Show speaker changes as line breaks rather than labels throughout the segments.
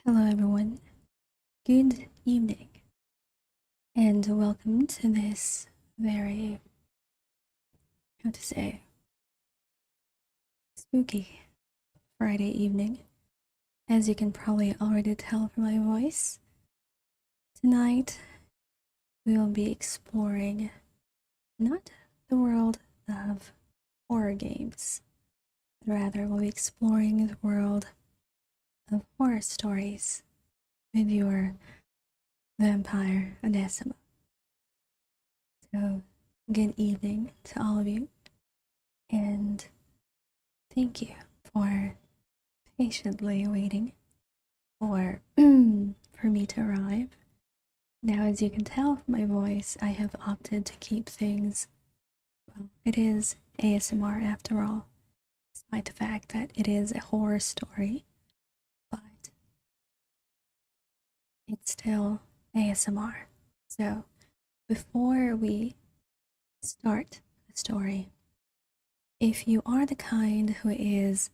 Hello, everyone. Good evening, and welcome to this very how to say, spooky Friday evening. As you can probably already tell from my voice, tonight we'll be exploring not the world of horror games, but rather we'll be exploring the world of horror stories with your vampire oneesama. So, good evening to all of you, and thank you for patiently waiting for for me to arrive. Now, as you can tell from my voice, I have opted to keep things, well, it is ASMR after all, despite the fact that it is a horror story, but it's still ASMR. So, before we start the story, if you are the kind who is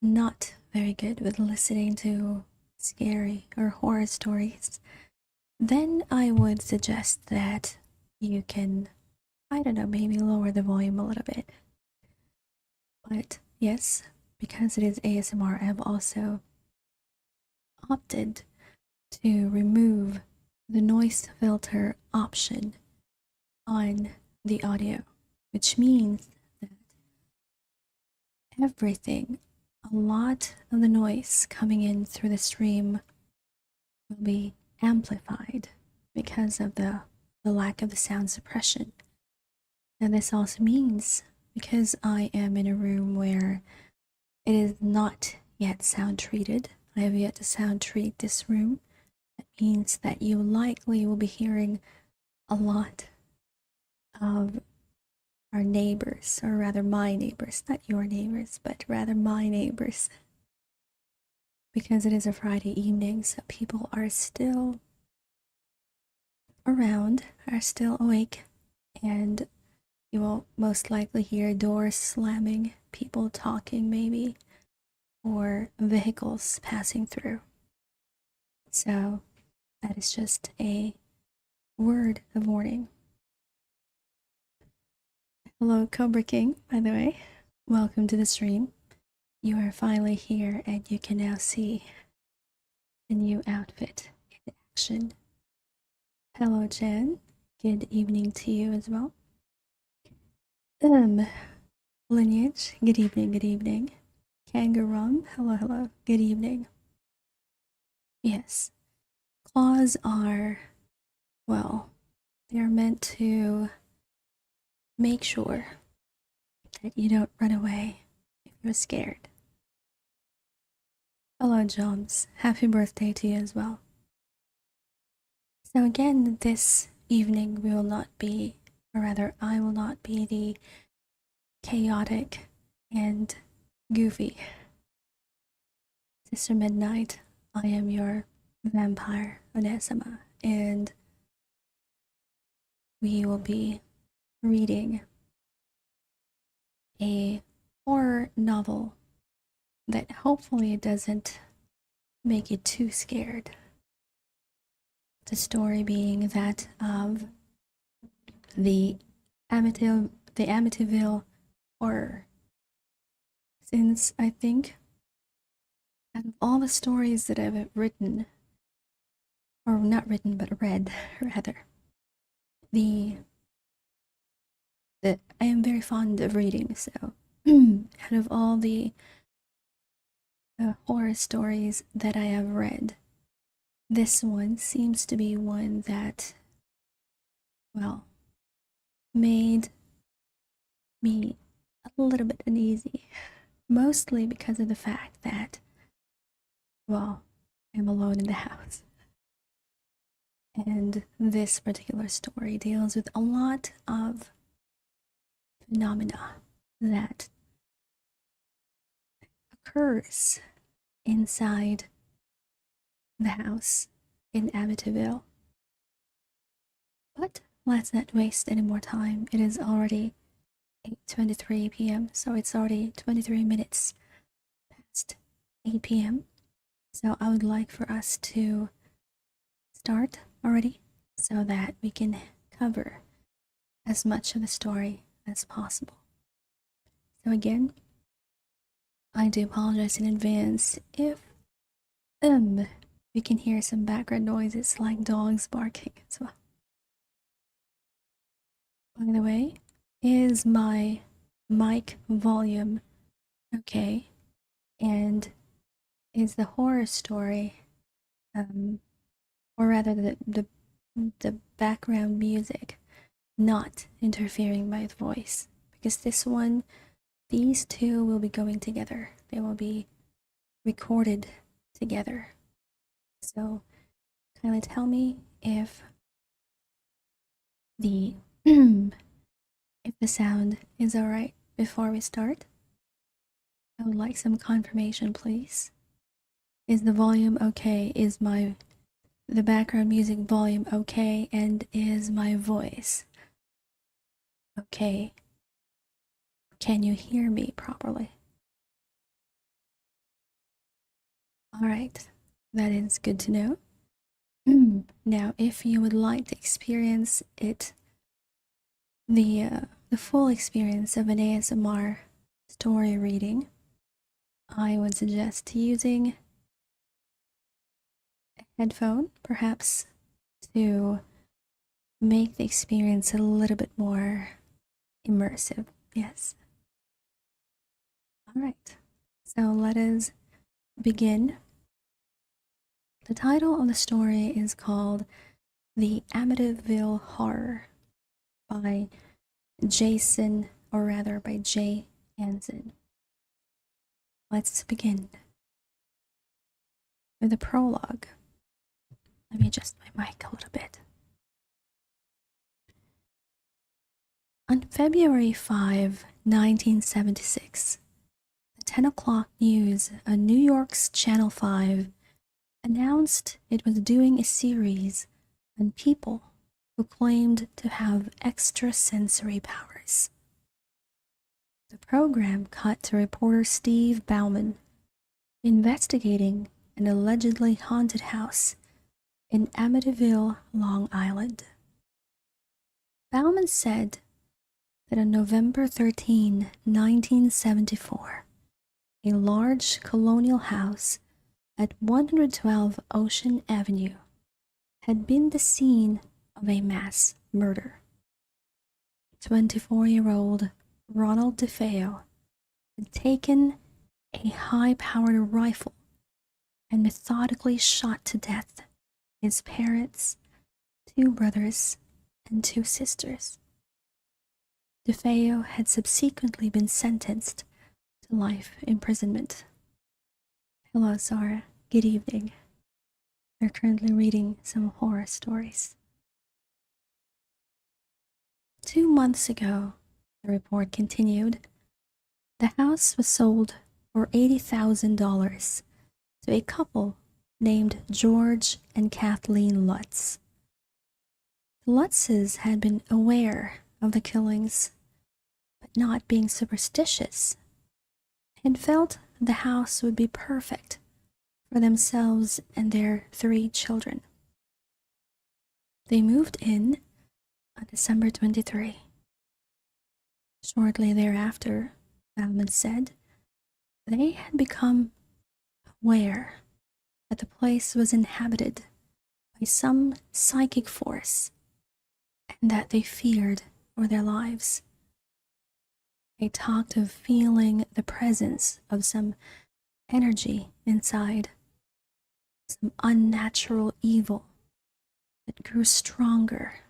not very good with listening to scary or horror stories, then I would suggest that you can, I don't know, maybe lower the volume a little bit. But yes, because it is ASMR, I have also opted to remove the noise filter option on the audio, which means that everything, a lot of the noise coming in through the stream will be amplified because of the lack of the sound suppression. And this also means, because I am in a room where it is not yet sound treated, I have yet to sound treat this room, that means that you likely will be hearing a lot of our neighbors, or rather my neighbors, not your neighbors, but rather my neighbors. Because it is a Friday evening, so people are still around, are still awake, and you will most likely hear doors slamming, people talking maybe, or vehicles passing through. So that is just a word of warning. Hello, Cobra King, by the way. Welcome to the stream. You are finally here and you can now see the new outfit in action. Hello, Jen. Good evening to you as well. Lineage, good evening, good evening. Kangarum, hello, hello, good evening. Yes, claws are, well, they are meant to make sure that you don't run away if you're scared. Hello, Joms. Happy birthday to you as well. So again, this evening we will not be, or rather, I will not be the chaotic and goofy Sister Midnight. I am your vampire oneesama, and we will be reading a horror novel that hopefully doesn't make you too scared. The story being that of the Amityville horror. Since I think out of all the stories that I've written, or not written but read rather, the I am very fond of reading, so out of all the horror stories that I have read, this one seems to be one that, well, made me a little bit uneasy, mostly because of the fact that, well, I'm alone in the house. And this particular story deals with a lot of phenomena that occurs inside the house in Amityville. But let's not waste any more time. It is already 8:23 p.m., so it's already 23 minutes past 8 p.m. So I would like for us to start already so that we can cover as much of the story as possible. So, again, I do apologize in advance if you can hear some background noises like dogs barking as well. By the way, is my mic volume okay? And is the horror story, or rather the background music, not interfering by the voice? Because these two will be going together. They will be recorded together. So kindly tell me if the if the sound is alright before we start. I would like some confirmation, please. Is the volume okay? Is the background music volume okay? And is my voice okay? Can you hear me properly? Alright, that is good to know. Now, if you would like to experience the full experience of an ASMR story reading, I would suggest using a headphone, perhaps, to make the experience a little bit more immersive. Yes. All right. So let us begin. The title of the story is called The Amityville Horror by Jason, or rather by Jay Hansen. Let's begin with a prologue. Let me adjust my mic a little bit. On February 5, 1976, the 10 o'clock news on New York's Channel 5 announced it was doing a series on people who claimed to have extrasensory powers. The program cut to reporter Steve Bauman investigating an allegedly haunted house in Amityville, Long Island. Bauman said that on November 13, 1974, a large colonial house at 112 Ocean Avenue had been the scene of a mass murder. 24-year-old Ronald DeFeo had taken a high-powered rifle and methodically shot to death his parents, 2 brothers, and 2 sisters. DeFeo had subsequently been sentenced to life imprisonment. Hello, Zara. Good evening. We're currently reading some horror stories. 2 months ago, the report continued, the house was sold for $80,000 to a couple named George and Kathleen Lutz. The Lutzes had been aware of the killings, but not being superstitious, had felt the house would be perfect for themselves and their 3 children. They moved in on December 23. Shortly thereafter, Bauman said, they had become aware that the place was inhabited by some psychic force and that they feared for their lives. They talked of feeling the presence of some energy inside, some unnatural evil that grew stronger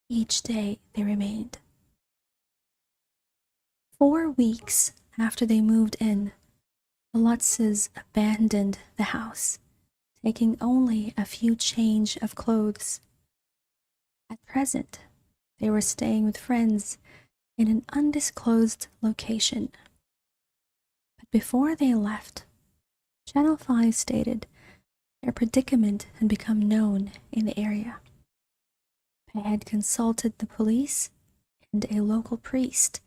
each day they remained. 4 weeks after they moved in, the Lutzes abandoned the house, taking only a few change of clothes. At present, they were staying with friends in an undisclosed location. But before they left, Channel 5 stated their predicament had become known in the area. They had consulted the police and a local priest,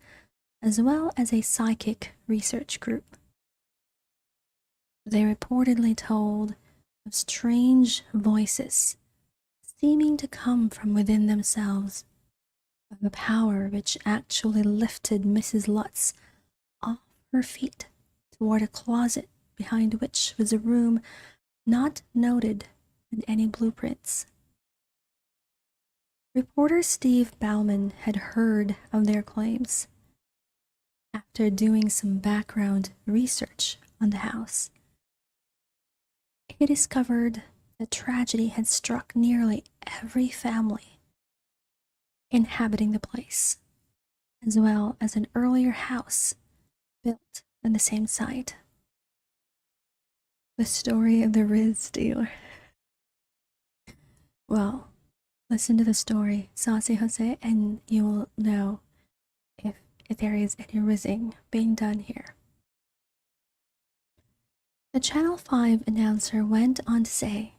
as well as a psychic research group. They reportedly told of strange voices seeming to come from within themselves, of a power which actually lifted Mrs. Lutz off her feet toward a closet behind which was a room not noted in any blueprints. Reporter Steve Bauman had heard of their claims. After doing some background research on the house, he discovered that tragedy had struck nearly every family inhabiting the place, as well as an earlier house built on the same site. The story of the Riz dealer. Well, listen to the story, Saucy Jose, and you will know if there is any rizzing being done here. The Channel 5 announcer went on to say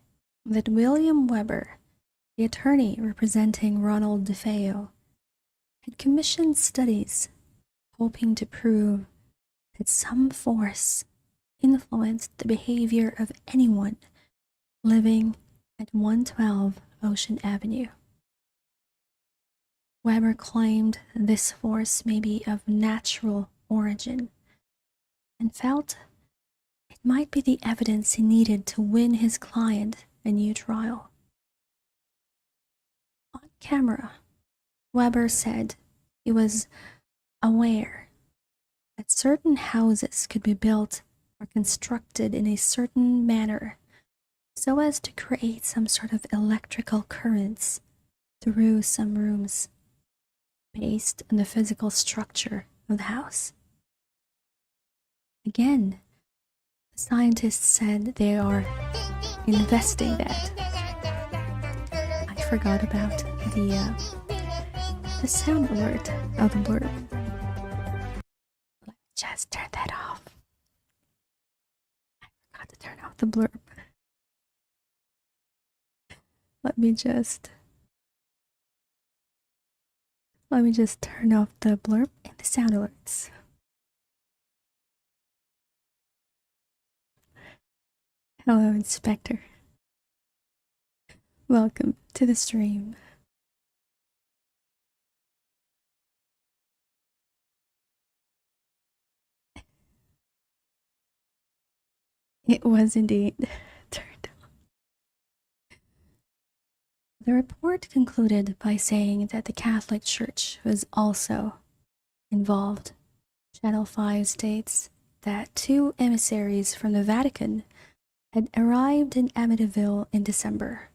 that William Weber, the attorney representing Ronald DeFeo, had commissioned studies hoping to prove that some force influenced the behavior of anyone living at 112 Ocean Avenue. Weber claimed this force may be of natural origin and felt it might be the evidence he needed to win his client a new trial. On camera, Weber said he was aware that certain houses could be built or constructed in a certain manner so as to create some sort of electrical currents through some rooms based on the physical structure of the house. Again, the scientists said they are investing that. I forgot about the sound alert of the blurb. Let me just turn that off. I forgot to turn off the blurb. Let me just turn off the blurb and the sound alerts. Hello, Inspector. Welcome to the stream. It was indeed turned on. The report concluded by saying that the Catholic Church was also involved. Channel 5 states that 2 emissaries from the Vatican had arrived in Amityville in December,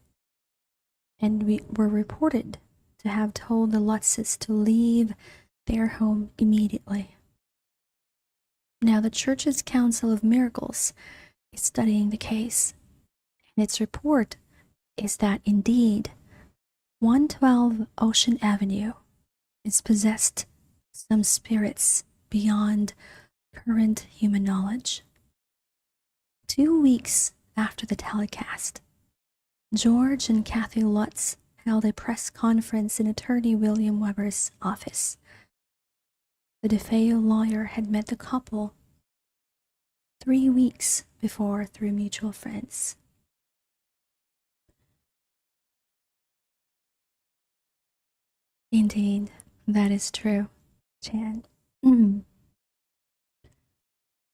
and we were reported to have told the Lutzes to leave their home immediately. Now, the Church's Council of Miracles is studying the case, and its report is that indeed 112 Ocean Avenue is possessed of some spirits beyond current human knowledge. 2 weeks after the telecast, George and Kathy Lutz held a press conference in attorney William Weber's office. The DeFeo lawyer had met the couple 3 weeks before through mutual friends. Indeed, that is true, Chan.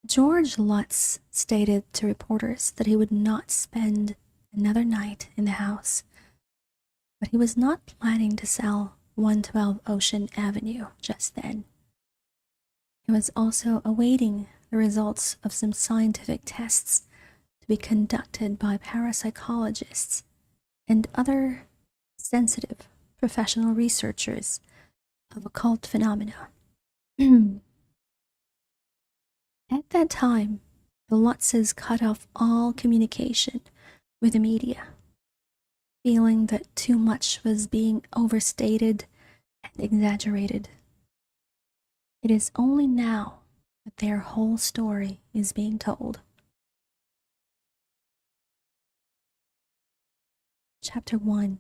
George Lutz stated to reporters that he would not spend another night in the house, but he was not planning to sell 112 Ocean Avenue just then. He was also awaiting the results of some scientific tests to be conducted by parapsychologists and other sensitive professional researchers of occult phenomena. At that time, the Lutzes cut off all communication with the media, feeling that too much was being overstated and exaggerated. It is only now that their whole story is being told. Chapter 1.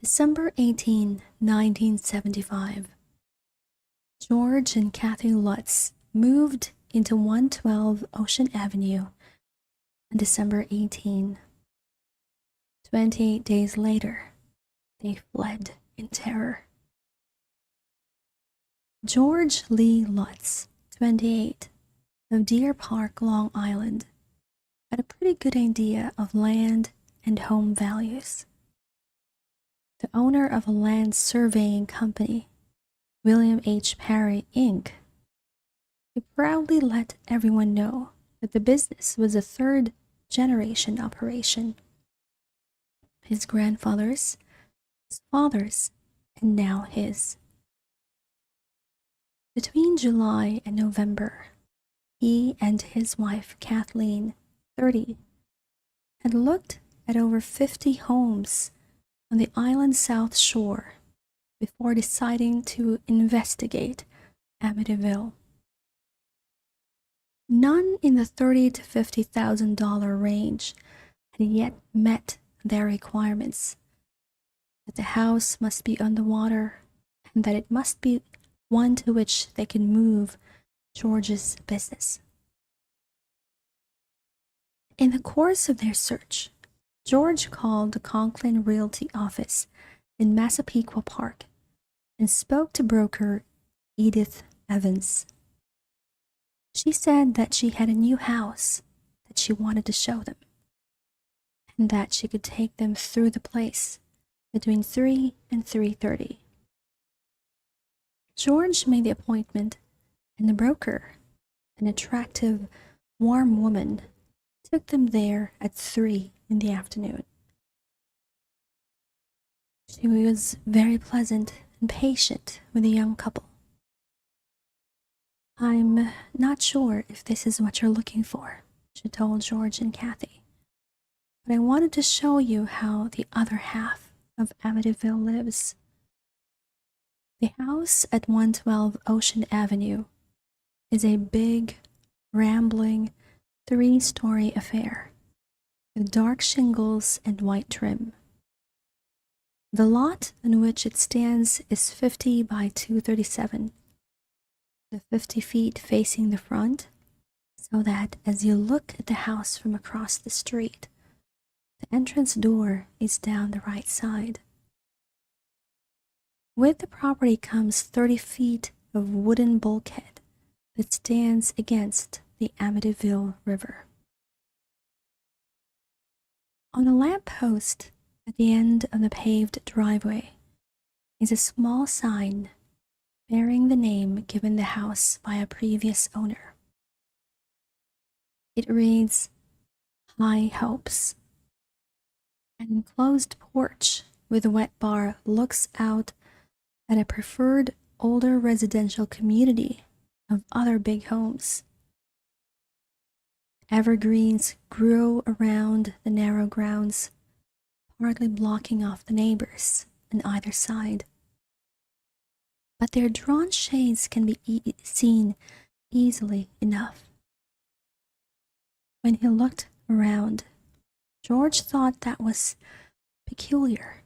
December 18, 1975. George and Kathy Lutz moved into 112 Ocean Avenue on December 18. 28 days later, they fled in terror. George Lee Lutz, 28, of Deer Park, Long Island, had a pretty good idea of land and home values. The owner of a land surveying company, William H. Parry, Inc., he proudly let everyone know that the business was a third-generation operation. His grandfather's, his father's, and now his. Between July and November, he and his wife, Kathleen, 30, had looked at over 50 homes on the island's south shore before deciding to investigate Amityville. None in the $30,000 to $50,000 range had yet met their requirements, that the house must be on the water and that it must be one to which they could move George's business. In the course of their search, George called the Conklin Realty office in Massapequa Park and spoke to broker Edith Evans. She said that she had a new house that she wanted to show them, and that she could take them through the place between 3 and 3:30. George made the appointment, and the broker, an attractive, warm woman, took them there at 3 in the afternoon. She was very pleasant and patient with the young couple. "I'm not sure if this is what you're looking for," she told George and Kathy, "but I wanted to show you how the other half of Amityville lives." The house at 112 Ocean Avenue is a big, rambling, 3-story affair with dark shingles and white trim. The lot on which it stands is 50 by 237, the 50 feet facing the front, so that as you look at the house from across the street, the entrance door is down the right side. With the property comes 30 feet of wooden bulkhead that stands against the Amityville River. On a lamp post at the end of the paved driveway is a small sign bearing the name given the house by a previous owner. It reads, "High Hopes." An enclosed porch with a wet bar looks out at a preferred older residential community of other big homes. Evergreens grow around the narrow grounds, partly blocking off the neighbors on either side. But their drawn shades can be seen easily enough. When he looked around, George thought that was peculiar.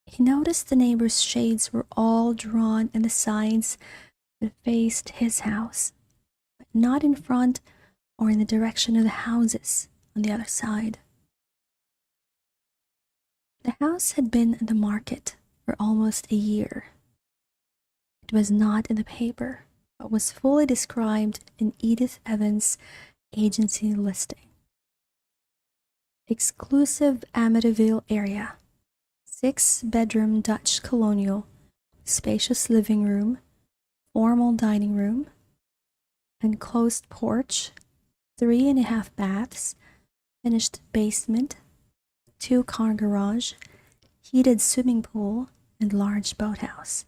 He noticed the neighbors' shades were all drawn on the sides that faced his house, but not in front or in the direction of the houses on the other side. The house had been in the market for almost a year. It was not in the paper, but was fully described in Edith Evans' agency listing. Exclusive Amityville area, 6-bedroom Dutch colonial, spacious living room, formal dining room, enclosed porch, 3.5 baths, finished basement, 2-car garage, heated swimming pool, and large boathouse.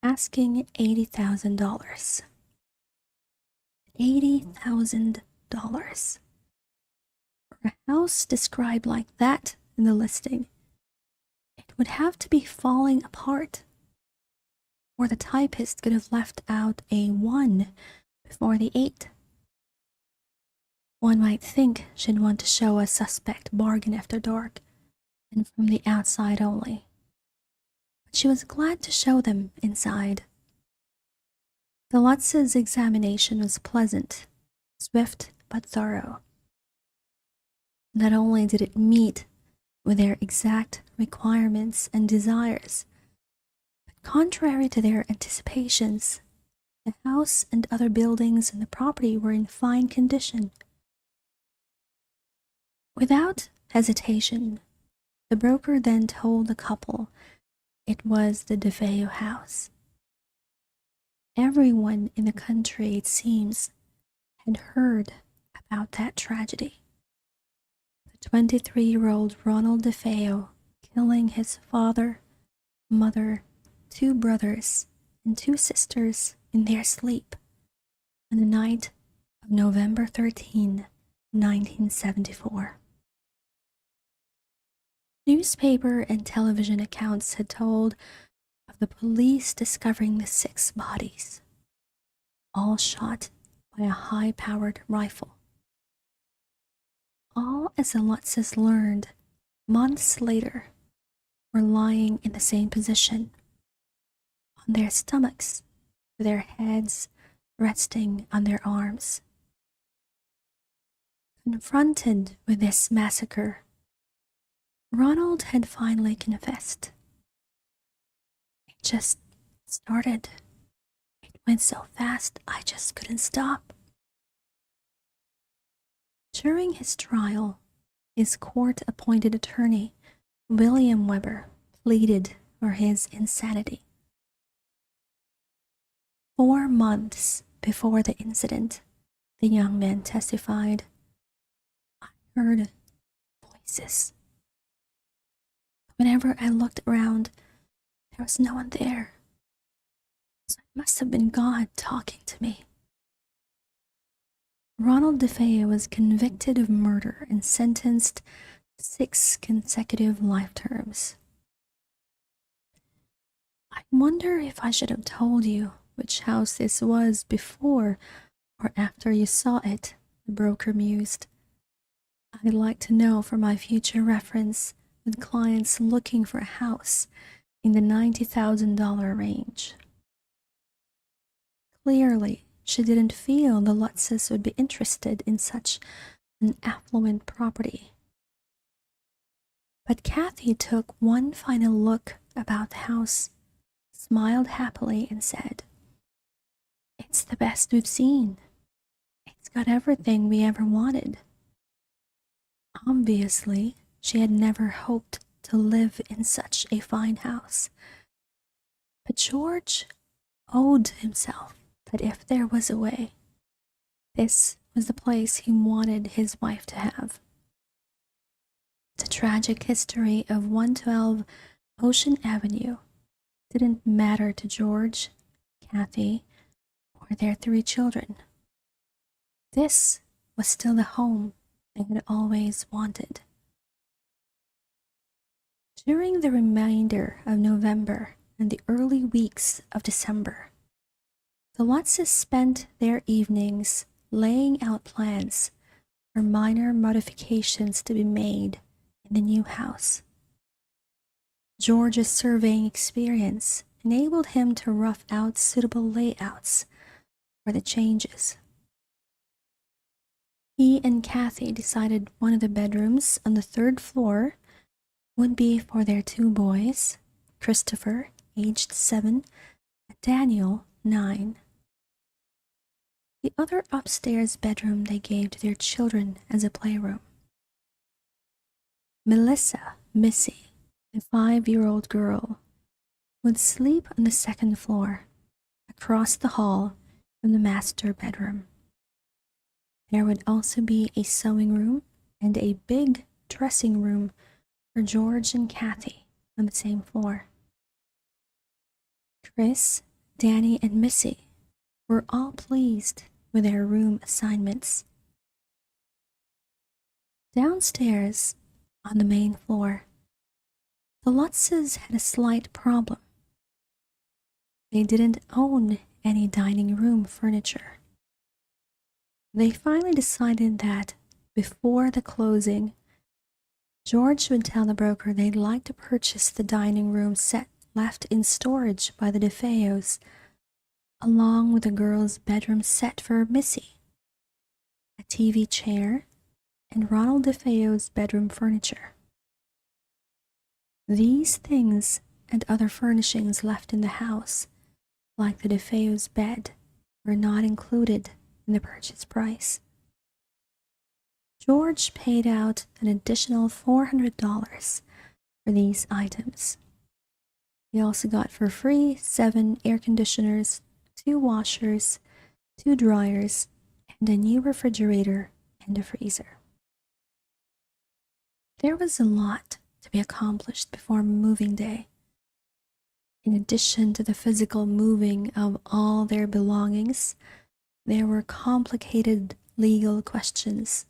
Asking $80,000. $80,000. For a house described like that in the listing, it would have to be falling apart, or the typist could have left out a 1 before the 8. One might think she'd want to show a suspect bargain after dark, and from the outside only. But she was glad to show them inside. The Lutz's examination was pleasant, swift but thorough. Not only did it meet with their exact requirements and desires. But contrary to their anticipations, the house and other buildings in the property were in fine condition. Without hesitation, the broker then told the couple it was the DeFeo house. Everyone in the country, it seems, had heard about that tragedy. The 23-year-old Ronald DeFeo killing his father, mother, 2 brothers, and 2 sisters in their sleep on the night of November 13, 1974. Newspaper and television accounts had told of the police discovering the 6 bodies, all shot by a high-powered rifle. All, as the Lutzes learned months later, were lying in the same position, on their stomachs, with their heads resting on their arms. Confronted with this massacre, Ronald had finally confessed. It just started. It went so fast, I just couldn't stop. During his trial, his court-appointed attorney, William Weber, pleaded for his insanity. 4 months before the incident, the young man testified, I heard voices. Whenever I looked around, there was no one there. So it must have been God talking to me. Ronald DeFeo was convicted of murder and sentenced to 6 consecutive life terms. I wonder if I should have told you which house this was before or after you saw it, the broker mused. I'd like to know for my future reference with clients looking for a house in the $90,000 range. Clearly, she didn't feel the Lutzes would be interested in such an affluent property. But Kathy took one final look about the house, smiled happily, and said, It's the best we've seen. It's got everything we ever wanted. Obviously, she had never hoped to live in such a fine house. But George owed himself that if there was a way, this was the place he wanted his wife to have. The tragic history of 112 Ocean Avenue didn't matter to George, Kathy, or their 3 children. This was still the home they had always wanted. During the remainder of November and the early weeks of December, the Lutzes spent their evenings laying out plans for minor modifications to be made in the new house. George's surveying experience enabled him to rough out suitable layouts for the changes. He and Kathy decided one of the bedrooms on the 3rd floor would be for their 2 boys, Christopher, aged 7, and Daniel, 9. The other upstairs bedroom they gave to their children as a playroom. Melissa, Missy, the 5-year-old girl, would sleep on the 2nd floor, across the hall from the master bedroom. There would also be a sewing room and a big dressing room for George and Kathy on the same floor. Chris, Danny, and Missy were all pleased with their room assignments. Downstairs, on the main floor, the Lutzes had a slight problem. They didn't own any dining room furniture. They finally decided that, before the closing, George would tell the broker they'd like to purchase the dining room set left in storage by the DeFeos, along with the girls' bedroom set for Missy, a TV chair, and Ronald DeFeo's bedroom furniture. These things and other furnishings left in the house, like the DeFeo's bed, were not included in the purchase price. George paid out an additional $400 for these items. He also got for free 7 air conditioners, 2 washers, 2 dryers, and a new refrigerator and a freezer. There was a lot to be accomplished before moving day. In addition to the physical moving of all their belongings, there were complicated legal questions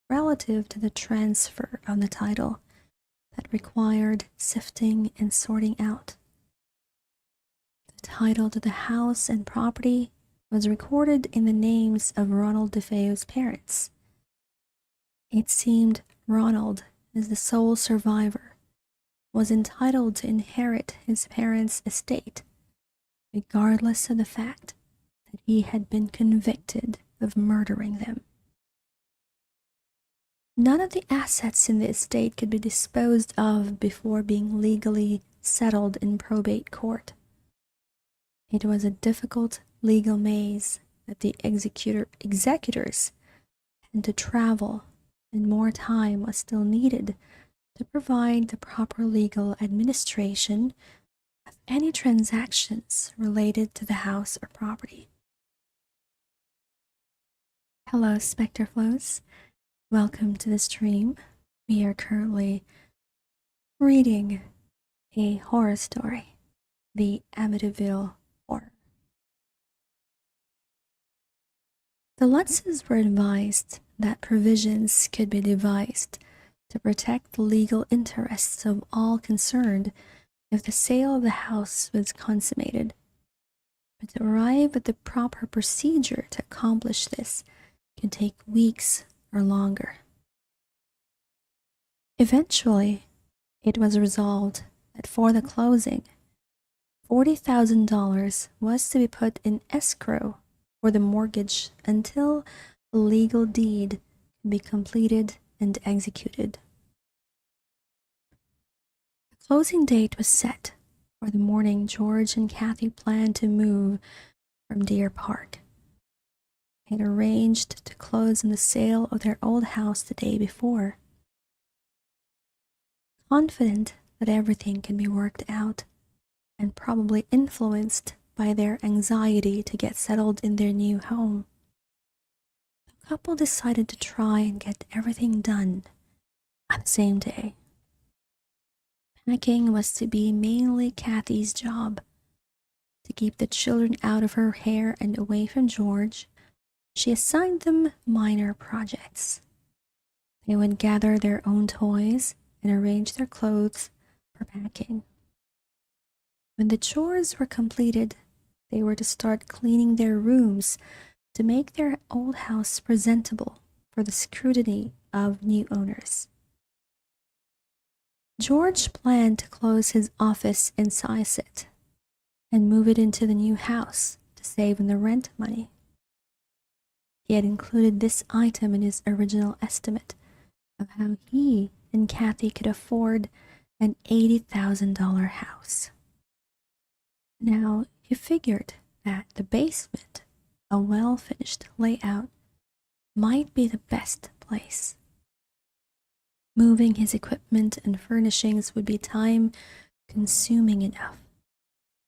relative to the transfer of the title that required sifting and sorting out. The title to the house and property was recorded in the names of Ronald DeFeo's parents. It seemed Ronald, as the sole survivor, was entitled to inherit his parents' estate, regardless of the fact that he had been convicted of murdering them. None of the assets in the estate could be disposed of before being legally settled in probate court. It was a difficult legal maze that the executors had to travel, and more time was still needed to provide the proper legal administration of any transactions related to the house or property. Hello, Spectre Flows. Welcome to the stream. We are currently reading a horror story, the Amityville Horror. The Lutzes were advised that provisions could be devised to protect the legal interests of all concerned if the sale of the house was consummated. But to arrive at the proper procedure to accomplish this could take weeks or longer. Eventually, it was resolved that for the closing, $40,000 was to be put in escrow for the mortgage until the legal deed could be completed and executed. The closing date was set for the morning George and Kathy planned to move from Deer Park. They had arranged to close on the sale of their old house the day before. Confident that everything can be worked out, and probably influenced by their anxiety to get settled in their new home, the couple decided to try and get everything done on the same day. Packing was to be mainly Kathy's job. To keep the children out of her hair and away from George, she assigned them minor projects. They would gather their own toys and arrange their clothes for packing. When the chores were completed, they were to start cleaning their rooms to make their old house presentable for the scrutiny of new owners. George planned to close his office in Syosset and move it into the new house to save on the rent money. He had included this item in his original estimate of how he and Kathy could afford an $80,000 house. Now, he figured that the basement, a well-finished layout, might be the best place. Moving his equipment and furnishings would be time-consuming enough.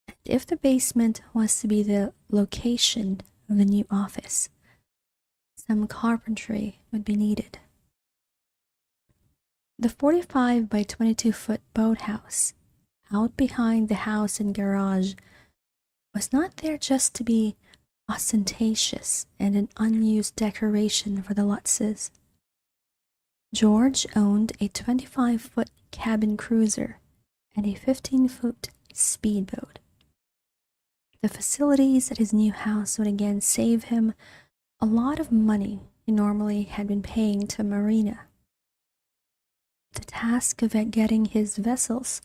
And if the basement was to be the location of the new office, some carpentry would be needed. The 45 by 22-foot boathouse out behind the house and garage was not there just to be ostentatious and an unused decoration for the Lutzes. George owned a 25-foot cabin cruiser and a 15-foot speedboat. The facilities at his new house would again save him a lot of money he normally had been paying to a marina. The task of getting his vessels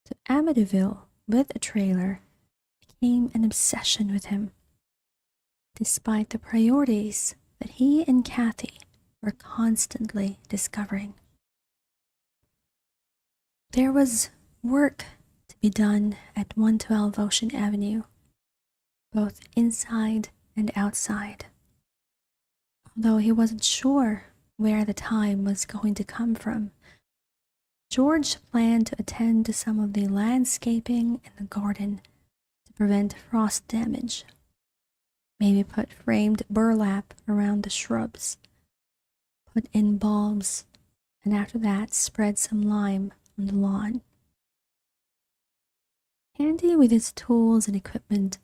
to Amityville with a trailer became an obsession with him, despite the priorities that he and Kathy were constantly discovering. There was work to be done at 112 Ocean Avenue, both inside and outside. Although he wasn't sure where the time was going to come from, George planned to attend to some of the landscaping in the garden to prevent frost damage. Maybe put framed burlap around the shrubs, put in bulbs, and after that spread some lime on the lawn. Handy with his tools and equipment,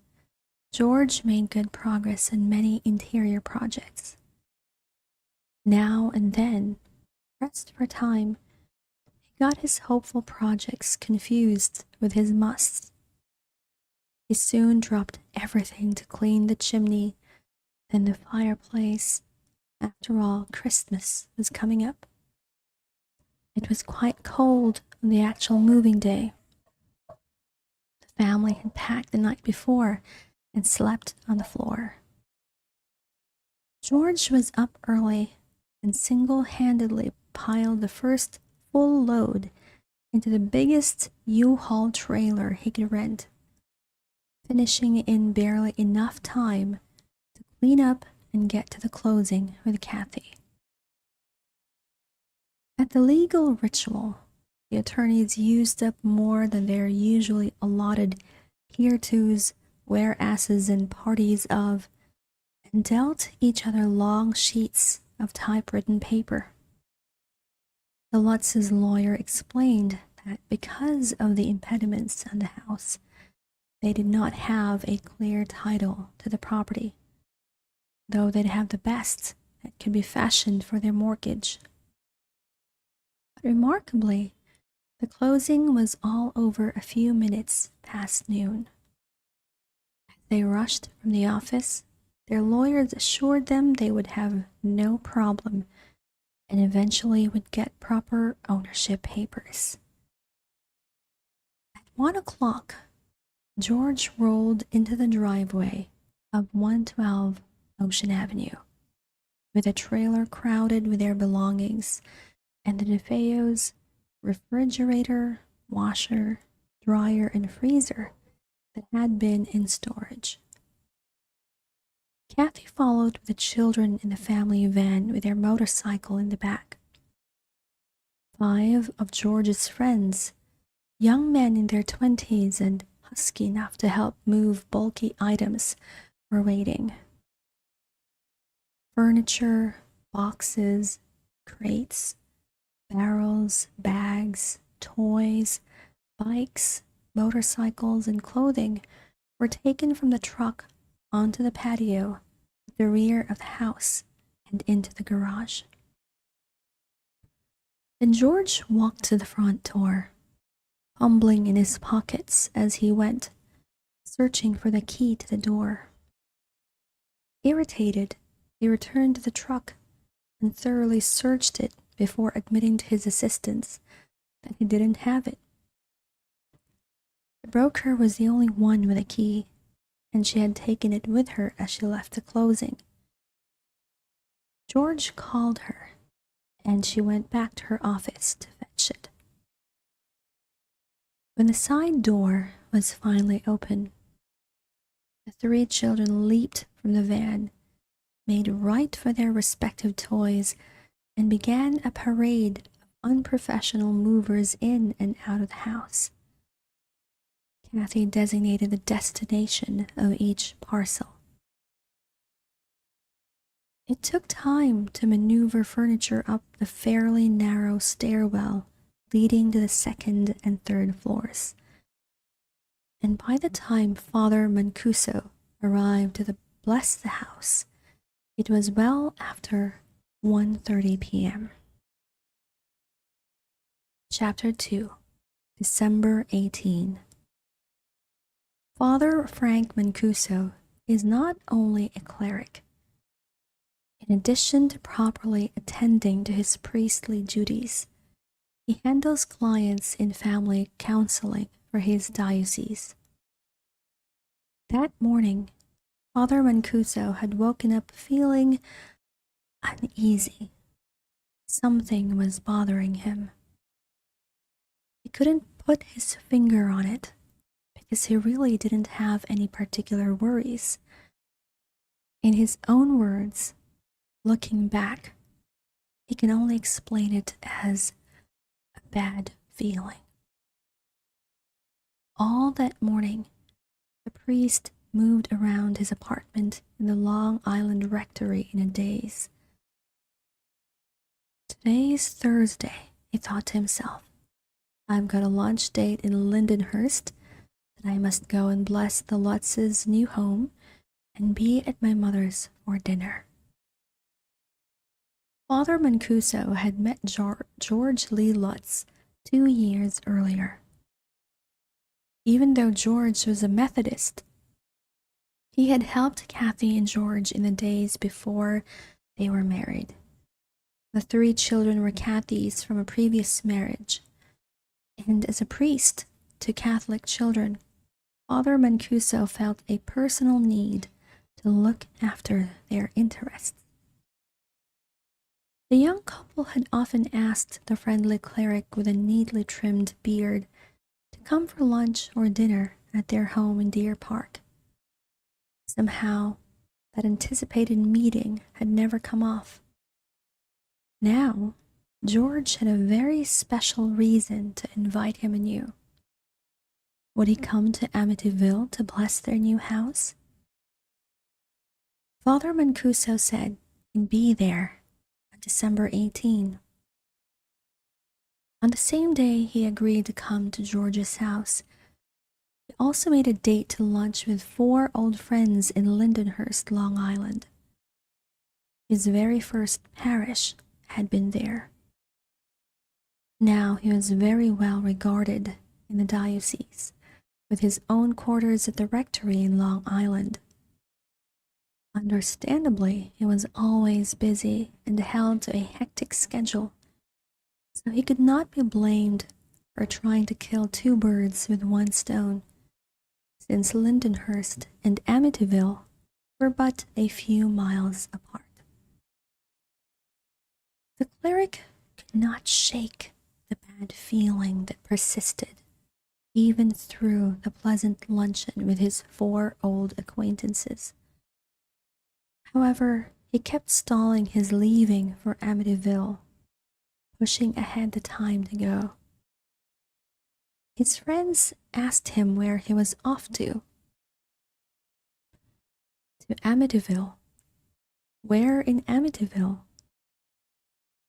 George made good progress in many interior projects. Now and then, pressed for time, he got his hopeful projects confused with his musts. He soon dropped everything to clean the chimney, then the fireplace. After all, Christmas was coming up. It was quite cold on the actual moving day. The family had packed the night before and slept on the floor. George was up early and single-handedly piled the first full load into the biggest U-Haul trailer he could rent, finishing in barely enough time to clean up and get to the closing with Kathy. At the legal ritual, the attorneys used up more than their usually allotted heretos, whereases, and parties of, and dealt each other long sheets of typewritten paper. The Lutz's lawyer explained that because of the impediments on the house, they did not have a clear title to the property, though they'd have the best that could be fashioned for their mortgage. But remarkably, the closing was all over a few minutes past noon. As they rushed from the office, their lawyers assured them they would have no problem and eventually would get proper ownership papers. At 1 o'clock, George rolled into the driveway of 112 Ocean Avenue, with a trailer crowded with their belongings and the DeFeo's refrigerator, washer, dryer, and freezer that had been in storage. Kathy followed with the children in the family van with their motorcycle in the back. 5 of George's friends, young men in their 20s and husky enough to help move bulky items, were waiting. Furniture, boxes, crates, barrels, bags, toys, bikes, motorcycles, and clothing were taken from the truck onto the patio at the rear of the house and into the garage. Then George walked to the front door, fumbling in his pockets as he went, searching for the key to the door. Irritated, he returned to the truck and thoroughly searched it before admitting to his assistants that he didn't have it. The broker was the only one with a key, and she had taken it with her as she left the closing. George called her, and she went back to her office to fetch it. When the side door was finally open, the 3 children leaped from the van, made right for their respective toys, and began a parade of unprofessional movers in and out of the house. Kathy designated the destination of each parcel. It took time to maneuver furniture up the fairly narrow stairwell leading to the 2nd and 3rd floors. And by the time Father Mancuso arrived to bless the house, it was well after 1:30 p.m. Chapter 2, December 18. Father Frank Mancuso is not only a cleric. In addition to properly attending to his priestly duties, he handles clients in family counseling for his diocese. That morning, Father Mancuso had woken up feeling uneasy. Something was bothering him. He couldn't put his finger on it because he really didn't have any particular worries. In his own words, looking back, he can only explain it as a bad feeling. All that morning, the priest moved around his apartment in the Long Island rectory in a daze. Today's Thursday, he thought to himself. I've got a lunch date in Lindenhurst, and I must go and bless the Lutz's new home and be at my mother's for dinner. Father Mancuso had met George Lee Lutz 2 years earlier. Even though George was a Methodist, he had helped Kathy and George in the days before they were married. The 3 children were Kathy's from a previous marriage, and as a priest to Catholic children, Father Mancuso felt a personal need to look after their interests. The young couple had often asked the friendly cleric with a neatly trimmed beard to come for lunch or dinner at their home in Deer Park. Somehow, that anticipated meeting had never come off. Now, George had a very special reason to invite him anew. Would he come to Amityville to bless their new house? Father Mancuso said he'd be there on December 18. On the same day he agreed to come to George's house, he also made a date to lunch with 4 old friends in Lindenhurst, Long Island. His very first parish had been there. Now he was very well regarded in the diocese, with his own quarters at the rectory in Long Island. Understandably, he was always busy and held to a hectic schedule, so he could not be blamed for trying to kill 2 birds with 1 stone, since Lindenhurst and Amityville were but a few miles apart. The cleric could not shake the bad feeling that persisted even through the pleasant luncheon with his 4 old acquaintances. However, he kept stalling his leaving for Amityville, pushing ahead the time to go. His friends asked him where he was off to. To Amityville. Where in Amityville?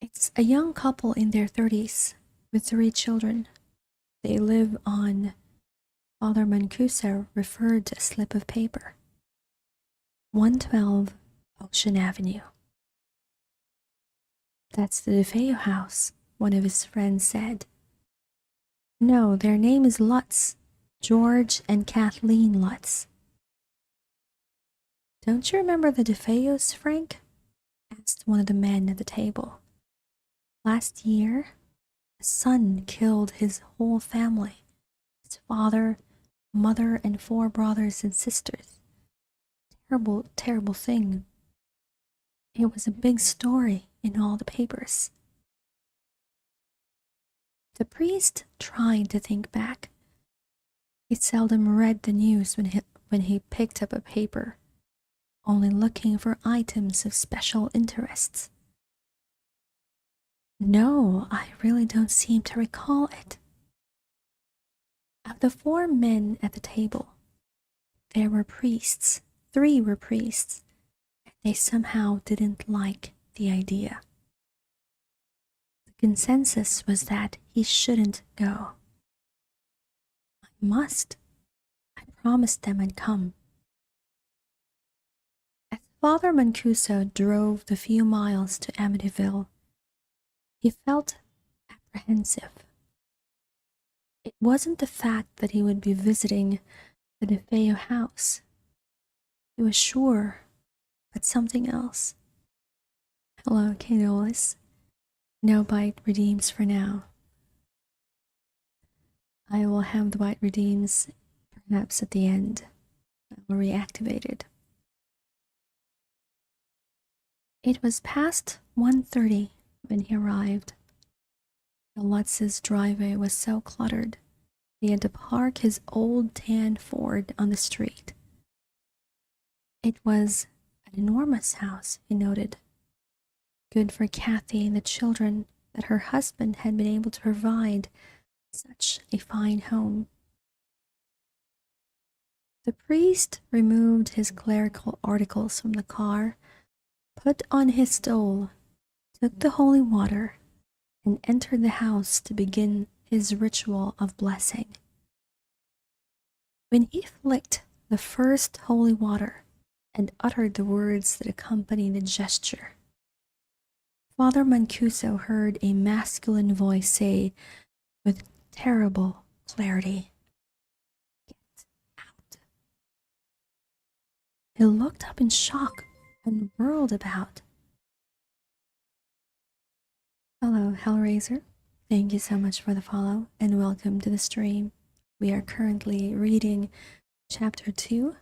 It's a young couple in their 30s with 3 children. They live on, Father Mancuso referred to a slip of paper, 112 Ocean Avenue. That's the DeFeo house, one of his friends said. No, their name is Lutz, George and Kathleen Lutz. Don't you remember the DeFeos, Frank? Asked one of the men at the table. Last year, a son killed his whole family, his father, mother, and 4 brothers and sisters. Terrible, terrible thing. It was a big story in all the papers. The priest tried to think back. He seldom read the news when he picked up a paper, only looking for items of special interests. No, I really don't seem to recall it. Of the 4 men at the table, there were priests. 3 were priests, and they somehow didn't like the idea. The consensus was that he shouldn't go. I must. I promised them I'd come. As Father Mancuso drove the few miles to Amityville, he felt apprehensive. It wasn't the fact that he would be visiting the DeFeo house. He was sure, but something else. Hello, Canolis. No bite redeems for now. I will have the bite redeems perhaps at the end. I will reactivate it. It was past 1:30 when he arrived. The Lutz's driveway was so cluttered He had to park his old tan Ford on the street. It was an enormous house, he noted. Good for Kathy and the children that her husband had been able to provide such a fine home. The priest removed his clerical articles from the car, put on his stole, took the holy water, and entered the house to begin his ritual of blessing. When he flicked the first holy water and uttered the words that accompanied the gesture, Father Mancuso heard a masculine voice say with terrible clarity, "Get out." He looked up in shock and whirled about. Hello, Hellraiser. Thank you so much for the follow and welcome to the stream. We are currently reading chapter 2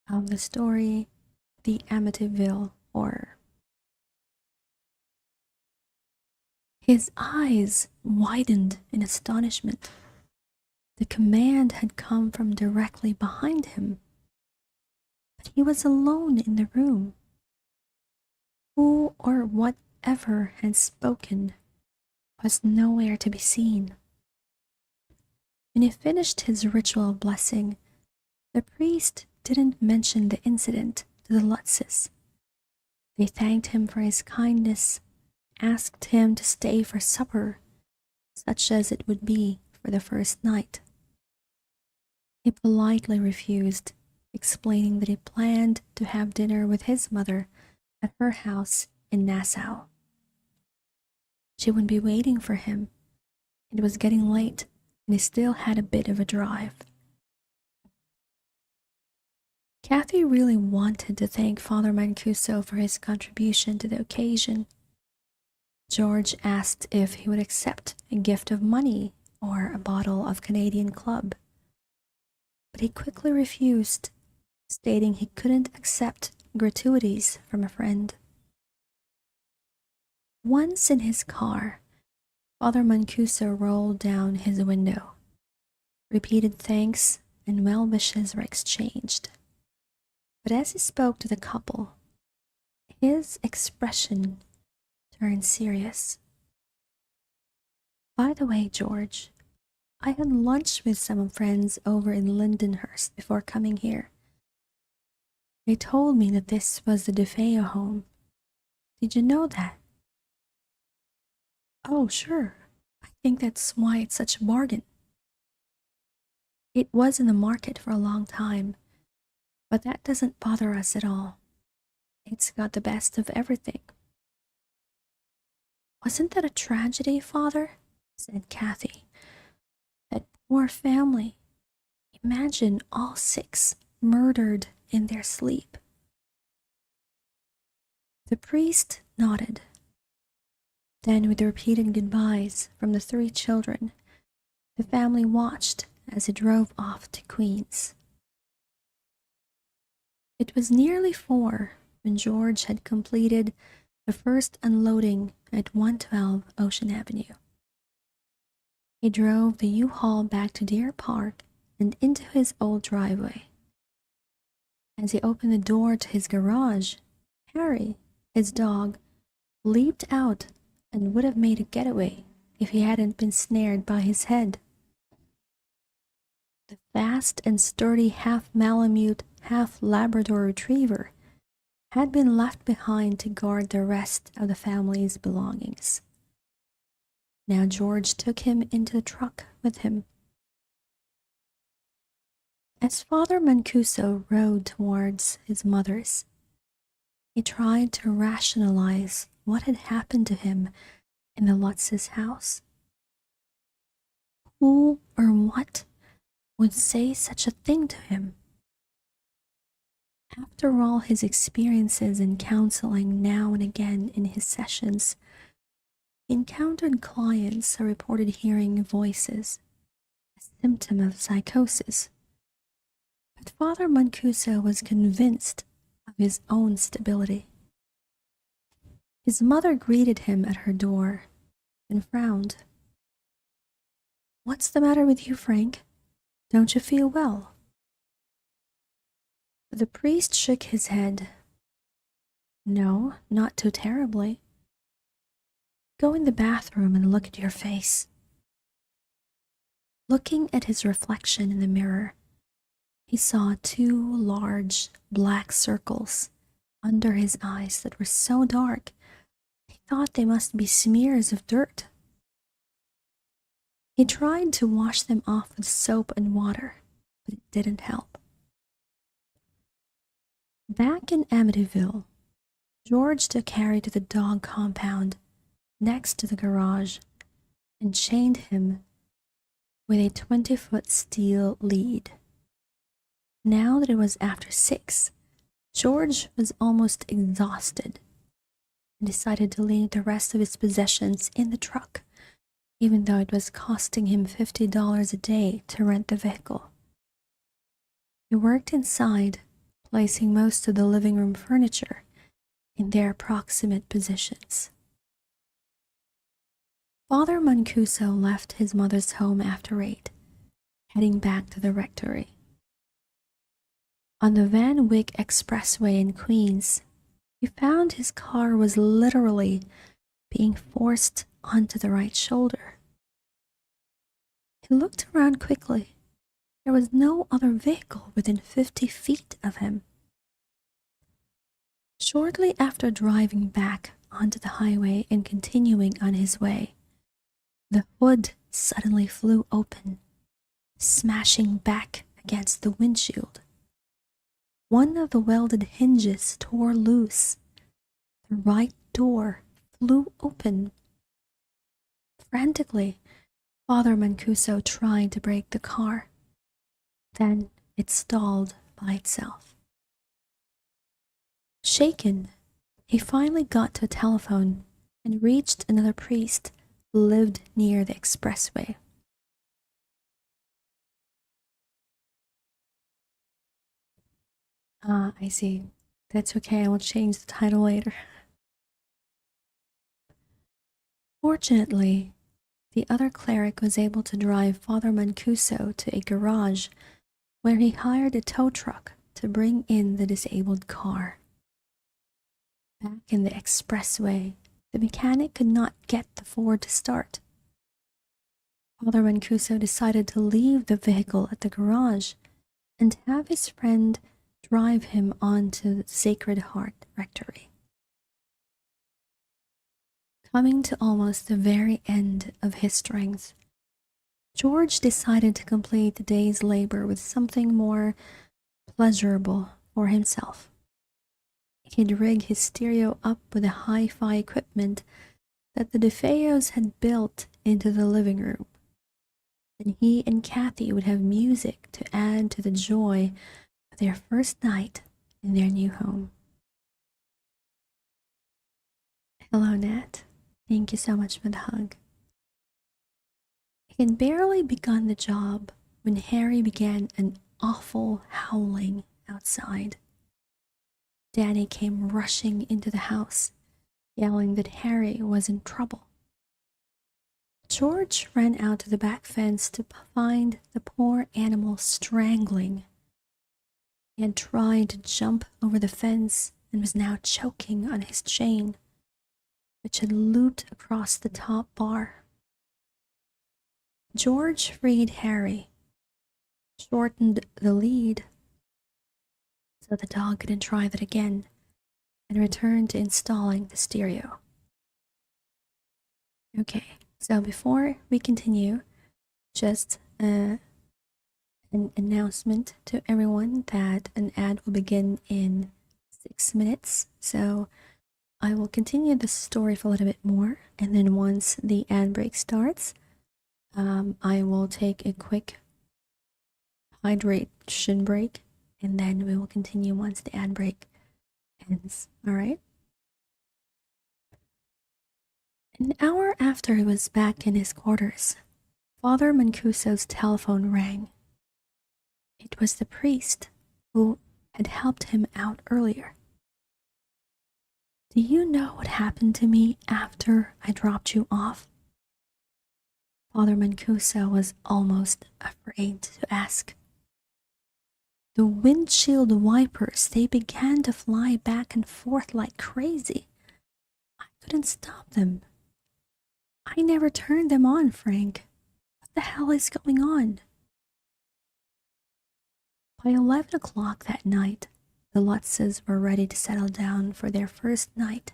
of the story The Amityville Horror. His eyes widened in astonishment. The command had come from directly behind him, but he was alone in the room. Who or whatever had spoken was nowhere to be seen. When he finished his ritual blessing, the priest didn't mention the incident to the Lutzes. They thanked him for his kindness, asked him to stay for supper, such as it would be for the first night. He politely refused, explaining that he planned to have dinner with his mother at her house in Nassau. She would be waiting for him. It was getting late, and he still had a bit of a drive. Kathy really wanted to thank Father Mancuso for his contribution to the occasion. George asked if he would accept a gift of money or a bottle of Canadian Club, but he quickly refused, stating he couldn't accept gratuities from a friend. Once in his car, Father Mancuso rolled down his window. Repeated thanks and well wishes were exchanged. But as he spoke to the couple, his expression turned serious. "By the way, George, I had lunch with some friends over in Lindenhurst before coming here. They told me that this was the DeFeo home. Did you know that?" "Oh, sure. I think that's why it's such a bargain." "It was in the market for a long time, but that doesn't bother us at all. It's got the best of everything." "Wasn't that a tragedy, Father?" said Kathy. "That poor family. Imagine all 6 murdered in their sleep." The priest nodded. Then, with repeated goodbyes from the 3 children, the family watched as he drove off to Queens. It was nearly 4 when George had completed the first unloading at 112 Ocean Avenue. He drove the U-Haul back to Deer Park and into his old driveway. As he opened the door to his garage, Harry, his dog, leaped out and would have made a getaway if he hadn't been snared by his head. The fast and sturdy half-Malamute, half-Labrador retriever had been left behind to guard the rest of the family's belongings. Now George took him into the truck with him. As Father Mancuso rode towards his mother's, he tried to rationalize what had happened to him in the Lutz's house. Who or what would say such a thing to him? After all his experiences in counseling now and again in his sessions, he encountered clients who reported hearing voices, a symptom of psychosis. But Father Mancuso was convinced of his own stability. His mother greeted him at her door and frowned. What's the matter with you, Frank? Don't you feel well? The priest shook his head. No, not too terribly. Go in the bathroom and look at your face. Looking at his reflection in the mirror, he saw two large black circles under his eyes that were so dark he thought they must be smears of dirt. He tried to wash them off with soap and water, but it didn't help. Back in Amityville, George took Harry to the dog compound next to the garage and chained him with a 20-foot steel lead. Now that it was after 6, George was almost exhausted and decided to leave the rest of his possessions in the truck, even though it was costing him $50 a day to rent the vehicle. He worked inside, placing most of the living room furniture in their approximate positions. Father Mancuso left his mother's home after 8, heading back to the rectory. On the Van Wyck Expressway in Queens, he found his car was literally being forced onto the right shoulder. He looked around quickly. There was no other vehicle within 50 feet of him. Shortly after driving back onto the highway and continuing on his way, the hood suddenly flew open, smashing back against the windshield. One of the welded hinges tore loose. The right door flew open. Frantically, Father Mancuso tried to brake the car. Then it stalled by itself. Shaken, he finally got to a telephone and reached another priest who lived near the expressway. Ah, I see. That's okay, I will change the title later. Fortunately, the other cleric was able to drive Father Mancuso to a garage where he hired a tow truck to bring in the disabled car. Back in the expressway, the mechanic could not get the Ford to start. Father Mancuso decided to leave the vehicle at the garage and have his friend drive him on to the Sacred Heart Rectory. Coming to almost the very end of his strength, George decided to complete the day's labor with something more pleasurable for himself. He'd rig his stereo up with the hi-fi equipment that the DeFeos had built into the living room, and he and Kathy would have music to add to the joy of their first night in their new home. Hello, Nat. Thank you so much for the hug. He had barely begun the job when Harry began an awful howling outside. Danny came rushing into the house, yelling that Harry was in trouble. George ran out to the back fence to find the poor animal strangling. He had tried to jump over the fence and was now choking on his chain, which had looped across the top bar. George freed Harry, shortened the lead so the dog couldn't try that again, and returned to installing the stereo. Okay, so before we continue, just an announcement to everyone that an ad will begin in 6 minutes. So I will continue the story for a little bit more, and then once the ad break starts, I will take a quick hydration break, and then we will continue once the ad break ends. All right? An hour after he was back in his quarters, Father Mancuso's telephone rang. It was the priest who had helped him out earlier. Do you know what happened to me after I dropped you off? Father Mancuso was almost afraid to ask. The windshield wipers, they began to fly back and forth like crazy. I couldn't stop them. I never turned them on, Frank. What the hell is going on? By 11 o'clock that night, the Lutzes were ready to settle down for their first night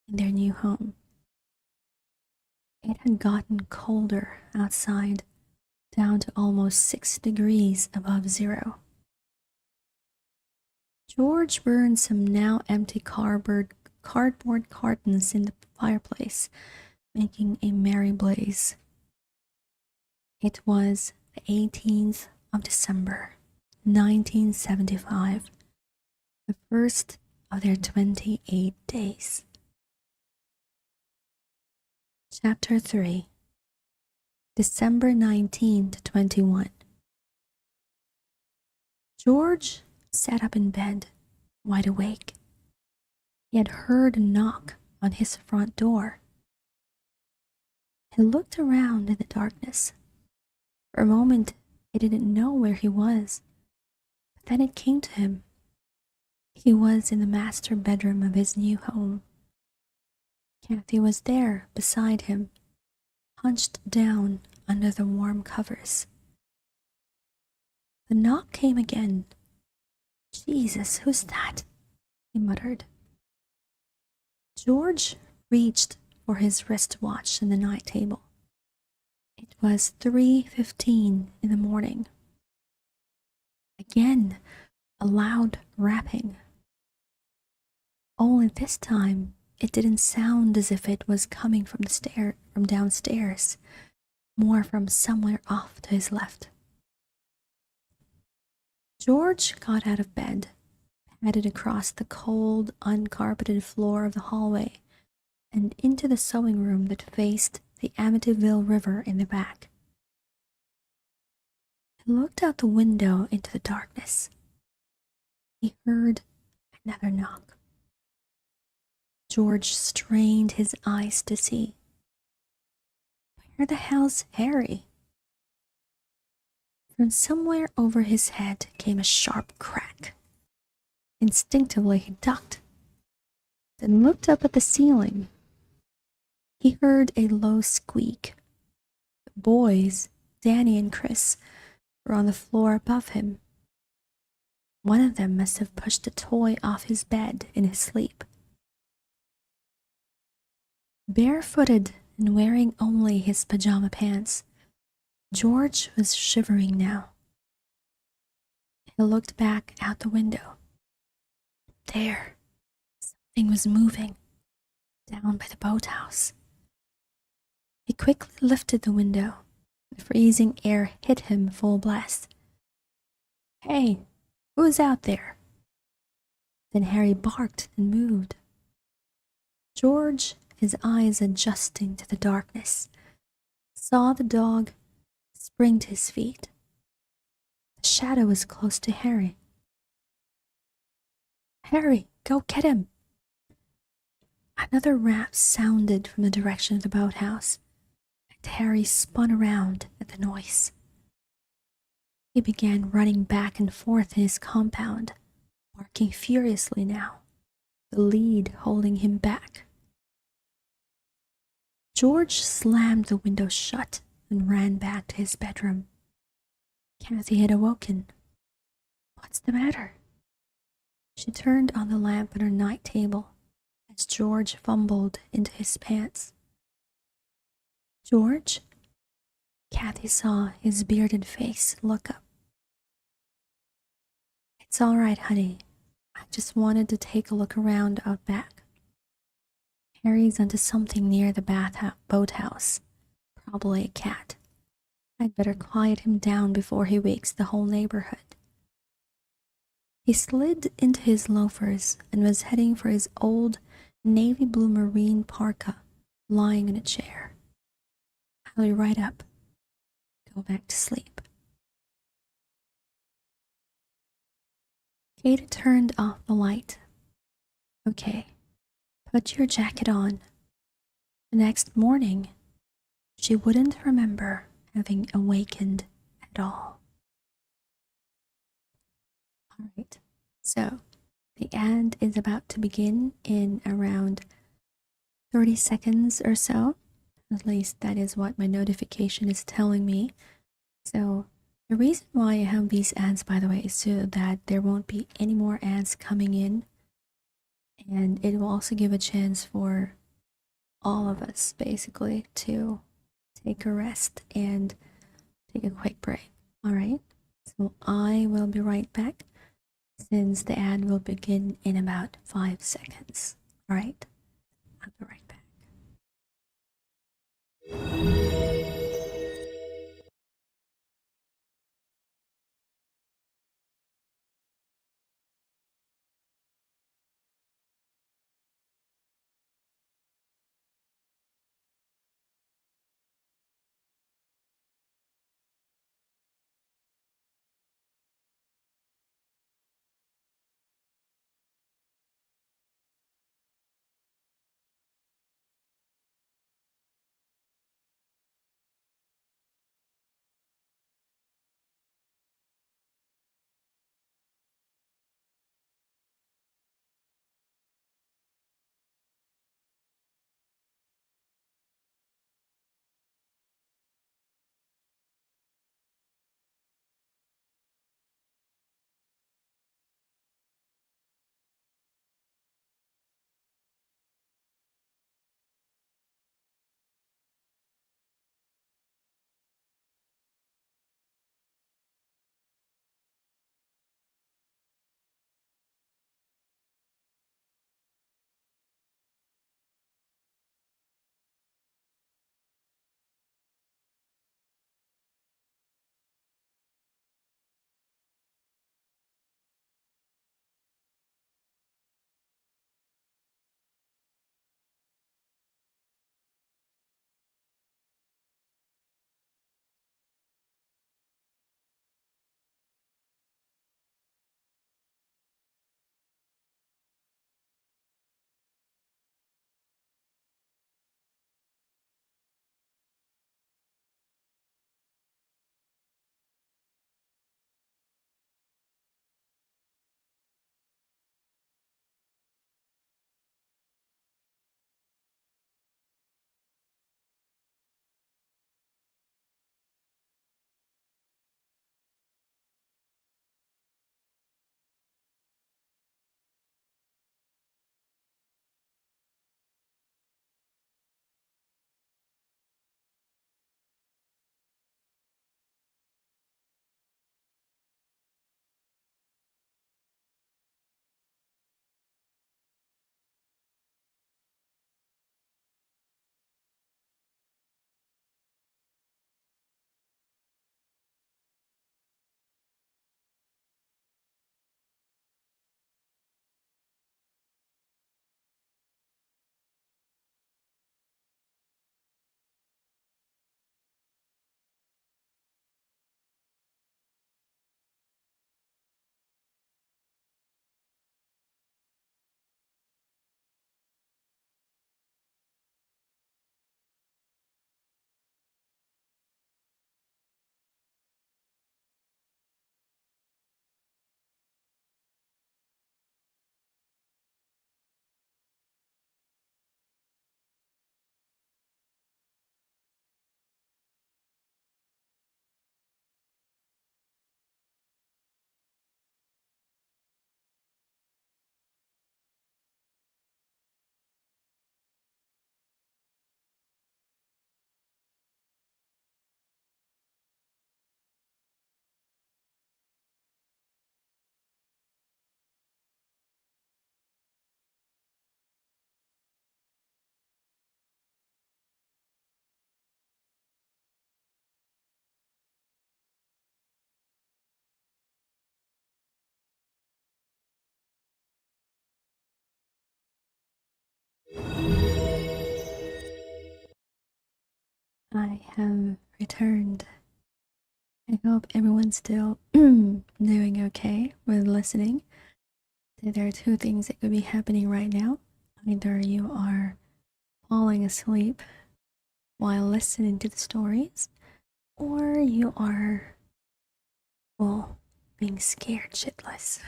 in their new home. It had gotten colder outside, down to almost 6 degrees above zero. George burned some now empty cardboard cartons in the fireplace, making a merry blaze. It was the 18th of December, 1975, the first of their 28 days. Chapter 3, December 19 to 21. George sat up in bed, wide awake. He had heard a knock on his front door. He looked around in the darkness. For a moment, he didn't know where he was, but then it came to him. He was in the master bedroom of his new home. Kathy was there beside him, hunched down under the warm covers. The knock came again. Jesus, who's that? He muttered. George reached for his wristwatch on the night table. It was 3:15 in the morning. Again, a loud rapping. Only this time, it didn't sound as if it was coming from downstairs, more from somewhere off to his left. George got out of bed, padded across the cold, uncarpeted floor of the hallway, and into the sewing room that faced the Amityville River in the back. He looked out the window into the darkness. He heard another knock. George strained his eyes to see. Where the hell's Harry? From somewhere over his head came a sharp crack. Instinctively he ducked, then looked up at the ceiling. He heard a low squeak. The boys, Danny and Chris, were on the floor above him. One of them must have pushed a toy off his bed in his sleep. Barefooted and wearing only his pajama pants, George was shivering now. He looked back out the window. There, something was moving, down by the boathouse. He quickly lifted the window. The freezing air hit him full blast. Hey, who's out there? Then Harry barked and moved. George, his eyes adjusting to the darkness, saw the dog spring to his feet. The shadow was close to Harry. Harry, go get him! Another rap sounded from the direction of the boathouse, and Harry spun around at the noise. He began running back and forth in his compound, barking furiously now, the lead holding him back. George slammed the window shut and ran back to his bedroom. Kathy had awoken. What's the matter? She turned on the lamp on her night table as George fumbled into his pants. George? Kathy saw his bearded face look up. It's all right, honey. I just wanted to take a look around out back. Harry's onto something near the boathouse. Probably a cat. I'd better quiet him down before he wakes the whole neighborhood. He slid into his loafers and was heading for his old navy blue marine parka lying in a chair. I'll be right up. Go back to sleep. Kate turned off the light. Okay, put your jacket on. The next morning, she wouldn't remember having awakened at all. Alright, so the ad is about to begin in around 30 seconds or so. At least that is what my notification is telling me. So the reason why I have these ads, by the way, is so that there won't be any more ads coming in. And it will also give a chance for all of us, basically, to take a rest and take a quick break. Alright, so I will be right back since the ad will begin in about 5 seconds. Alright, I'll be right back. I have returned. I hope everyone's still doing okay with listening. There are two things that could be happening right now. Either you are falling asleep while listening to the stories, or you are, well, being scared shitless.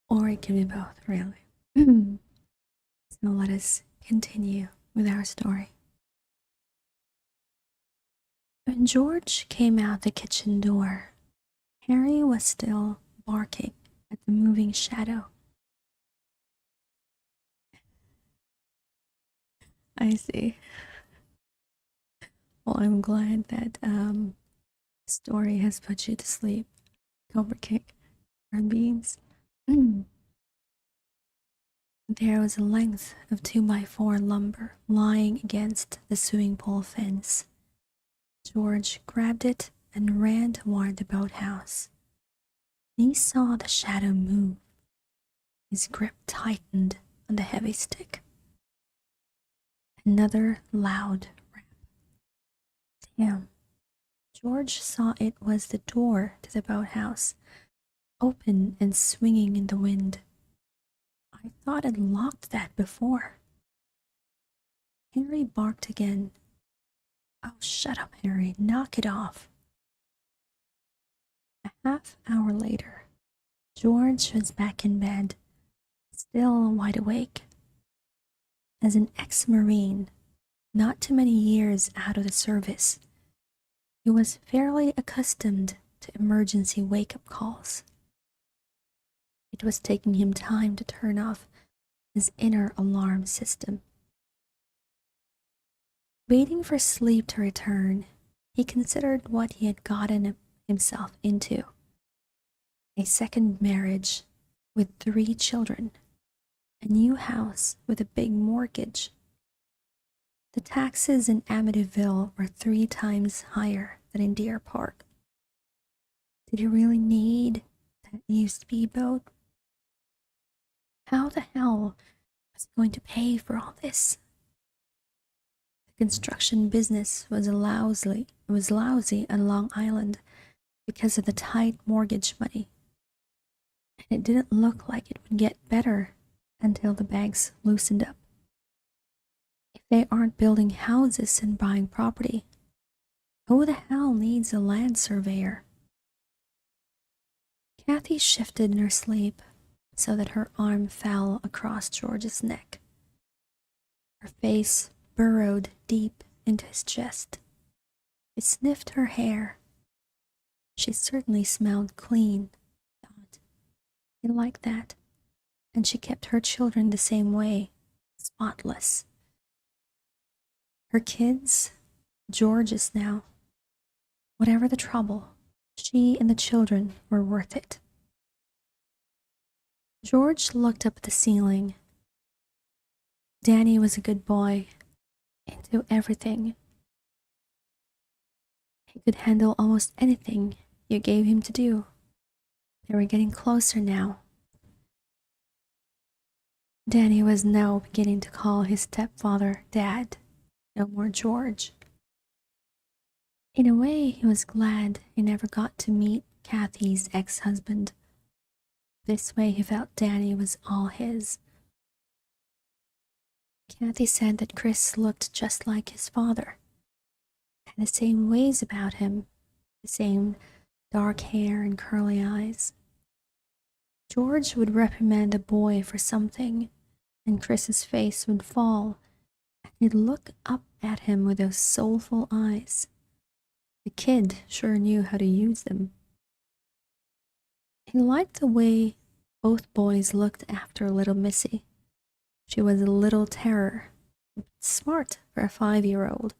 Or it can be both, really. So let us continue with our story. When George came out the kitchen door, Harry was still barking at the moving shadow. I see. Well, I'm glad that story has put you to sleep. Cobra kick and beans. There was a length of 2x4 lumber lying against the swimming pool fence. George grabbed it and ran toward the boathouse. He saw the shadow move. His grip tightened on the heavy stick. Another loud rap. Damn. George saw it was the door to the boathouse, open and swinging in the wind. I thought I'd locked that before. Harry barked again. Oh, shut up, Harry. Knock it off. A half hour later, George was back in bed, still wide awake. As an ex-Marine, not too many years out of the service, he was fairly accustomed to emergency wake-up calls. It was taking him time to turn off his inner alarm system. Waiting for sleep to return, he considered what he had gotten himself into. A second marriage with 3 children, a new house with a big mortgage. The taxes in Amityville were 3 times higher than in Deer Park. Did he really need that new speedboat? How the hell was he going to pay for all this? The construction business was lousy on Long Island because of the tight mortgage money. And it didn't look like it would get better until the banks loosened up. If they aren't building houses and buying property, who the hell needs a land surveyor? Kathy shifted in her sleep so that her arm fell across George's neck. Her face burrowed deep into his chest. He sniffed her hair. She certainly smelled clean, thought. He liked that, and she kept her children the same way, spotless. Her kids, George's now. Whatever the trouble, she and the children were worth it. George looked up at the ceiling. Danny was a good boy, into everything. He could handle almost anything you gave him to do. They were getting closer now. Danny was now beginning to call his stepfather Dad, no more George. In a way, he was glad he never got to meet Kathy's ex-husband. This way, he felt Danny was all his. Kathy said that Chris looked just like his father, had the same ways about him, the same dark hair and curly eyes. George would reprimand a boy for something, and Chris's face would fall, and he'd look up at him with those soulful eyes. The kid sure knew how to use them. He liked the way both boys looked after little Missy. She was a little terror, smart for a 5-year-old.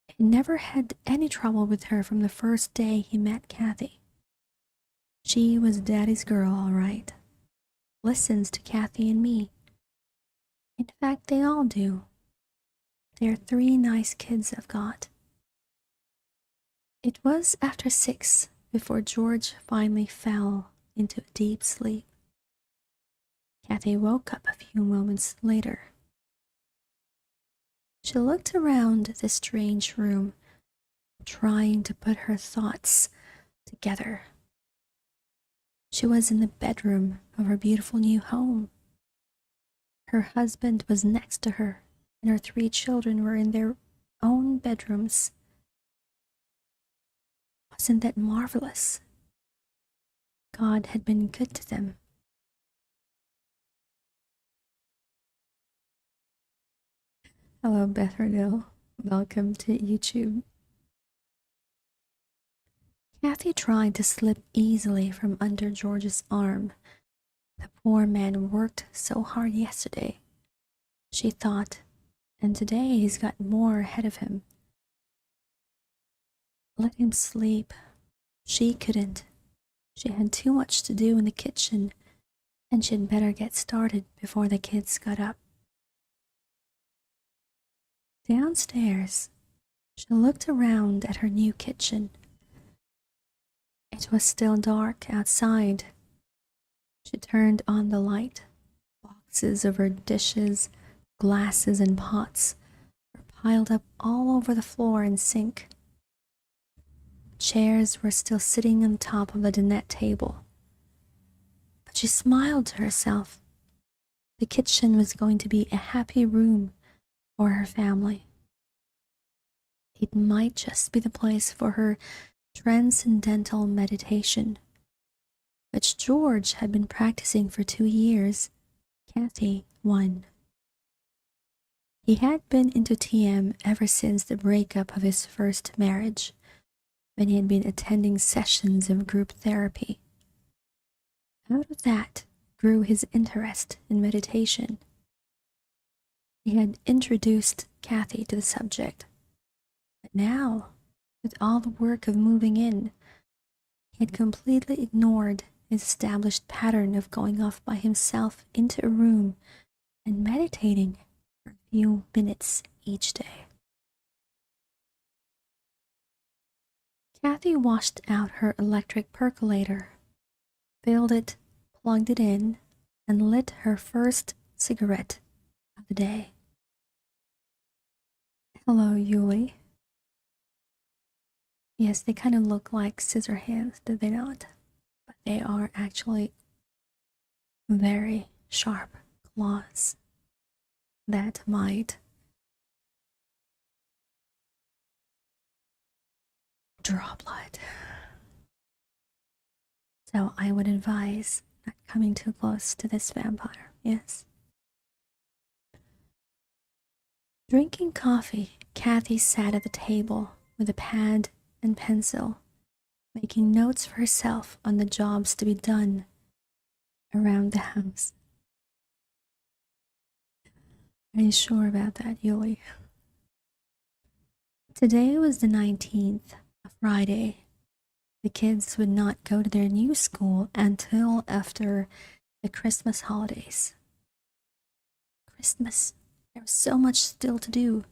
He never had any trouble with her from the first day he met Kathy. She was Daddy's girl, all right. Listens to Kathy and me. In fact, they all do. They're 3 nice kids I've got. It was after 6 before George finally fell into a deep sleep. Kathy woke up a few moments later. She looked around the strange room, trying to put her thoughts together. She was in the bedroom of her beautiful new home. Her husband was next to her and her 3 children were in their own bedrooms. Wasn't that marvelous? God had been good to them. Hello, Bethardil. Welcome to YouTube. Kathy tried to slip easily from under George's arm. The poor man worked so hard yesterday, she thought, and today he's got more ahead of him. Let him sleep. She couldn't. She had too much to do in the kitchen, and she'd better get started before the kids got up. Downstairs, she looked around at her new kitchen. It was still dark outside. She turned on the light. Boxes of her dishes, glasses, and pots were piled up all over the floor and sink. Chairs were still sitting on top of the dinette table. But she smiled to herself. The kitchen was going to be a happy room for her family. It might just be the place for her transcendental meditation, which George had been practicing for 2 years, Kathy 1. He had been into TM ever since the breakup of his first marriage, when he had been attending sessions of group therapy. Out of that grew his interest in meditation. He had introduced Kathy to the subject, but now, with all the work of moving in, he had completely ignored his established pattern of going off by himself into a room and meditating for a few minutes each day. Kathy washed out her electric percolator, filled it, plugged it in, and lit her first cigarette of the day. Hello, Yuli. Yes, they kind of look like scissor hands, do they not? But they are actually very sharp claws that might draw blood. So I would advise not coming too close to this vampire, yes? Drinking coffee, Kathy sat at the table with a pad and pencil, making notes for herself on the jobs to be done around the house. Are you sure about that, Yuli? Today was the 19th, a Friday. The kids would not go to their new school until after the Christmas holidays. Christmas. There was so much still to do.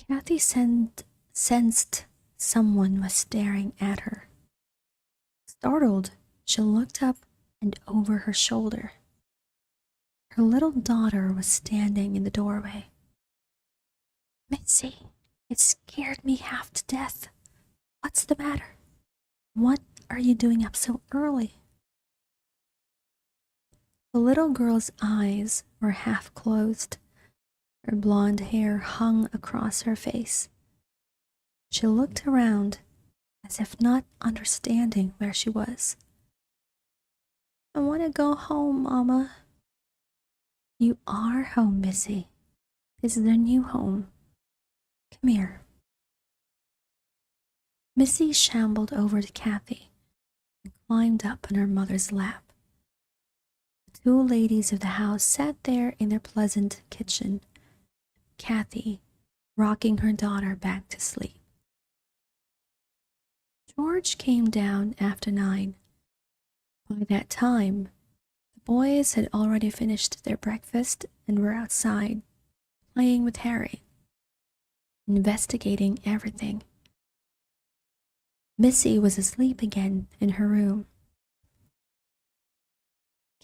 Kathy sensed someone was staring at her. Startled, she looked up and over her shoulder. Her little daughter was standing in the doorway. Mitzi, it scared me half to death. What's the matter? What are you doing up so early? The little girl's eyes were half closed. Her blonde hair hung across her face. She looked around as if not understanding where she was. I want to go home, Mama. You are home, Missy. This is their new home. Come here. Missy shambled over to Kathy and climbed up on her mother's lap. The 2 ladies of the house sat there in their pleasant kitchen, Kathy rocking her daughter back to sleep. George came down after 9. By that time, the boys had already finished their breakfast and were outside, playing with Harry, investigating everything. Missy was asleep again in her room.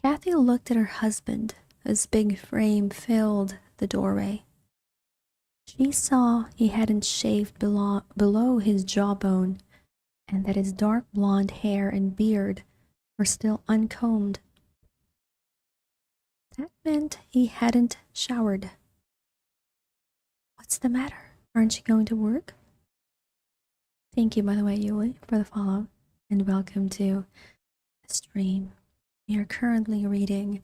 Kathy looked at her husband, whose big frame filled the doorway. She saw he hadn't shaved below his jawbone, and that his dark blonde hair and beard were still uncombed. That meant he hadn't showered. What's the matter? Aren't you going to work? Thank you, by the way, Yuli, for the follow, and welcome to the stream. We are currently reading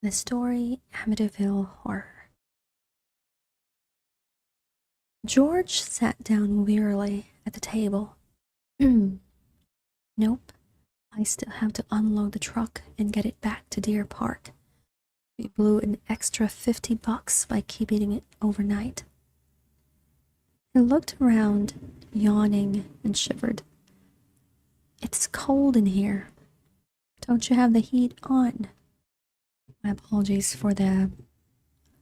the story Amityville Horror. George sat down wearily at the table. Nope, I still have to unload the truck and get it back to Deer Park. We blew an extra $50 by keeping it overnight. He looked around, yawning, and shivered. It's cold in here. Don't you have the heat on? My apologies for the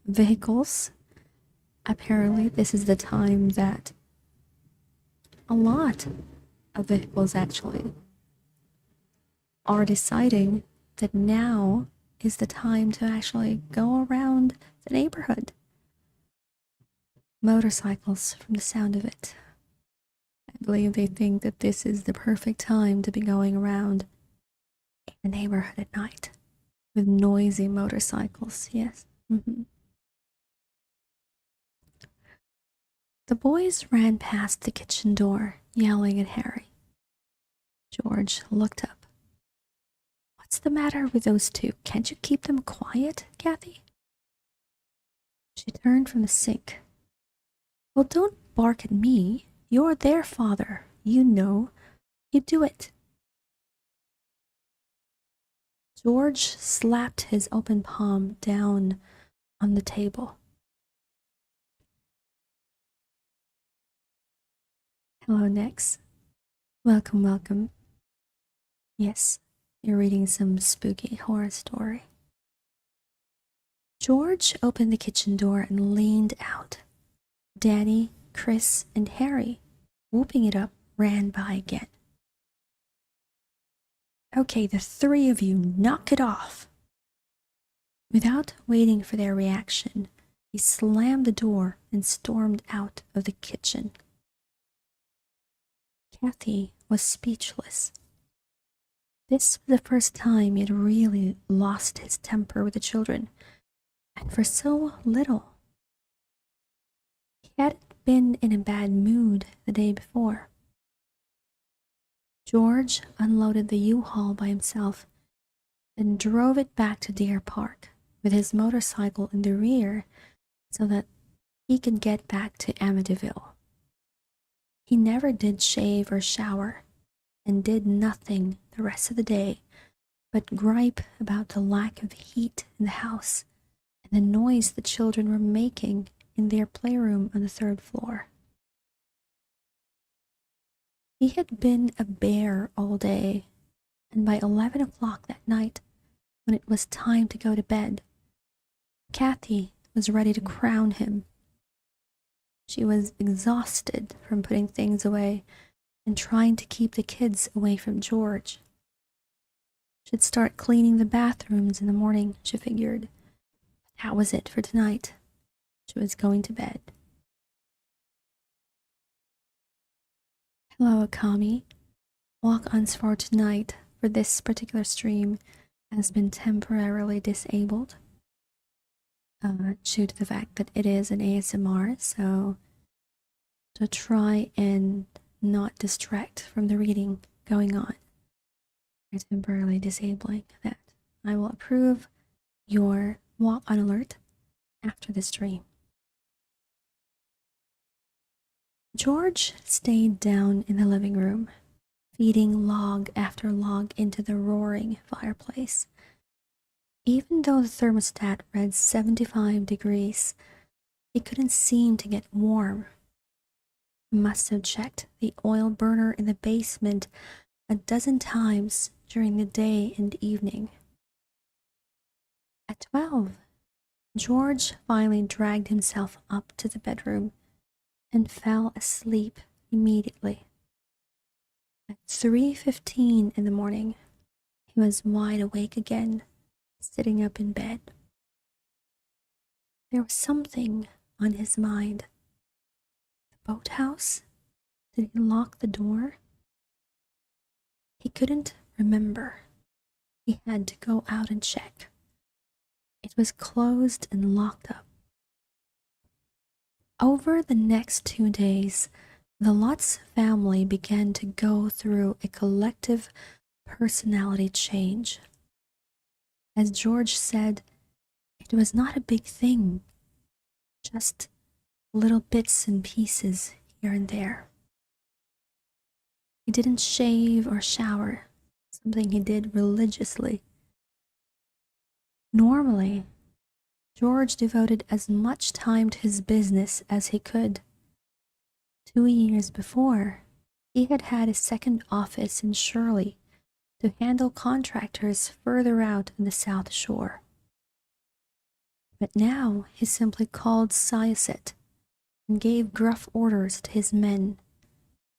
vehicles. Apparently, this is the time that a lot of vehicles actually are deciding that now is the time to actually go around the neighborhood. Motorcycles, from the sound of it. I believe they think that this is the perfect time to be going around the neighborhood at night with noisy motorcycles. Yes. The boys ran past the kitchen door, yelling at Harry. George looked up. What's the matter with those two? Can't you keep them quiet, Kathy? She turned from the sink. Well, don't bark at me. You're their father. You know. You do it. George slapped his open palm down on the table. Hello, Nex. Welcome, welcome. Yes, you're reading some spooky horror story. George opened the kitchen door and leaned out. Danny, Chris, and Harry, whooping it up, ran by again. Okay, the three of you, knock it off. Without waiting for their reaction, he slammed the door and stormed out of the kitchen. Kathy was speechless. This was the first time he had really lost his temper with the children, and for so little. He hadn't been in a bad mood the day before. George unloaded the U-Haul by himself and drove it back to Deer Park with his motorcycle in the rear so that he could get back to Amityville. He never did shave or shower and did nothing the rest of the day but gripe about the lack of heat in the house and the noise the children were making in their playroom on the 3rd floor. He had been a bear all day, and by 11 o'clock that night, when it was time to go to bed, Kathy was ready to crown him. She was exhausted from putting things away and trying to keep the kids away from George. She'd start cleaning the bathrooms in the morning, she figured. That was it for tonight. She was going to bed. Hello, Akami. Walk-ons for tonight for this particular stream has been temporarily disabled due to the fact that it is an ASMR, so to try and not distract from the reading going on, we're temporarily disabling that. I will approve your walk-on alert after the stream. George stayed down in the living room, feeding log after log into the roaring fireplace. Even though the thermostat read 75 degrees, it couldn't seem to get warm. He must have checked the oil burner in the basement a dozen times during the day and evening. At 12, George finally dragged himself up to the bedroom and fell asleep immediately. At 3:15 in the morning, he was wide awake again, sitting up in bed. There was something on his mind. The boathouse? Did he lock the door? He couldn't remember. He had to go out and check. It was closed and locked up. Over the next 2 days, the Lutz family began to go through a collective personality change. As George said, it was not a big thing, just little bits and pieces here and there. He didn't shave or shower, something he did religiously. Normally, George devoted as much time to his business as he could. 2 years before, he had had a second office in Shirley to handle contractors further out on the South Shore. But now he simply called Syosset and gave gruff orders to his men,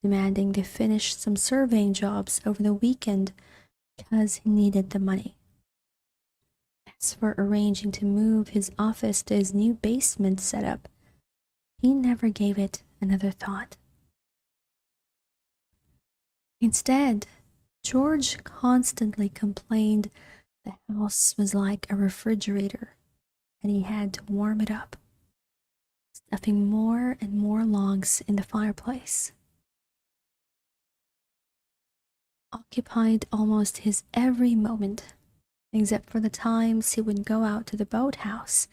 demanding they finish some surveying jobs over the weekend because he needed the money. As for arranging to move his office to his new basement setup, he never gave it another thought. Instead, George constantly complained the house was like a refrigerator and he had to warm it up, stuffing more and more logs in the fireplace. Occupied almost his every moment, except for the times he would go out to the boathouse,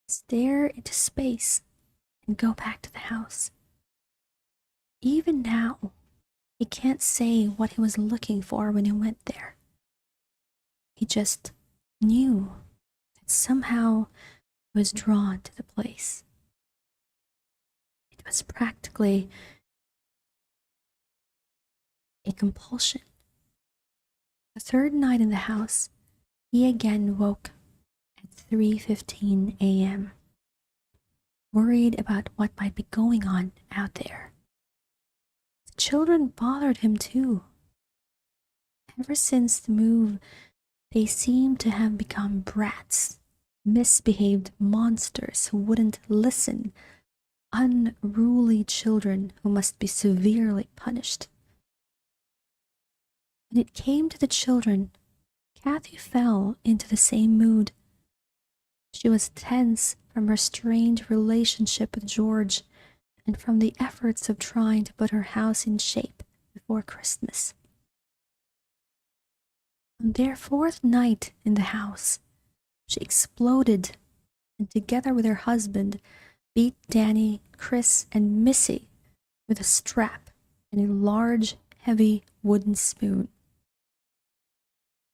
stare into space, and go back to the house. Even now, he can't say what he was looking for when he went there. He just knew that somehow he was drawn to the place. It was practically a compulsion. The third night in the house, he again woke at 3:15 a.m., worried about what might be going on out there. The children bothered him too. Ever since the move, they seemed to have become brats, misbehaved monsters who wouldn't listen, unruly children who must be severely punished. When it came to the children, Kathy fell into the same mood. She was tense from her strained relationship with George and from the efforts of trying to put her house in shape before Christmas. On their fourth night in the house, she exploded and together with her husband beat Danny, Chris, and Missy with a strap and a large, heavy wooden spoon.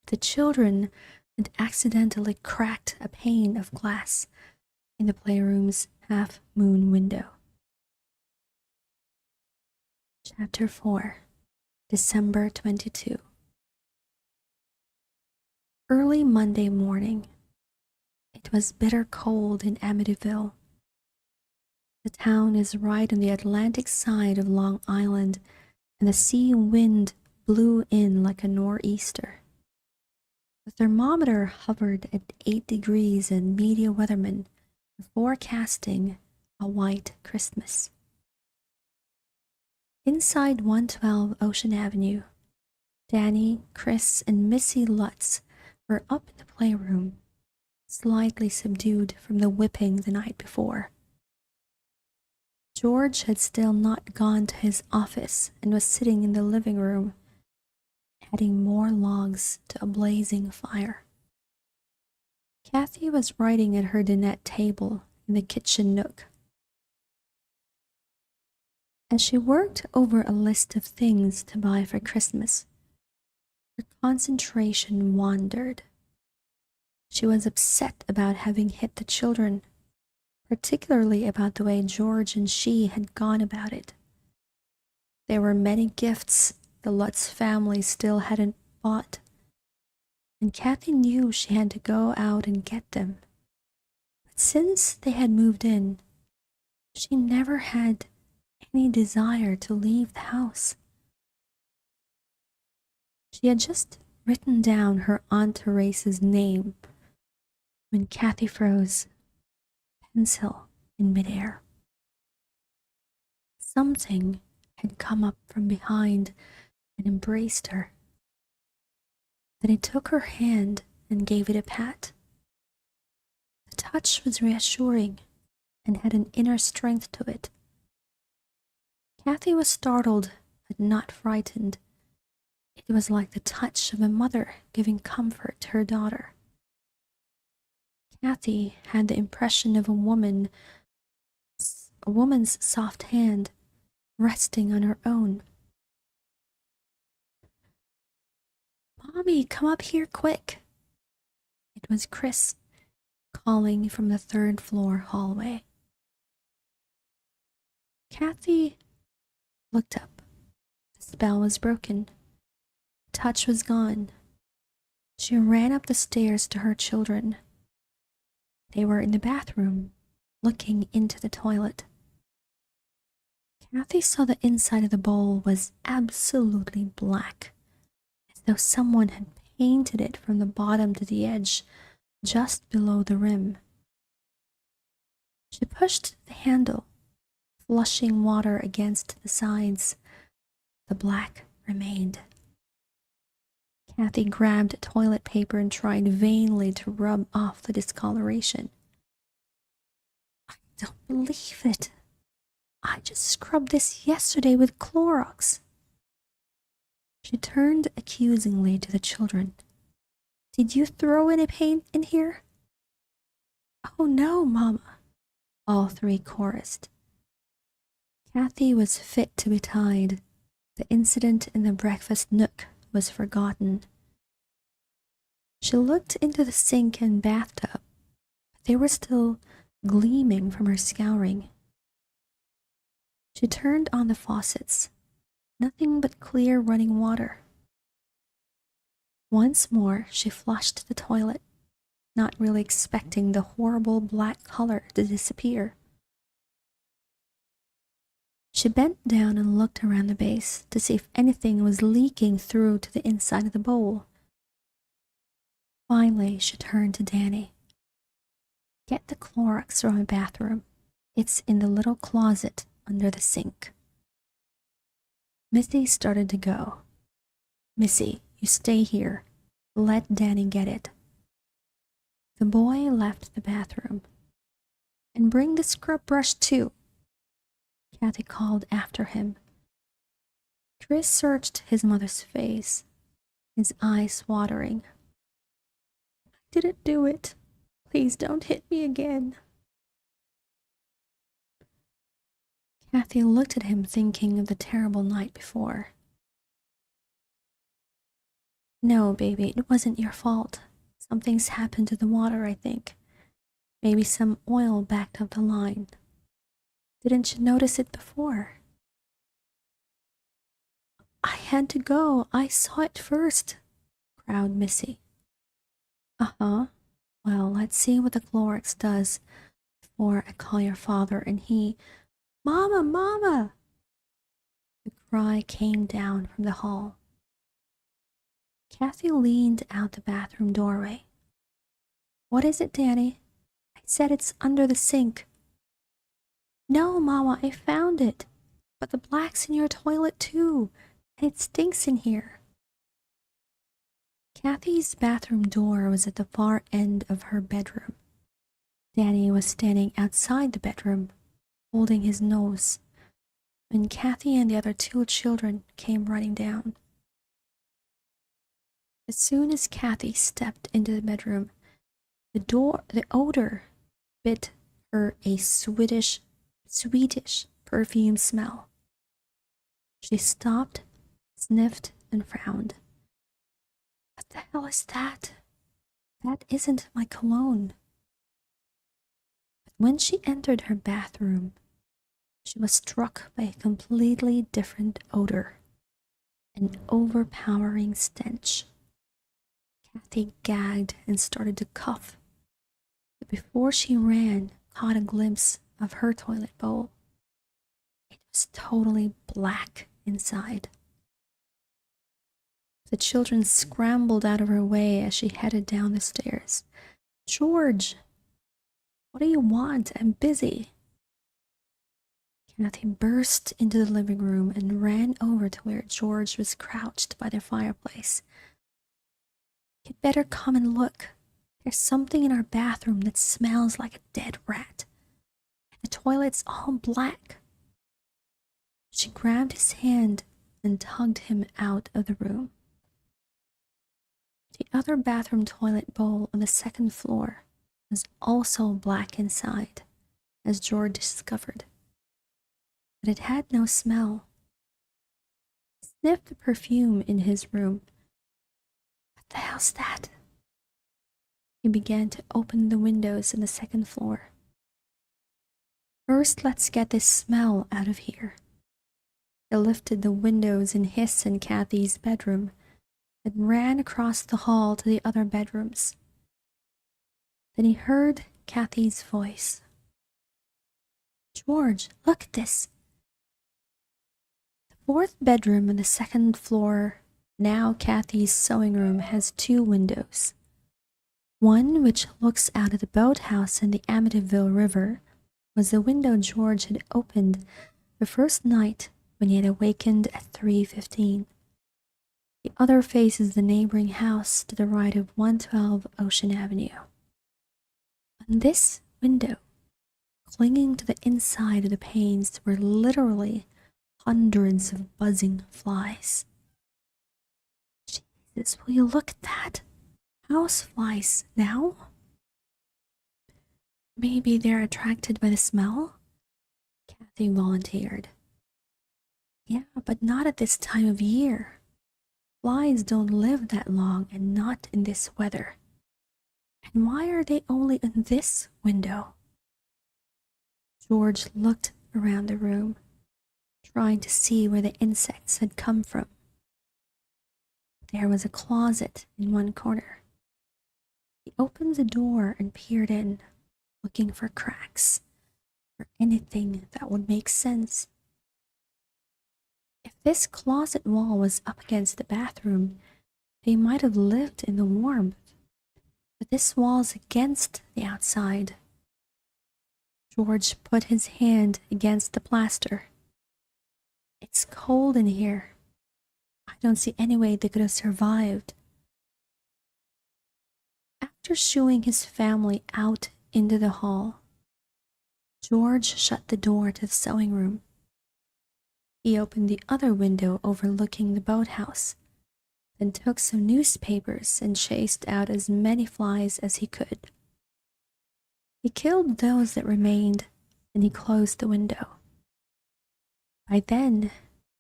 The children had accidentally cracked a pane of glass in the playroom's half-moon window. Chapter 4, December 22. Early Monday morning. It was bitter cold in Amityville. The town is right on the Atlantic side of Long Island, and the sea wind blew in like a nor'easter. The thermometer hovered at 8 degrees and media weathermen were forecasting a white Christmas. Inside 112 Ocean Avenue, Danny, Chris, and Missy Lutz were up in the playroom, slightly subdued from the whipping the night before. George had still not gone to his office and was sitting in the living room, adding more logs to a blazing fire. Kathy was writing at her dinette table in the kitchen nook. As she worked over a list of things to buy for Christmas, her concentration wandered. She was upset about having hit the children, particularly about the way George and she had gone about it. There were many gifts the Lutz family still hadn't bought, and Kathy knew she had to go out and get them. But since they had moved in, she never had any desire to leave the house. She had just written down her Aunt Teresa's name when Kathy froze, pencil in midair. Something had come up from behind and embraced her. Then it took her hand and gave it a pat. touch was reassuring and had an inner strength to it. Kathy was startled, but not frightened. It was like the touch of a mother giving comfort to her daughter. Kathy had the impression of a woman's soft hand resting on her own. "Mommy, come up here quick!" It was Chris calling from the third-floor hallway. Kathy looked up. The spell was broken. The touch was gone. She ran up the stairs to her children. They were in the bathroom, looking into the toilet. Kathy saw the inside of the bowl was absolutely black, as though someone had painted it from the bottom to the edge, just below the rim. She pushed the handle, flushing water against the sides. The black remained. Kathy grabbed toilet paper and tried vainly to rub off the discoloration. "I don't believe it. I just scrubbed this yesterday with Clorox." She turned accusingly to the children. "Did you throw any paint in here?" "Oh no, Mama," all three chorused. Kathy was fit to be tied. The incident in the breakfast nook was forgotten. She looked into the sink and bathtub, but they were still gleaming from her scouring. She turned on the faucets. Nothing but clear running water. Once more, she flushed the toilet, not really expecting the horrible black color to disappear. She bent down and looked around the base to see if anything was leaking through to the inside of the bowl. Finally, she turned to Danny. "Get the Clorox from my bathroom. It's in the little closet under the sink." Missy started to go. "Missy, you stay here. Let Danny get it." The boy left the bathroom. "And bring the scrub brush too," Kathy called after him. Chris searched his mother's face, his eyes watering. "I didn't do it. Please don't hit me again." Kathy looked at him, thinking of the terrible night before. "No, baby, it wasn't your fault. Something's happened to the water, I think. Maybe some oil backed up the line. Didn't you notice it before?" "I had to go. I saw it first," growled Missy. "Uh-huh. Well, let's see what the Clorox does before I call your father and he—" "Mama, Mama!" The cry came down from the hall. Kathy leaned out the bathroom doorway. "What is it, Danny?" "I said it's under the sink." "No, Mama, I found it. But the black's in your toilet too, and it stinks in here." Kathy's bathroom door was at the far end of her bedroom. Danny was standing outside the bedroom, holding his nose, when Kathy and the other two children came running down. As soon as Kathy stepped into the bedroom, the odor bit her a sweetish perfume smell. She stopped, sniffed, and frowned. "What the hell is that? That isn't my cologne." But when she entered her bathroom, she was struck by a completely different odor, an overpowering stench. Kathy gagged and started to cough, but before she ran, caught a glimpse of her toilet bowl. It was totally black inside. The children scrambled out of her way as she headed down the stairs. "George, what do you want? I'm busy." Kathy burst into the living room and ran over to where George was crouched by the fireplace. "You'd better come and look. There's something in our bathroom that smells like a dead rat. The toilet's all black. She grabbed his hand and tugged him out of the room. The other bathroom toilet bowl on the second floor was also black inside, as George discovered. But it had no smell. He sniffed the perfume in his room. What the hell's that? He began to open the windows on the second floor. First, let's get this smell out of here. He lifted the windows in his and Kathy's bedroom and ran across the hall to the other bedrooms. Then he heard Kathy's voice. George, look at this. The fourth bedroom on the second floor, now Kathy's sewing room, has 2 windows. One, which looks out at the boathouse and the Amityville River, was the window George had opened the first night when he had awakened at 3:15. The other faces the neighboring house to the right of 112 Ocean Avenue. On this window, clinging to the inside of the panes, were literally hundreds of buzzing flies. Jesus, will you look at that? House flies now? Maybe they're attracted by the smell? Kathy volunteered. Yeah, but not at this time of year. Flies don't live that long, and not in this weather. And why are they only in this window? George looked around the room, trying to see where the insects had come from. There was a closet in one corner. He opened the door and peered in, looking for cracks, or anything that would make sense. If this closet wall was up against the bathroom, they might have lived in the warmth. But this wall's against the outside. George put his hand against the plaster. It's cold in here. I don't see any way they could have survived. After shooing his family out into the hall, George shut the door to the sewing room. He opened the other window overlooking the boathouse, then took some newspapers and chased out as many flies as he could. He killed those that remained, and he closed the window. By then,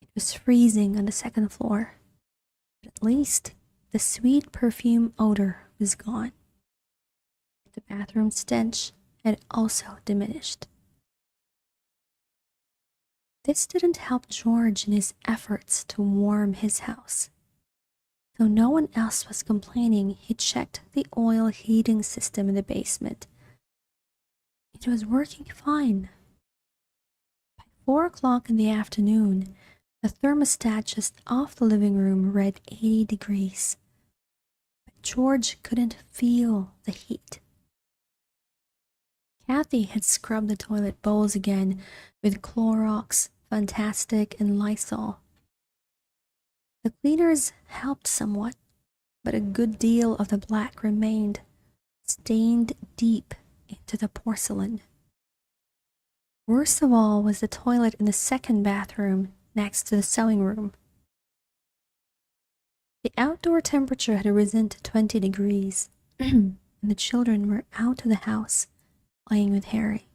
it was freezing on the second floor, but at least the sweet perfume odor was gone. The bathroom stench had also diminished. This didn't help George in his efforts to warm his house. Though no one else was complaining, he checked the oil heating system in the basement. It was working fine. By 4 o'clock in the afternoon, the thermostat just off the living room read 80 degrees. But George couldn't feel the heat. Kathy had scrubbed the toilet bowls again with Clorox, Fantastic, and Lysol. The cleaners helped somewhat, but a good deal of the black remained, stained deep into the porcelain. Worst of all was the toilet in the second bathroom next to the sewing room. The outdoor temperature had risen to 20 degrees, and the children were out of the house playing with Harry.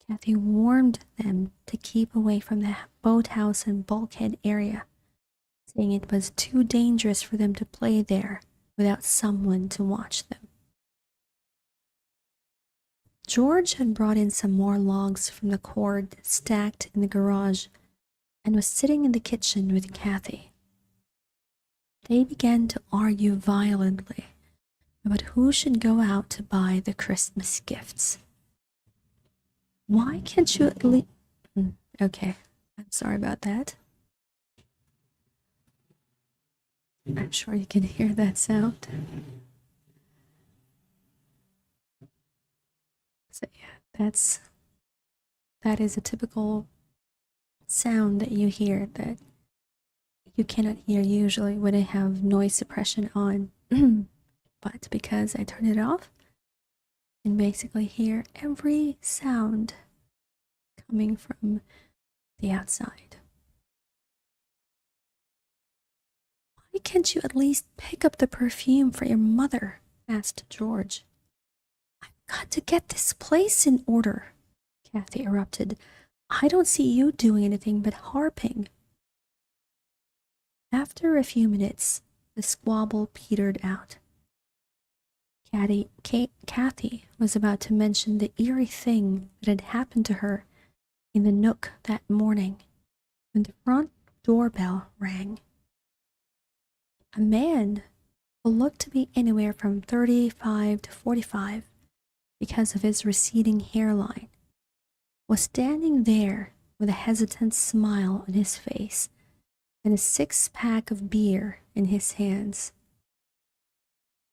Kathy warned them to keep away from the boathouse and bulkhead area, saying it was too dangerous for them to play there without someone to watch them. George had brought in some more logs from the cord stacked in the garage and was sitting in the kitchen with Kathy. They began to argue violently about who should go out to buy the Christmas gifts. Why can't you at least... Okay, I'm sorry about that. I'm sure you can hear that sound. So yeah, that is a typical sound that you hear that you cannot hear usually when I have noise suppression on. But because I turned it off, you can basically hear every sound coming from the outside. Why can't you at least pick up the perfume for your mother? Asked George. I've got to get this place in order, Kathy erupted. I don't see you doing anything but harping. After a few minutes, the squabble petered out. Kathy was about to mention the eerie thing that had happened to her in the nook that morning when the front doorbell rang. A man who looked to be anywhere from 35 to 45 because of his receding hairline was standing there with a hesitant smile on his face and a six-pack of beer in his hands.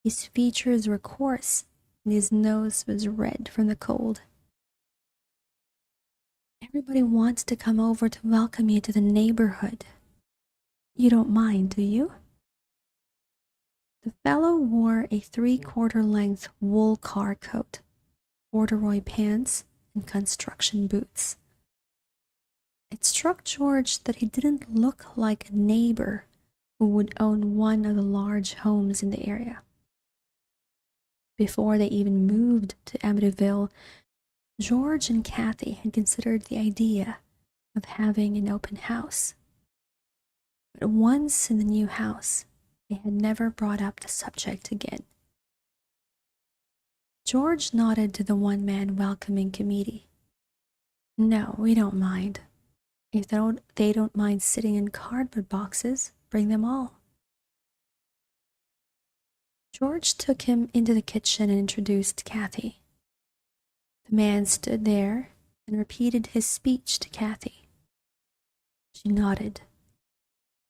His features were coarse and his nose was red from the cold. Everybody wants to come over to welcome you to the neighborhood. You don't mind, do you? The fellow wore a three-quarter length wool car coat, corduroy pants, and construction boots. It struck George that he didn't look like a neighbor who would own one of the large homes in the area. Before they even moved to Amityville, George and Kathy had considered the idea of having an open house. But once in the new house, they had never brought up the subject again. George nodded to the one-man welcoming committee. No, we don't mind. If they don't mind sitting in cardboard boxes, bring them all. George took him into the kitchen and introduced Kathy. The man stood there and repeated his speech to Kathy. She nodded.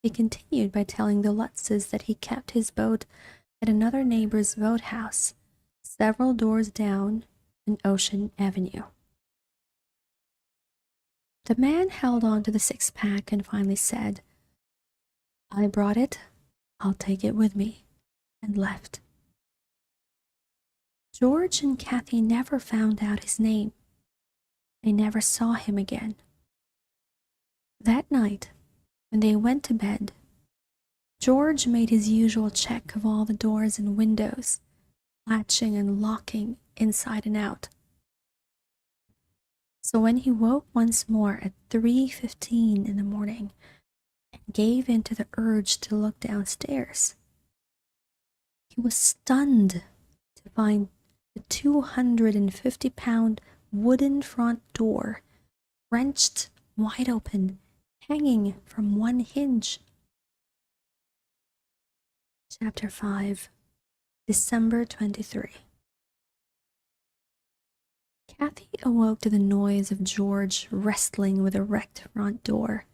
He continued by telling the Lutzes that he kept his boat at another neighbor's boathouse, several doors down on Ocean Avenue. The man held on to the six-pack and finally said, I brought it, I'll take it with me, and left. George and Kathy never found out his name. They never saw him again. That night, when they went to bed, George made his usual check of all the doors and windows, latching and locking inside and out. So when he woke once more at 3:15 in the morning and gave in to the urge to look downstairs, he was stunned to find the 250-pound wooden front door wrenched wide open, hanging from one hinge. Chapter 5, December 23. Kathy awoke to the noise of George wrestling with a wrecked front door.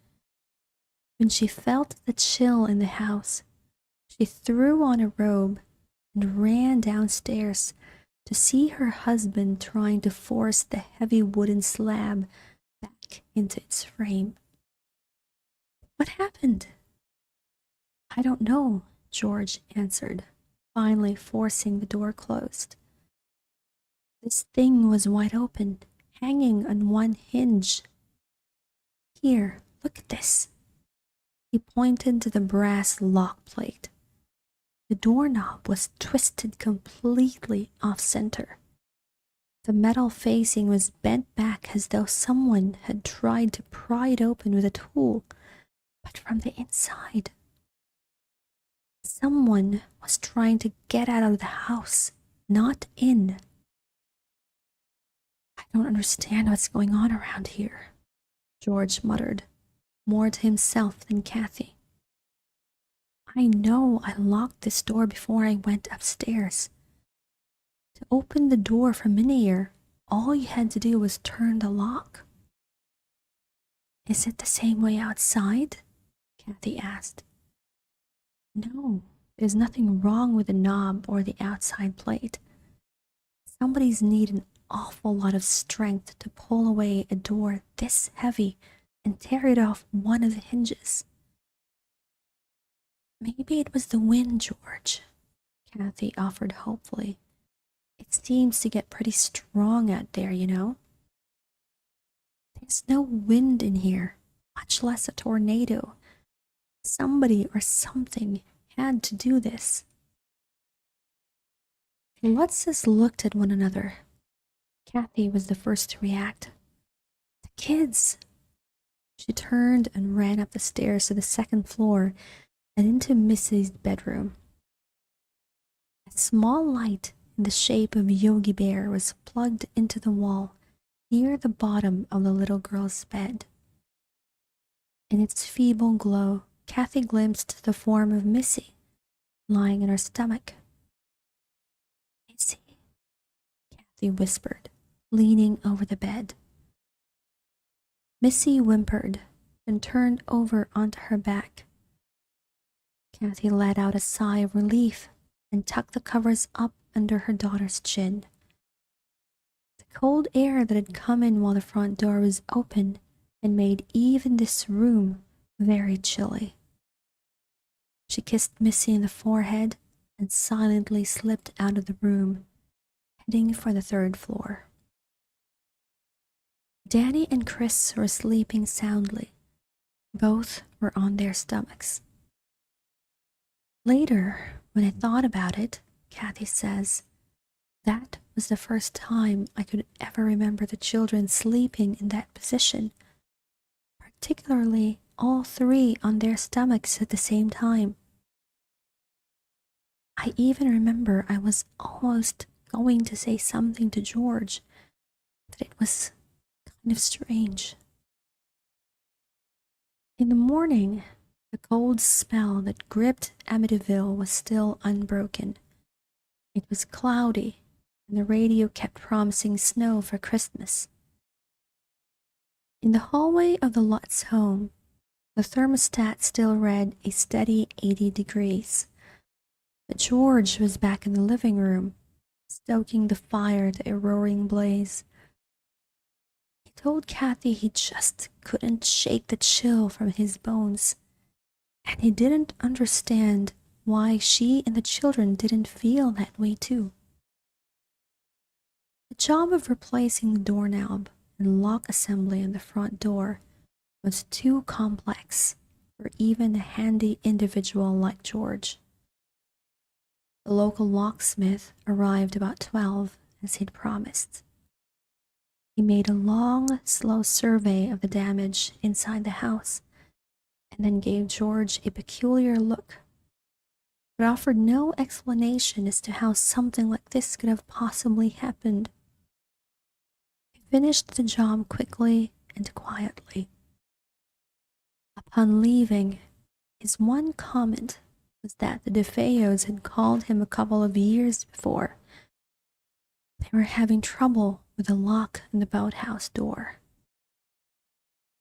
When she felt the chill in the house, she threw on a robe and ran downstairs to see her husband trying to force the heavy wooden slab back into its frame. What happened? I don't know, George answered, finally forcing the door closed. This thing was wide open, hanging on one hinge. Here, look at this. He pointed to the brass lock plate. The doorknob was twisted completely off-center. The metal facing was bent back as though someone had tried to pry it open with a tool, but from the inside. Someone was trying to get out of the house, not in. I don't understand what's going on around here, George muttered, more to himself than Kathy. I know I locked this door before I went upstairs. To open the door from in here, all you had to do was turn the lock. Is it the same way outside? Kathy asked. No, there's nothing wrong with the knob or the outside plate. Somebody's need an awful lot of strength to pull away a door this heavy and tear it off one of the hinges. Maybe it was the wind, George, Kathy offered hopefully. It seems to get pretty strong out there, you know? There's no wind in here, much less a tornado. Somebody or something had to do this. Let's just looked at one another. Kathy was the first to react. The kids! She turned and ran up the stairs to the second floor and into Missy's bedroom. A small light in the shape of Yogi Bear was plugged into the wall near the bottom of the little girl's bed. In its feeble glow, Kathy glimpsed the form of Missy lying in her stomach. Missy, Kathy whispered, leaning over the bed. Missy whimpered and turned over onto her back. Kathy let out a sigh of relief and tucked the covers up under her daughter's chin. The cold air that had come in while the front door was open and made even this room very chilly. She kissed Missy in the forehead and silently slipped out of the room, heading for the third floor. Danny and Chris were sleeping soundly. Both were on their stomachs. Later, when I thought about it, Kathy says, that was the first time I could ever remember the children sleeping in that position, particularly all three on their stomachs at the same time. I even remember I was almost going to say something to George, that it was kind of strange. In the morning, the cold spell that gripped Amityville was still unbroken. It was cloudy, and the radio kept promising snow for Christmas. In the hallway of the Lutz home, the thermostat still read a steady 80 degrees. But George was back in the living room, stoking the fire to a roaring blaze. He told Kathy he just couldn't shake the chill from his bones, and he didn't understand why she and the children didn't feel that way too. The job of replacing the doorknob and lock assembly on the front door was too complex for even a handy individual like George. The local locksmith arrived about 12, as he'd promised. He made a long, slow survey of the damage inside the house, and then gave George a peculiar look, but offered no explanation as to how something like this could have possibly happened. He finished the job quickly and quietly. Upon leaving, his one comment was that the DeFeos had called him a couple of years before. They were having trouble with the lock in the boathouse door.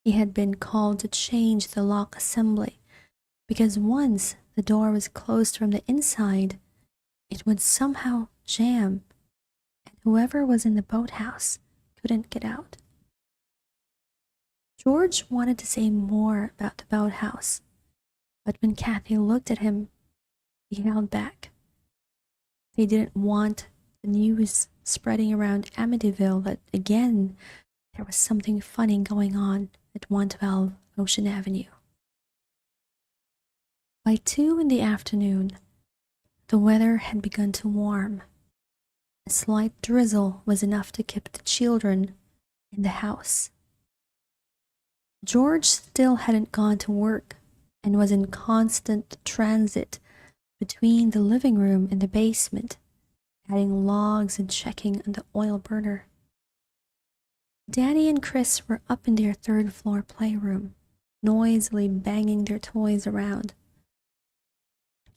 He had been called to change the lock assembly because once the door was closed from the inside, it would somehow jam, and whoever was in the boathouse couldn't get out. George wanted to say more about the boathouse, but when Kathy looked at him, he held back. They didn't want the news spreading around Amityville that, again, there was something funny going on at 112 Ocean Avenue. By 2 in the afternoon, the weather had begun to warm. A slight drizzle was enough to keep the children in the house. George still hadn't gone to work and was in constant transit between the living room and the basement, adding logs and checking on the oil burner. Danny and Chris were up in their third-floor playroom, noisily banging their toys around.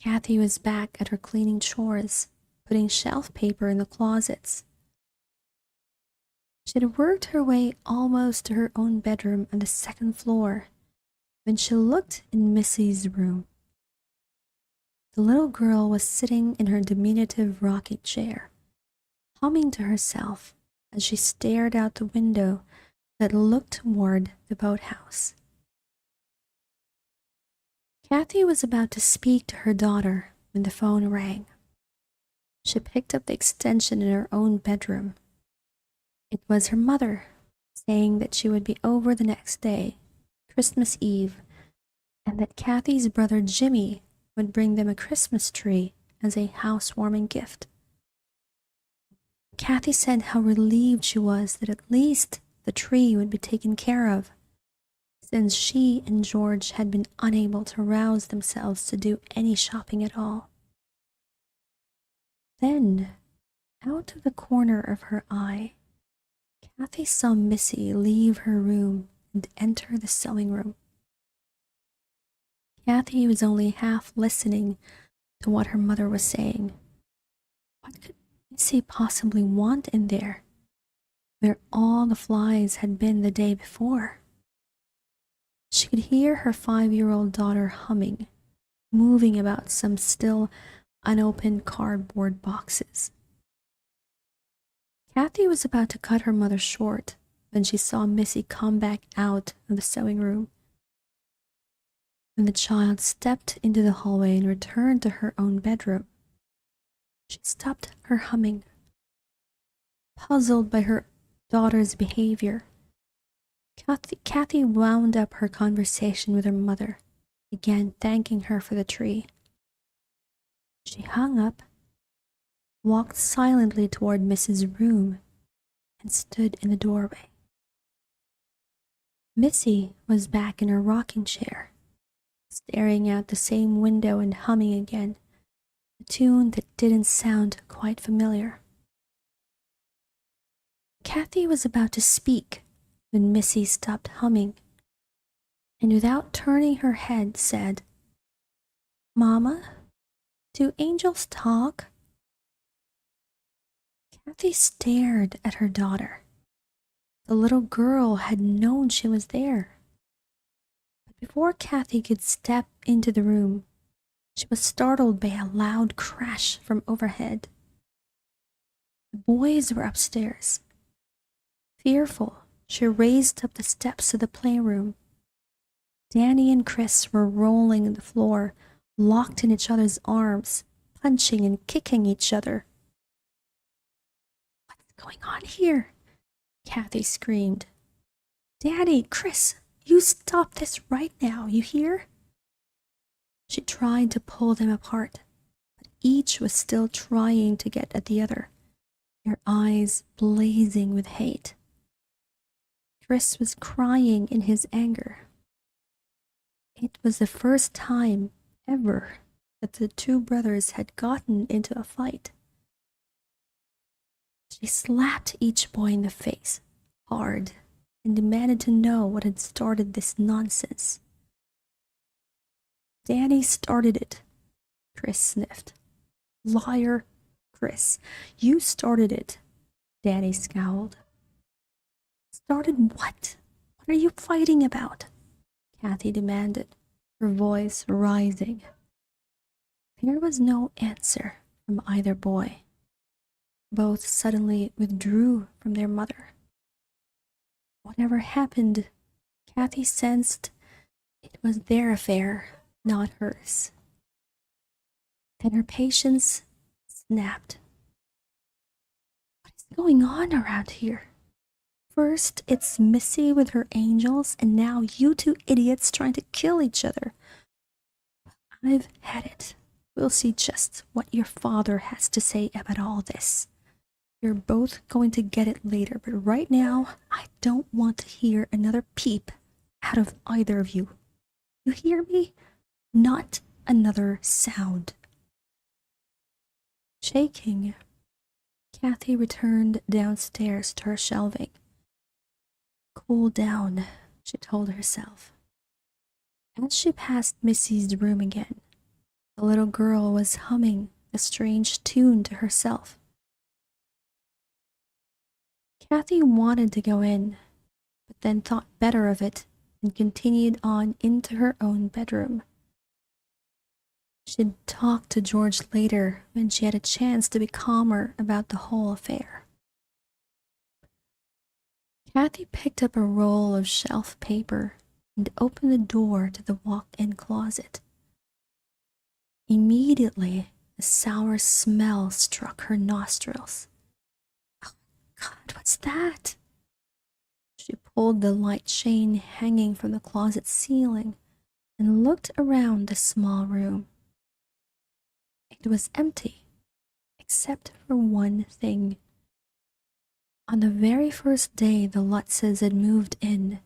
Kathy was back at her cleaning chores, putting shelf paper in the closets. She had worked her way almost to her own bedroom on the second floor when she looked in Missy's room. The little girl was sitting in her diminutive rocking chair, humming to herself as she stared out the window that looked toward the boathouse. Kathy was about to speak to her daughter when the phone rang. she picked up the extension in her own bedroom. It was her mother, saying that she would be over the next day, Christmas Eve, and that Kathy's brother Jimmy would bring them a Christmas tree as a housewarming gift. Kathy said how relieved she was that at least the tree would be taken care of, since she and George had been unable to rouse themselves to do any shopping at all. Then, out of the corner of her eye, Kathy saw Missy leave her room and enter the sewing room. Kathy was only half listening to what her mother was saying. What could Missy possibly want in there, where all the flies had been the day before? She could hear her 5-year-old daughter humming, moving about some still unopened cardboard boxes. Kathy was about to cut her mother short when she saw Missy come back out of the sewing room. When the child stepped into the hallway and returned to her own bedroom, she stopped her humming. Puzzled by her daughter's behavior, Kathy wound up her conversation with her mother, began thanking her for the tree. She hung up, walked silently toward Miss's room, and stood in the doorway. Missy was back in her rocking chair, staring out the same window and humming again, a tune that didn't sound quite familiar. Kathy was about to speak when Missy stopped humming, and without turning her head said, "Mama, do angels talk?" Kathy stared at her daughter. The little girl had known she was there. But before Kathy could step into the room, she was startled by a loud crash from overhead. The boys were upstairs. Fearful, she raced up the steps to the playroom. Danny and Chris were rolling on the floor, locked in each other's arms, punching and kicking each other. "What's going on here?" Kathy screamed. "Danny, Chris, you stop this right now, you hear?" She tried to pull them apart, but each was still trying to get at the other, their eyes blazing with hate. Chris was crying in his anger. It was the first time ever that the two brothers had gotten into a fight. She slapped each boy in the face hard and demanded to know what had started this nonsense. "Danny started it," Chris sniffed. "Liar, Chris, you started it," Danny scowled. "Started what? What are you fighting about?" Kathy demanded, her voice rising. There was no answer from either boy. Both suddenly withdrew from their mother. Whatever happened, Kathy sensed it was their affair, not hers. Then her patience snapped. What is going on around here? First, it's Missy with her angels, and now you two idiots trying to kill each other. I've had it. We'll see just what your father has to say about all this. You're both going to get it later, but right now, I don't want to hear another peep out of either of you. You hear me? Not another sound." Shaking, Kathy returned downstairs to her shelving. "Cool down," she told herself. As she passed Missy's room again, the little girl was humming a strange tune to herself. Kathy wanted to go in, but then thought better of it and continued on into her own bedroom. She'd talk to George later when she had a chance to be calmer about the whole affair. Kathy picked up a roll of shelf paper and opened the door to the walk-in closet. Immediately, A sour smell struck her nostrils. Oh, God, what's that? She pulled the light chain hanging from the closet ceiling and looked around the small room. It was empty, except for one thing. On the very first day the Lutzes had moved in,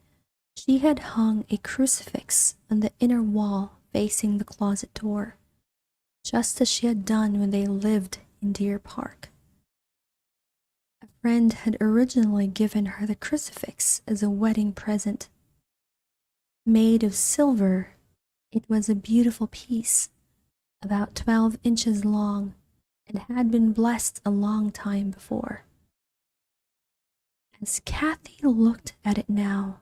she had hung a crucifix on the inner wall facing the closet door, just as she had done when they lived in Deer Park. A friend had originally given her the crucifix as a wedding present. Made of silver, it was a beautiful piece, about 12 inches long, and had been blessed a long time before. As Kathy looked at it now,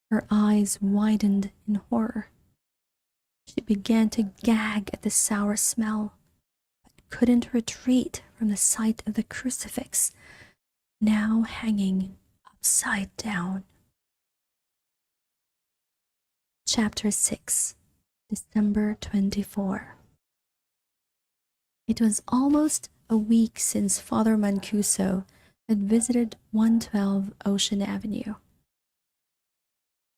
her eyes widened in horror. She began to gag at the sour smell, but couldn't retreat from the sight of the crucifix, now hanging upside down. Chapter 6, December 24. It was almost a week since Father Mancuso had visited 112 Ocean Avenue.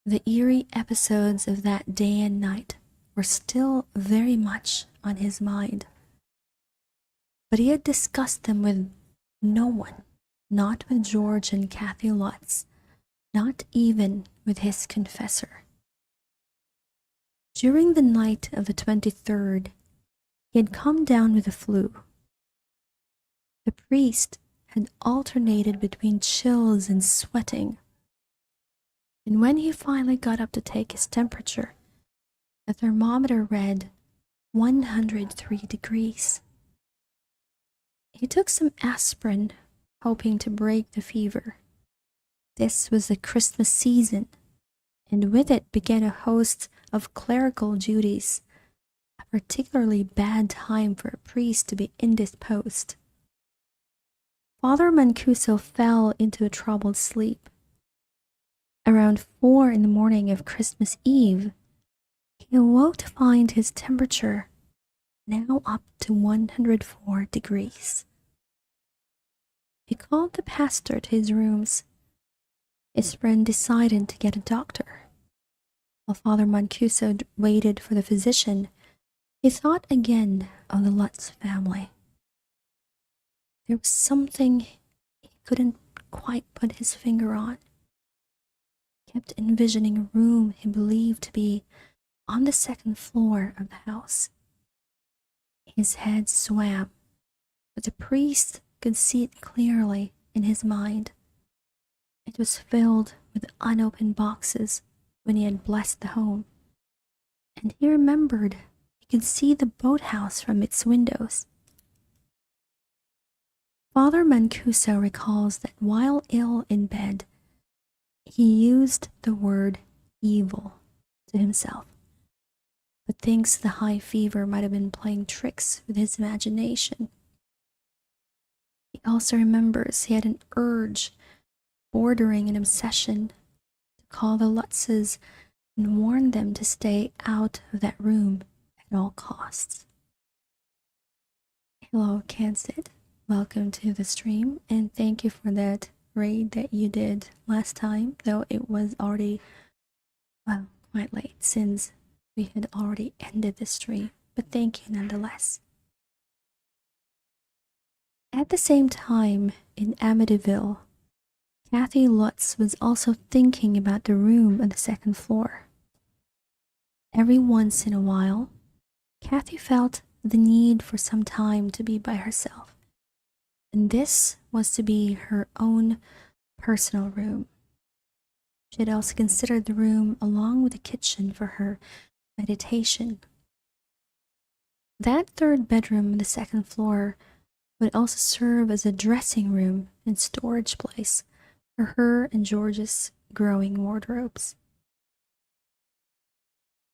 The eerie episodes of that day and night were still very much on his mind, but he had discussed them with no one, not with George and Kathy Lutz, not even with his confessor. During the night of the 23rd, he had come down with the flu. The priest had alternated between chills and sweating, and when he finally got up to take his temperature, the thermometer read 103 degrees. He took some aspirin, hoping to break the fever. This was the Christmas season, and with it began a host of clerical duties, a particularly bad time for a priest to be indisposed. Father Mancuso fell into a troubled sleep. Around 4 in the morning of Christmas Eve, he awoke to find his temperature now up to 104 degrees. He called the pastor to his rooms. His friend decided to get a doctor. While Father Mancuso waited for the physician, he thought again of the Lutz family. There was something he couldn't quite put his finger on. He kept envisioning a room he believed to be on the second floor of the house. His head swam, but the priest could see it clearly in his mind. It was filled with unopened boxes when he had blessed the home, and he remembered he could see the boathouse from its windows. Father Mancuso recalls that while ill in bed, he used the word evil to himself, but thinks the high fever might have been playing tricks with his imagination. He also remembers he had an urge, bordering an obsession, to call the Lutzes and warn them to stay out of that room at all costs. Hello, Cansit. Welcome to the stream, and thank you for that raid that you did last time, though it was already, well, quite late since we had already ended the stream, but thank you nonetheless. At the same time, in Amityville, Kathy Lutz was also thinking about the room on the second floor. Every once in a while, Kathy felt the need for some time to be by herself, and this was to be her own personal room. She had also considered the room along with the kitchen for her meditation. That third bedroom on the second floor would also serve as a dressing room and storage place for her and George's growing wardrobes.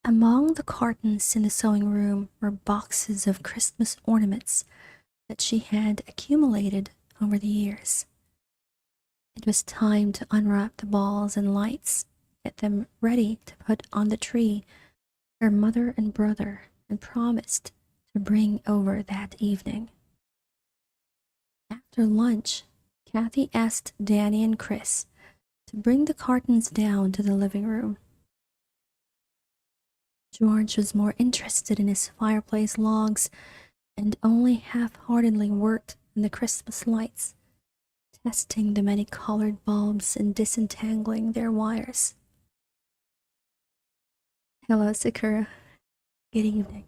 Among the cartons in the sewing room were boxes of Christmas ornaments that she had accumulated over the years. It was time to unwrap the balls and lights, get them ready to put on the tree her mother and brother had promised to to bring over that evening. After lunch, Kathy asked Danny and Chris to bring the cartons down to the living room. George was more interested in his fireplace logs and only half-heartedly worked on the Christmas lights, testing the many colored bulbs and disentangling their wires. Hello, Sakura. Good evening.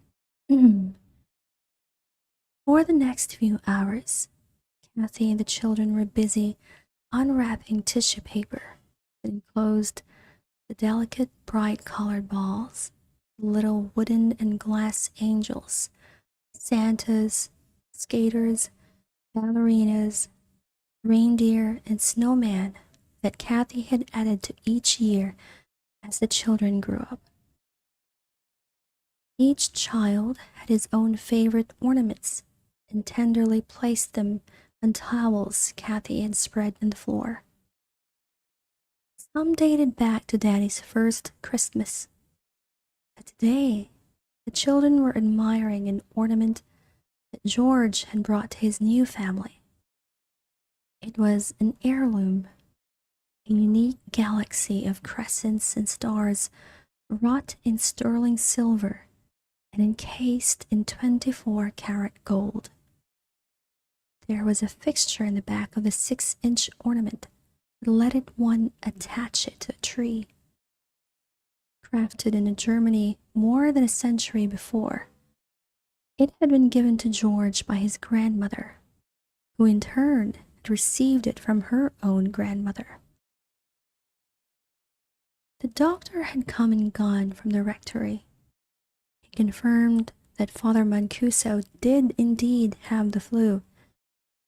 For the next few hours, Kathy and the children were busy unwrapping tissue paper that enclosed the delicate, bright-colored balls, little wooden and glass angels, Santas, skaters, ballerinas, reindeer, and snowman that Kathy had added to each year as the children grew up. Each child had his own favorite ornaments and tenderly placed them on towels Kathy had spread on the floor. Some dated back to Daddy's first Christmas, but today the children were admiring an ornament that George had brought to his new family. It was an heirloom, a unique galaxy of crescents and stars wrought in sterling silver and encased in 24-karat gold. There was a fixture in the back of the 6-inch ornament that let one attach it to a tree. Crafted in Germany more than a century before, it had been given to George by his grandmother, who in turn had received it from her own grandmother. The doctor had come and gone from the rectory. He confirmed that Father Mancuso did indeed have the flu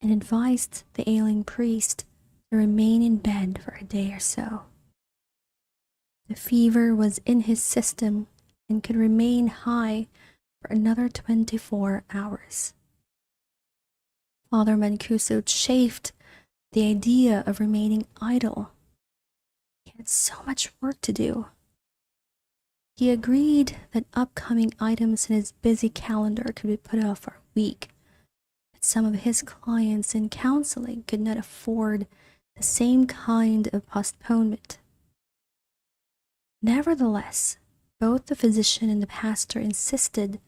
and advised the ailing priest to remain in bed for a day or so. The fever was in his system and could remain high for another 24 hours. Father Mancuso chafed the idea of remaining idle. He had so much work to do. He agreed that upcoming items in his busy calendar could be put off for a week, but some of his clients in counseling could not afford the same kind of postponement. Nevertheless, both the physician and the pastor insisted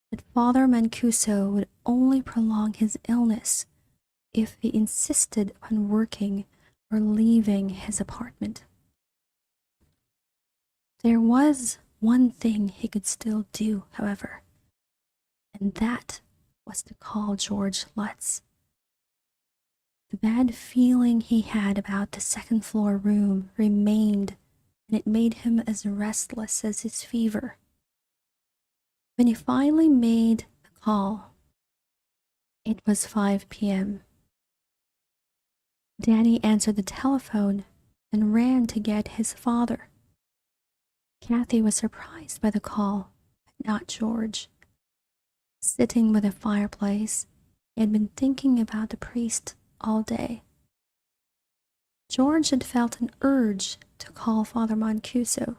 that Father Mancuso would only prolong his illness if he insisted upon working or leaving his apartment. There was one thing he could still do, however, and that was to call George Lutz. The bad feeling he had about the second-floor room remained, and it made him as restless as his fever. When he finally made the call, it was 5 p.m. Danny answered the telephone and ran to get his father. Kathy was surprised by the call, but not George. Sitting by the fireplace, he had been thinking about the priest all day. George had felt an urge to call Father Mancuso,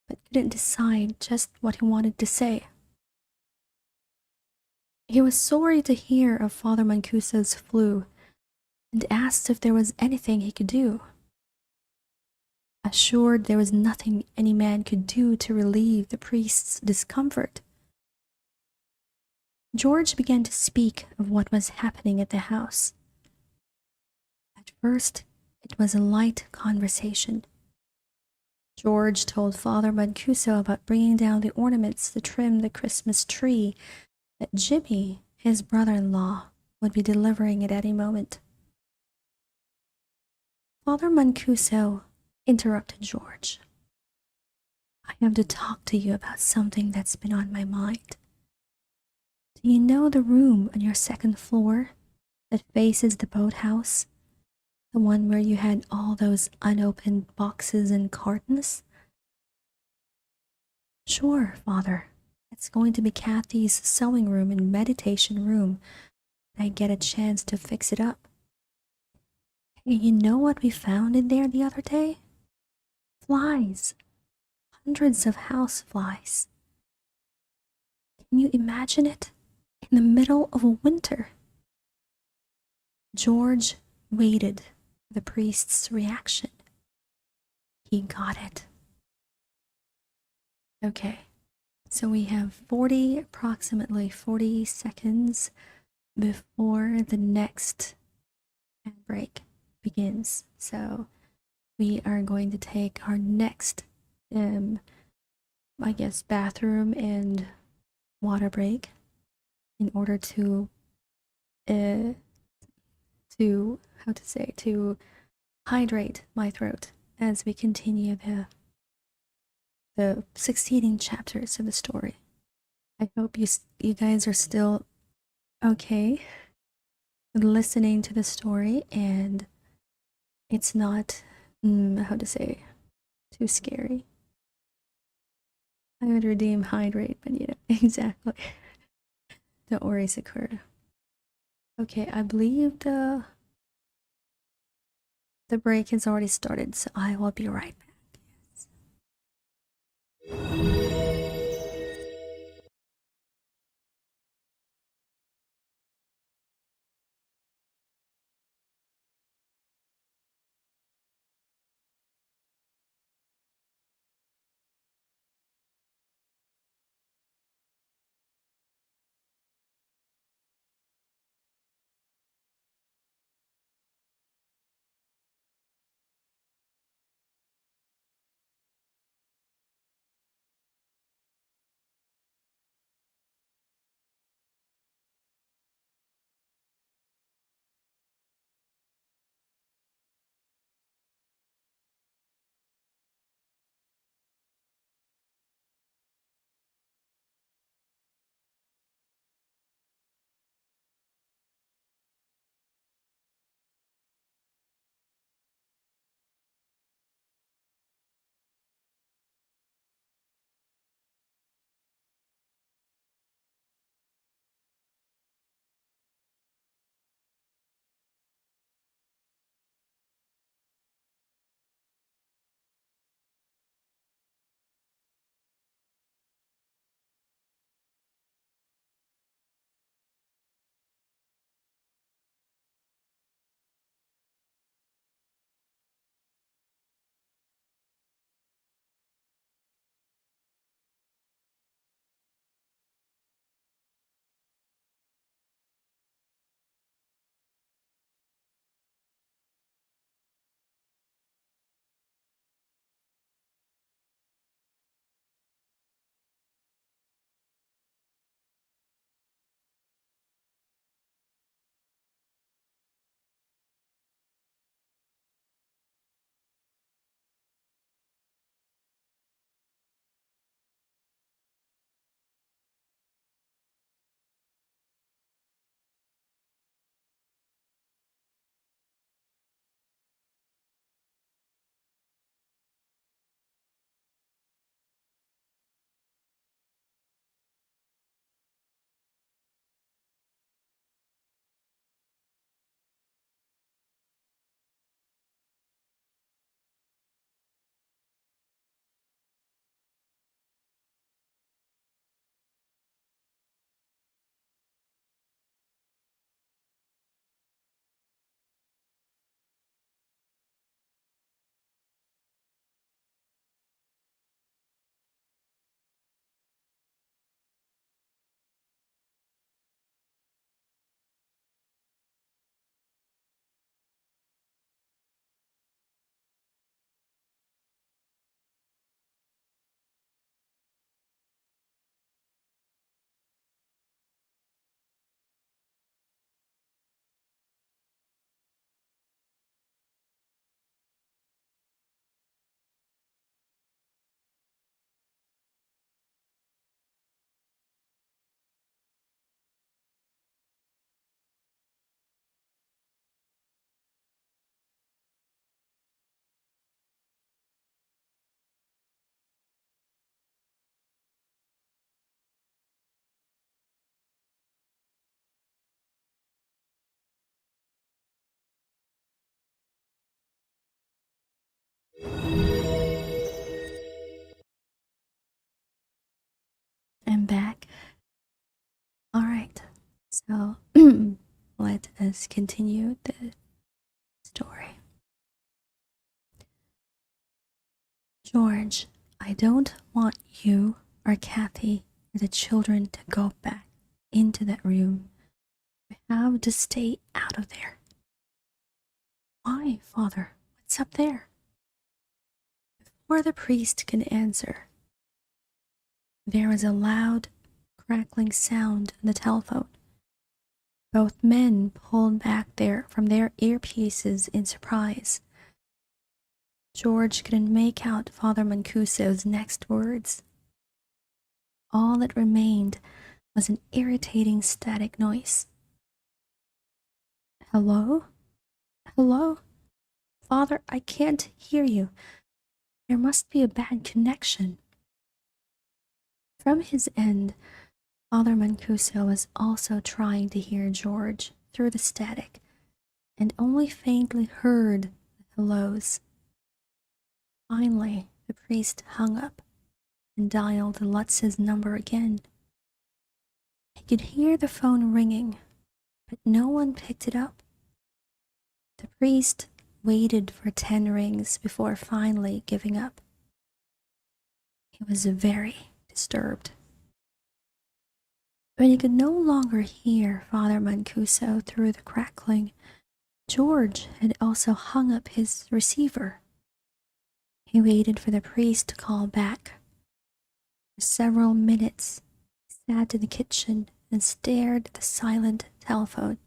but couldn't decide just what he wanted to say. He was sorry to hear of Father Mancuso's flu and asked if there was anything he could do. Assured there was nothing any man could do to relieve the priest's discomfort, George began to speak of what was happening at the house. At first, it was a light conversation. George told Father Mancuso about bringing down the ornaments to trim the Christmas tree that Jimmy, his brother-in-law, would be delivering at any moment. Father Mancuso interrupted George. I have to talk to you about something that's been on my mind. Do you know the room on your second floor that faces the boathouse? The one where you had all those unopened boxes and cartons? Sure, Father. It's going to be Kathy's sewing room and meditation room. I get a chance to fix it up. Hey, you know what we found in there the other day? Flies. Hundreds of house flies. Can you imagine it? in the middle of winter. George waited for the priest's reaction. He got it. Okay, so we have approximately 40 seconds before the next ad break begins. So we are going to take our next, I guess, bathroom and water break in order uh, to hydrate my throat as we continue the succeeding chapters of the story. I hope you guys are still okay listening to the story and it's not too scary. I would redeem hydrate, but exactly. The Ori Sakura. Okay, I believe the break has already started, so I will be right back. So let us continue the story. George, I don't want you or Kathy or the children to go back into that room. We have to stay out of there. Why, Father? What's up there? Before the priest could answer, there was a loud, crackling sound on the telephone. Both men pulled back from their earpieces in surprise. George couldn't make out Father Mancuso's next words. All that remained was an irritating static noise. Hello? Hello? Father, I can't hear you. There must be a bad connection. From his end, Father Mancuso was also trying to hear George through the static, and only faintly heard the hellos. Finally, the priest hung up and dialed Lutz's number again. He could hear the phone ringing, but no one picked it up. The priest waited for 10 rings before finally giving up. He was very disturbed. When he could no longer hear Father Mancuso through the crackling, George had also hung up his receiver. He waited for the priest to call back. For several minutes, he sat in the kitchen and stared at the silent telephone.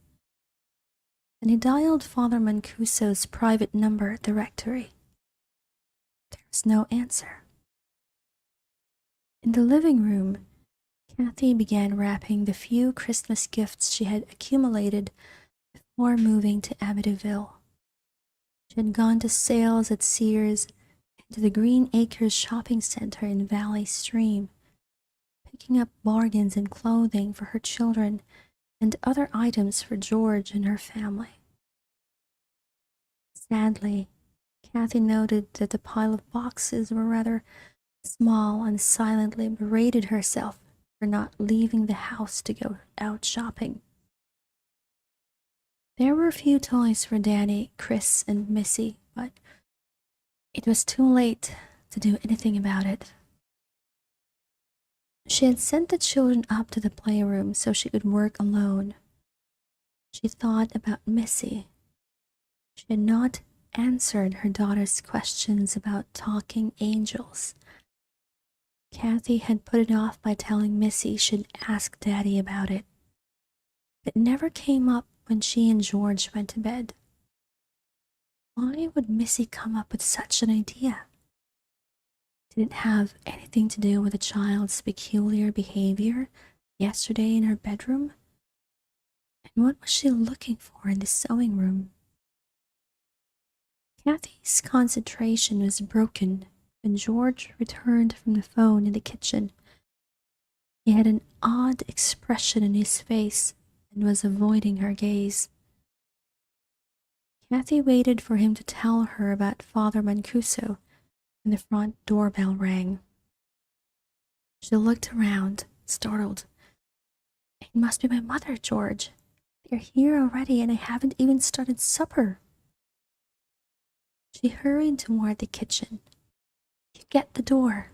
Then he dialed Father Mancuso's private number directory. There was no answer. In the living room, Kathy began wrapping the few Christmas gifts she had accumulated before moving to Amityville. She had gone to sales at Sears and to the Green Acres shopping center in Valley Stream, picking up bargains in clothing for her children and other items for George and her family. Sadly, Kathy noted that the pile of boxes were rather small and silently berated herself for not leaving the house to go out shopping. There were a few toys for Danny, Chris, and Missy, but it was too late to do anything about it. She had sent the children up to the playroom so she could work alone. She thought about Missy. She had not answered her daughter's questions about talking angels. Kathy had put it off by telling Missy she'd ask Daddy about it. It never came up when she and George went to bed. Why would Missy come up with such an idea? Did it have anything to do with the child's peculiar behavior yesterday in her bedroom? And what was she looking for in the sewing room? Kathy's concentration was broken when George returned from the phone in the kitchen. He had an odd expression in his face and was avoiding her gaze. Kathy waited for him to tell her about Father Mancuso when the front doorbell rang. She looked around, startled. It must be my mother, George. They're here already and I haven't even started supper. She hurried toward the kitchen. You get the door.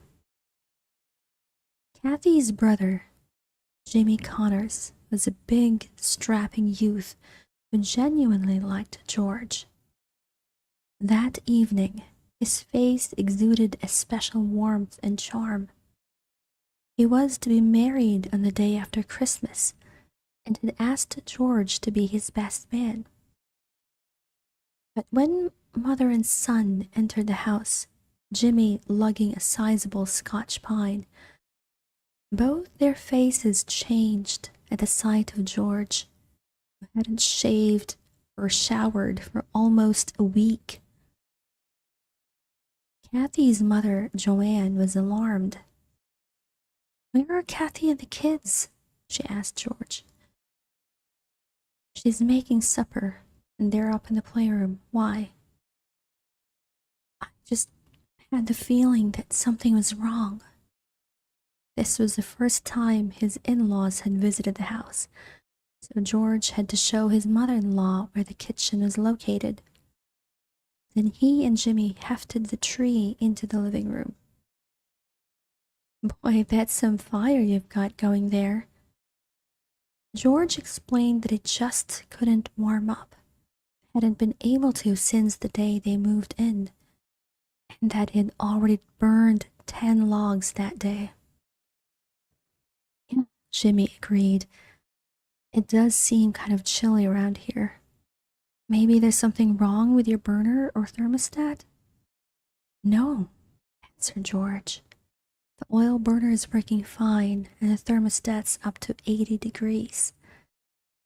Kathy's brother, Jimmy Connors, was a big, strapping youth who genuinely liked George. That evening, his face exuded a special warmth and charm. He was to be married on the day after Christmas and had asked George to be his best man. But when mother and son entered the house, Jimmy lugging a sizable Scotch pine, both their faces changed at the sight of George, who hadn't shaved or showered for almost a week. Kathy's mother, Joanne, was alarmed. Where are Kathy and the kids? She asked George. She's making supper, and they're up in the playroom. Why? I just had the feeling that something was wrong. This was the first time his in-laws had visited the house, so George had to show his mother-in-law where the kitchen was located. Then he and Jimmy hefted the tree into the living room. Boy, that's some fire you've got going there. George explained that it just couldn't warm up, hadn't been able to since the day they moved in, and that he had already burned 10 logs that day. Yeah, Jimmy agreed. It does seem kind of chilly around here. Maybe there's something wrong with your burner or thermostat? No, answered George. The oil burner is working fine and the thermostat's up to 80 degrees.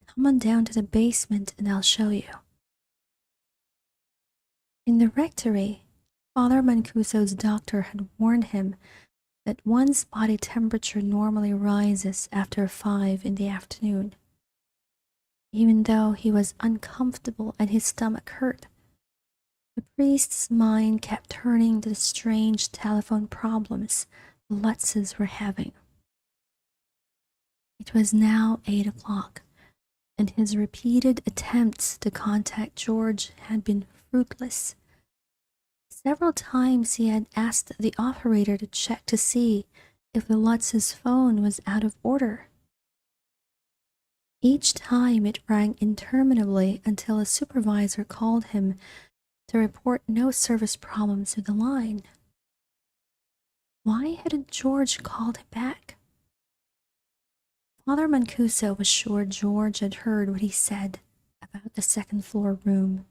Come on down to the basement and I'll show you. In the rectory, Father Mancuso's doctor had warned him that one's body temperature normally rises after 5 in the afternoon. Even though he was uncomfortable and his stomach hurt, the priest's mind kept turning to the strange telephone problems the Lutzes were having. It was now 8 o'clock, and his repeated attempts to contact George had been fruitless. Several times he had asked the operator to check to see if the Lutz's phone was out of order. Each time it rang interminably until a supervisor called him to report no service problems with the line. Why hadn't George called him back? Father Mancuso was sure George had heard what he said about the second-floor room.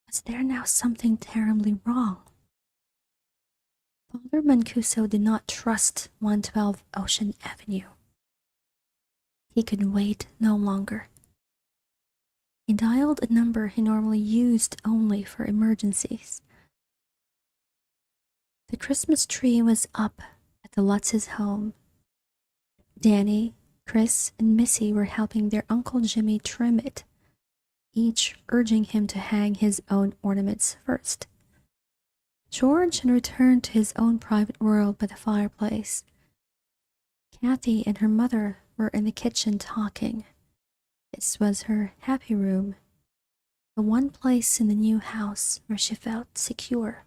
Was there now something terribly wrong? Father Mancuso did not trust 112 Ocean Avenue. He could wait no longer. He dialed a number he normally used only for emergencies. The Christmas tree was up at the Lutz's home. Danny, Chris, and Missy were helping their Uncle Jimmy trim it, each urging him to hang his own ornaments first. George had returned to his own private world by the fireplace. Kathy and her mother were in the kitchen talking. This was her happy room, the one place in the new house where she felt secure.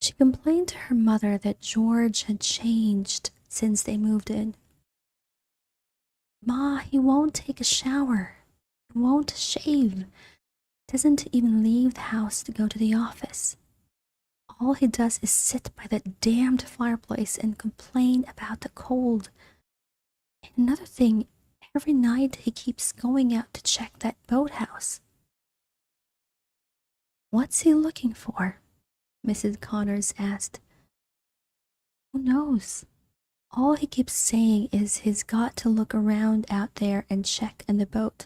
She complained to her mother that George had changed since they moved in. Ma, he won't take a shower. He won't shave. Doesn't even leave the house to go to the office. All he does is sit by that damned fireplace and complain about the cold. And another thing, every night he keeps going out to check that boathouse. What's he looking for? Mrs. Connors asked. Who knows? All he keeps saying is he's got to look around out there and check in the boat.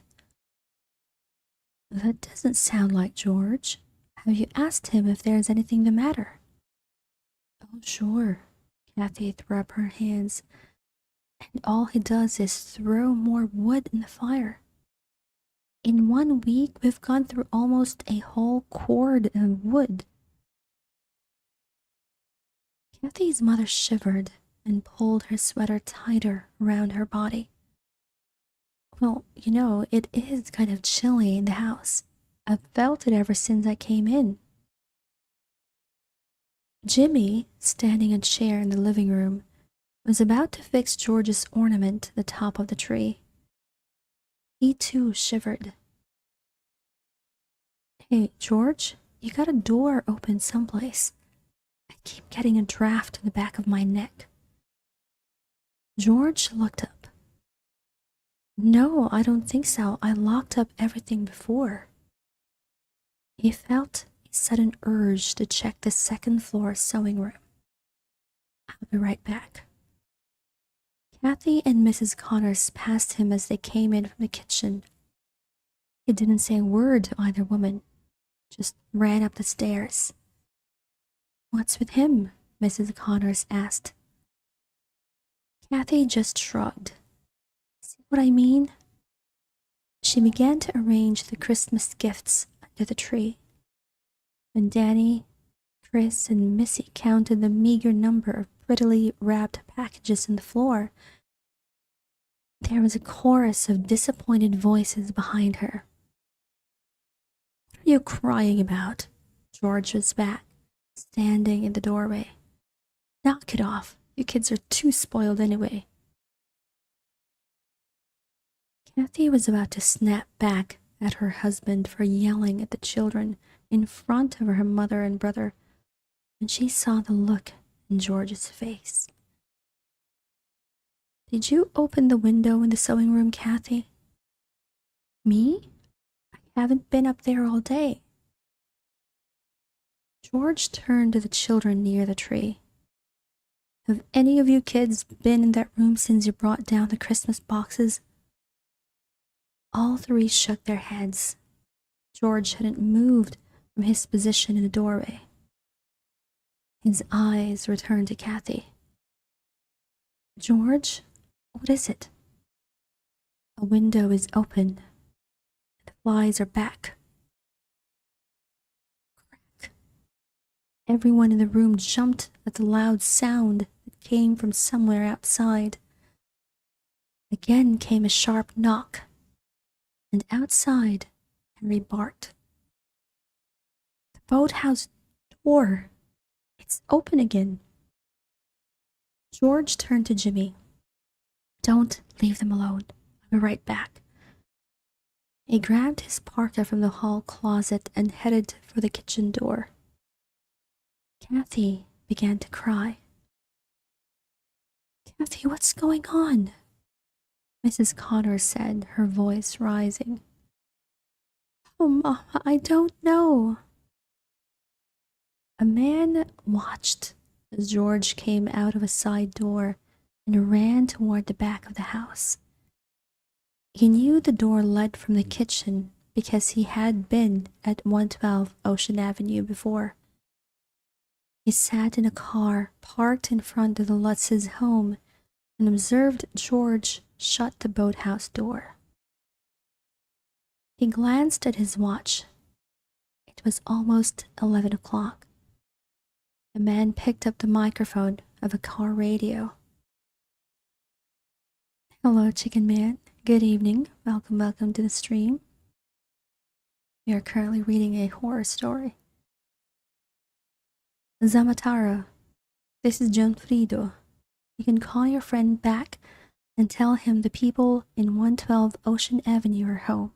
That doesn't sound like George. Have you asked him if there's anything the matter? Oh, sure. Kathy threw up her hands. And all he does is throw more wood in the fire. In 1 week, we've gone through almost a whole cord of wood. Kathy's mother shivered and pulled her sweater tighter around her body. Well, you know, it is kind of chilly in the house. I've felt it ever since I came in. Jimmy, standing a chair in the living room, was about to fix George's ornament to the top of the tree. He too shivered. Hey, George, you got a door open someplace. I keep getting a draft in the back of my neck. George looked up. No, I don't think so. I locked up everything before. He felt a sudden urge to check the second-floor sewing room. I'll be right back. Kathy and Mrs. Connors passed him as they came in from the kitchen. He didn't say a word to either woman, just ran up the stairs. What's with him? Mrs. Connors asked. Kathy just shrugged. See what I mean? She began to arrange the Christmas gifts under the tree. When Danny, Chris, and Missy counted the meager number of prettily wrapped packages on the floor, There was a chorus of disappointed voices behind her. What are you crying about? George was back, standing in the doorway. Knock it off. You kids are too spoiled anyway. Kathy was about to snap back at her husband for yelling at the children in front of her mother and brother when she saw the look in George's face. Did you open the window in the sewing room, Kathy? Me? I haven't been up there all day. George turned to the children near the tree. Have any of you kids been in that room since you brought down the Christmas boxes? All three shook their heads. George hadn't moved from his position in the doorway. His eyes returned to Kathy. George, what is it? A window is open. The flies are back. Crack. Everyone in the room jumped at the loud sound that came from somewhere outside. Again came a sharp knock, and outside Henry barked. The boathouse door. It's open again. George turned to Jimmy. Don't leave them alone. I'll be right back. He grabbed his parka from the hall closet and headed for the kitchen door. Kathy began to cry. Kathy, what's going on? Mrs. Connor said, her voice rising. Oh, Mama, I don't know. A man watched as George came out of a side door and ran toward the back of the house. He knew the door led from the kitchen because he had been at 112 Ocean Avenue before. He sat in a car parked in front of the Lutz's home and observed George shut the boathouse door. He glanced at his watch. It was almost 11 o'clock. The man picked up the microphone of a car radio. Hello, Chicken Man. Good evening. Welcome to the stream. We are currently reading a horror story. Zamataro, this is Gianfrido. You can call your friend back and tell him the people in 112 Ocean Avenue are home.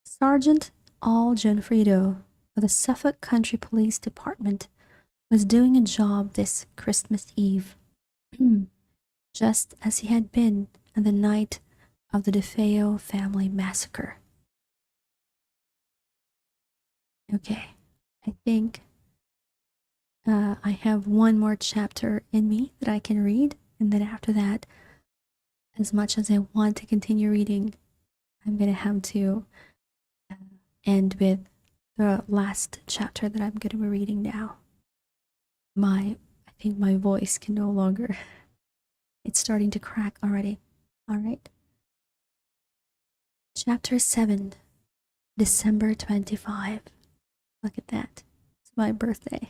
Sergeant Al Gianfrido of the Suffolk Country Police Department was doing a job this Christmas Eve, just as he had been on the night of the DeFeo family massacre. Okay, I think I have one more chapter in me that I can read, and then after that, as much as I want to continue reading, I'm going to have to end with the last chapter that I'm going to be reading now. I think my voice can no longer, it's starting to crack already. All right. Chapter 7, December 25. Look at that. It's my birthday.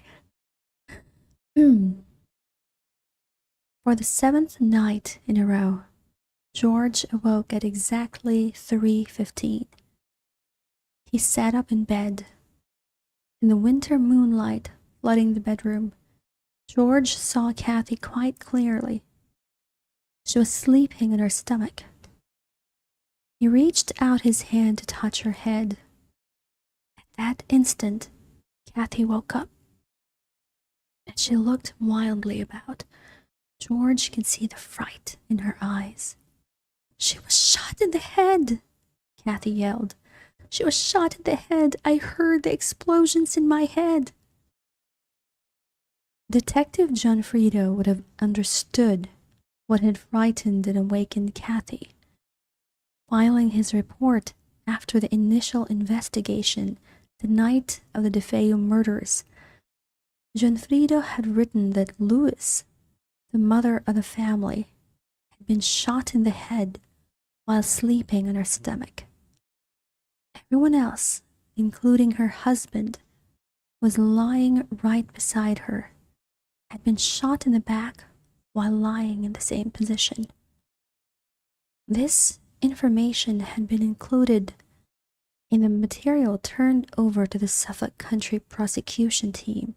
For the 7th night in a row, George awoke at exactly 3:15. He sat up in bed. In the winter moonlight flooding the bedroom, George saw Kathy quite clearly. She was sleeping on her stomach. He reached out his hand to touch her head. At that instant, Kathy woke up. As she looked wildly about, George could see the fright in her eyes. She was shot in the head, Kathy yelled. She was shot in the head. I heard the explosions in my head. Detective Gianfrido would have understood what had frightened and awakened Kathy. Filing his report after the initial investigation the night of the DeFeo murders, Gianfrido had written that Louis, the mother of the family, had been shot in the head while sleeping on her stomach. Everyone else, including her husband, was lying right beside her, had been shot in the back while lying in the same position. This information had been included in the material turned over to the Suffolk Country prosecution team,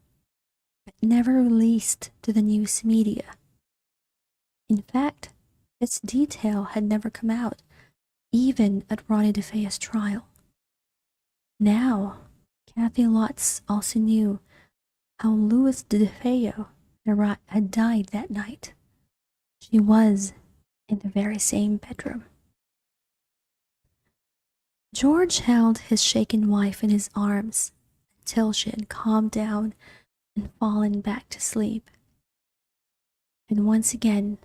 but never released to the news media. In fact, this detail had never come out, even at Ronnie DeFeo's trial. Now, Kathy Lutz also knew how Louis DeFeo had died that night. She was in the very same bedroom. George held his shaken wife in his arms until she had calmed down and fallen back to sleep. And once again,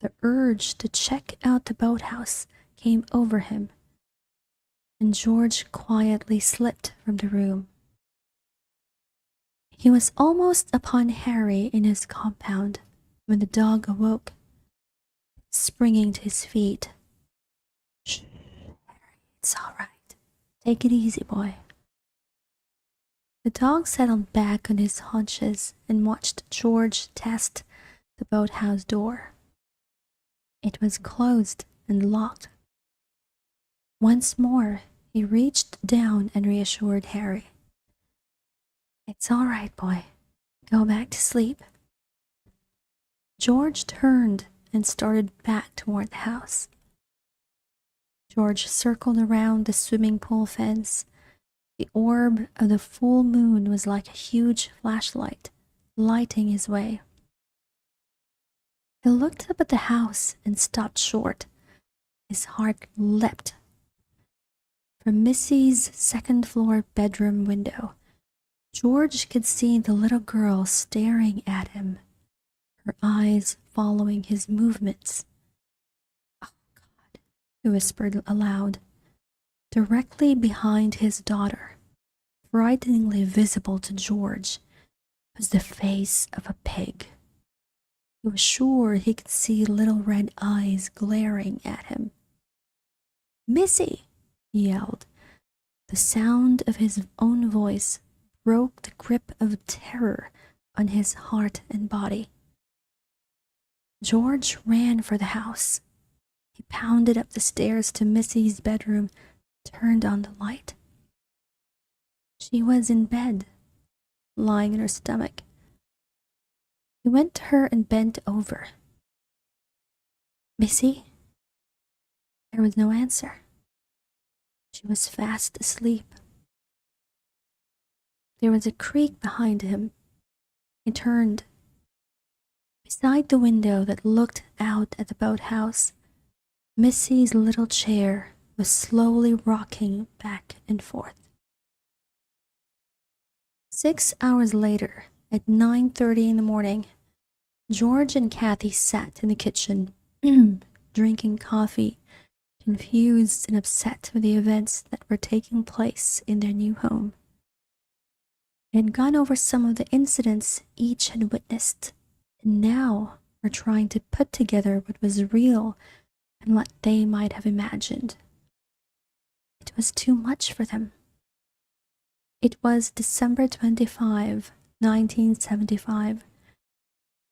the urge to check out the boathouse came over him, and George quietly slipped from the room. He was almost upon Harry in his compound when the dog awoke, springing to his feet. "Shh, Harry, it's all right. Take it easy, boy." The dog settled back on his haunches and watched George test the boathouse door. It was closed and locked. Once more, he reached down and reassured Harry. "It's all right, boy. Go back to sleep." George turned and started back toward the house. George circled around the swimming pool fence. The orb of the full moon was like a huge flashlight, lighting his way. He looked up at the house and stopped short. His heart leapt. From Missy's second-floor bedroom window, George could see the little girl staring at him, her eyes following his movements. "Oh, God," he whispered aloud. Directly behind his daughter, frighteningly visible to George, was the face of a pig. He was sure he could see little red eyes glaring at him. "Missy!" he yelled. The sound of his own voice broke the grip of terror on his heart and body. George ran for the house. He pounded up the stairs to Missy's bedroom, turned on the light. She was in bed, lying on her stomach. He went to her and bent over. "Missy?" There was no answer. She was fast asleep. There was a creak behind him. He turned. Beside the window that looked out at the boathouse, Missy's little chair was slowly rocking back and forth. 6 hours later, at 9:30 in the morning, George and Kathy sat in the kitchen, drinking coffee, confused and upset with the events that were taking place in their new home. They had gone over some of the incidents each had witnessed, and now were trying to put together what was real and what they might have imagined. It was too much for them. It was December 25, 1975,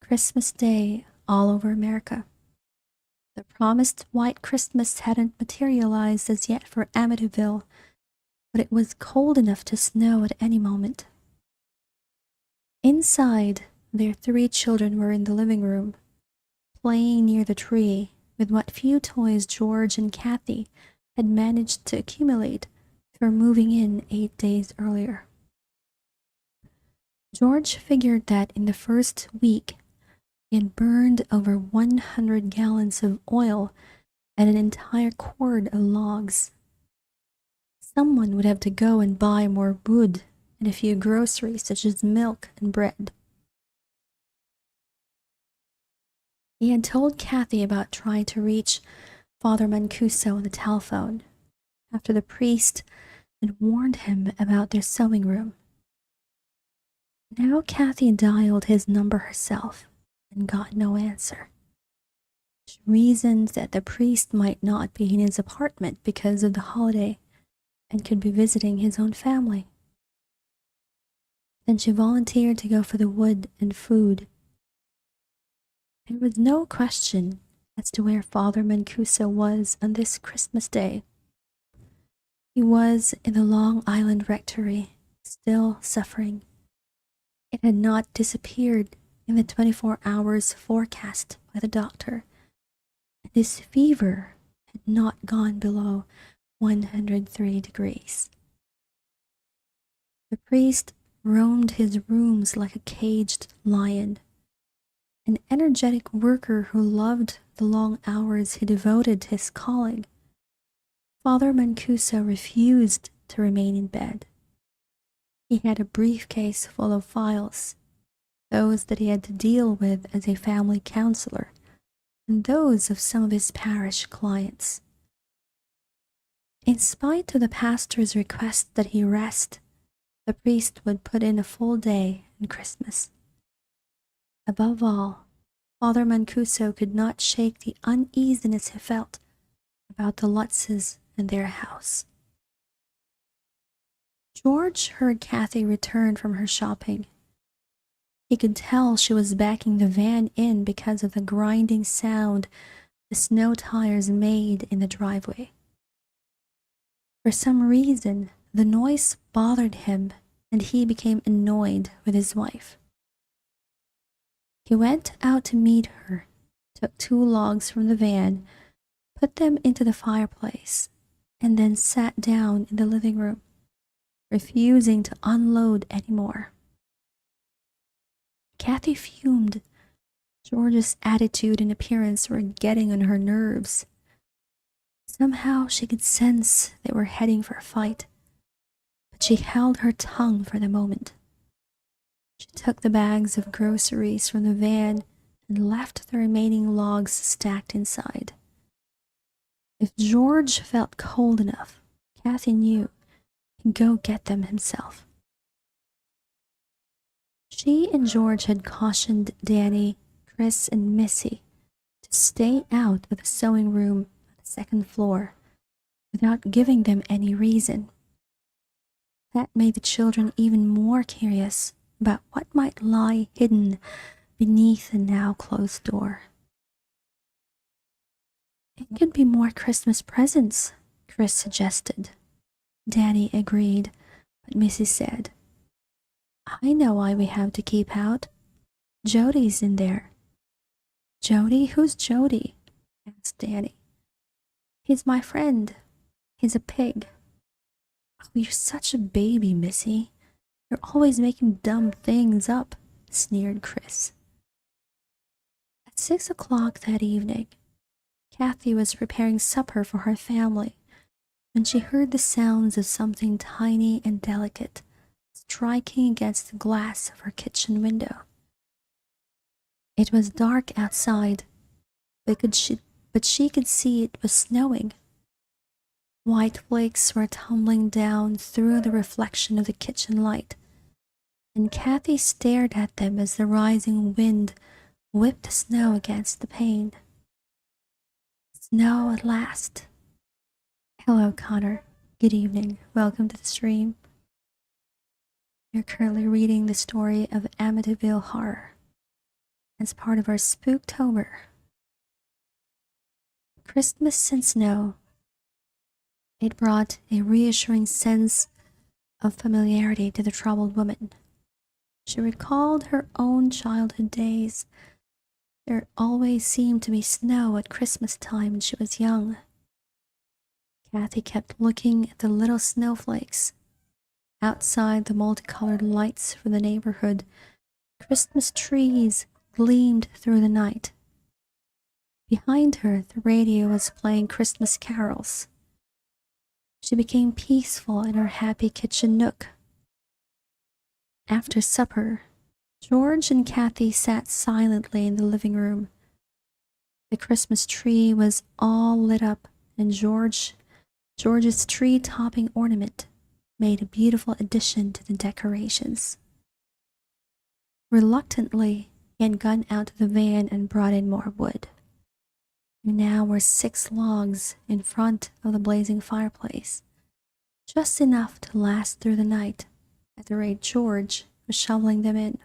Christmas Day all over America. The promised white Christmas hadn't materialized as yet for Amityville, but it was cold enough to snow at any moment. Inside, their 3 children were in the living room, playing near the tree with what few toys George and Kathy had managed to accumulate for moving in 8 days earlier. George figured that in the first week, he had burned over 100 gallons of oil and an entire cord of logs. Someone would have to go and buy more wood and a few groceries such as milk and bread. He had told Kathy about trying to reach Father Mancuso on the telephone after the priest had warned him about their sewing room. Now Kathy dialed his number herself and got no answer. She reasoned that the priest might not be in his apartment because of the holiday and could be visiting his own family. Then she volunteered to go for the wood and food. There was no question as to where Father Mancuso was on this Christmas Day. He was in the Long Island Rectory, still suffering. It had not disappeared in the 24 hours forecast by the doctor, and his fever had not gone below 103 degrees. The priest roamed his rooms like a caged lion, an energetic worker who loved the long hours he devoted to his calling. Father Mancuso refused to remain in bed. He had a briefcase full of files, those that he had to deal with as a family counselor, and those of some of his parish clients. In spite of the pastor's request that he rest, the priest would put in a full day on Christmas. Above all, Father Mancuso could not shake the uneasiness he felt about the Lutzes and their house. George heard Kathy return from her shopping. He could tell she was backing the van in because of the grinding sound the snow tires made in the driveway. For some reason, the noise bothered him, and he became annoyed with his wife. He went out to meet her, took 2 logs from the van, put them into the fireplace, and then sat down in the living room, refusing to unload any more. Kathy fumed. George's attitude and appearance were getting on her nerves. Somehow she could sense they were heading for a fight, but she held her tongue for the moment. She took the bags of groceries from the van and left the remaining logs stacked inside. If George felt cold enough, Kathy knew he'd go get them himself. She and George had cautioned Danny, Chris, and Missy to stay out of the sewing room on the 2nd floor without giving them any reason. That made the children even more curious about what might lie hidden beneath the now closed door. It could be more Christmas presents, Chris suggested. Danny agreed, but Missy said, I know why we have to keep out. Jody's in there. Jody? Who's Jody? Asked Danny. He's my friend. He's a pig. Oh, you're such a baby, Missy. You're always making dumb things up, sneered Chris. At 6 o'clock that evening, Kathy was preparing supper for her family when she heard the sounds of something tiny and delicate striking against the glass of her kitchen window. It was dark outside, but she could see it was snowing. White flakes were tumbling down through the reflection of the kitchen light, and Kathy stared at them as the rising wind whipped the snow against the pane. Snow at last. Hello, Connor. Good evening. Welcome to the stream. You're currently reading the story of Amityville Horror as part of our Spooktober. Christmas and snow. It brought a reassuring sense of familiarity to the troubled woman. She recalled her own childhood days. There always seemed to be snow at Christmas time when she was young. Kathy kept looking at the little snowflakes. Outside the multicolored lights from the neighborhood, Christmas trees gleamed through the night. Behind her, the radio was playing Christmas carols. She became peaceful in her happy kitchen nook. After supper, George and Kathy sat silently in the living room. The Christmas tree was all lit up, and George's tree-topping ornament made a beautiful addition to the decorations. Reluctantly, he had gone out to the van and brought in more wood. There now were 6 logs in front of the blazing fireplace, just enough to last through the night at the rate George was shoveling them in.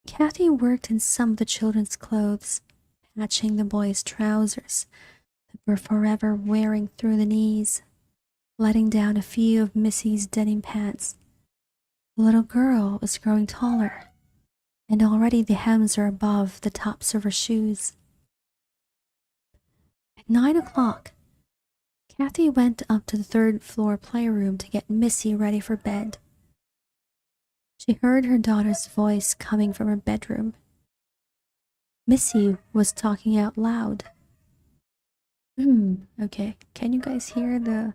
Kathy worked in some of the children's clothes, patching the boys' trousers that were forever wearing through the knees, letting down a few of Missy's denim pants. The little girl was growing taller, and already the hems were above the tops of her shoes. At 9 o'clock, Kathy went up to the third-floor playroom to get Missy ready for bed. She heard her daughter's voice coming from her bedroom. Missy was talking out loud. Okay. Can you guys hear the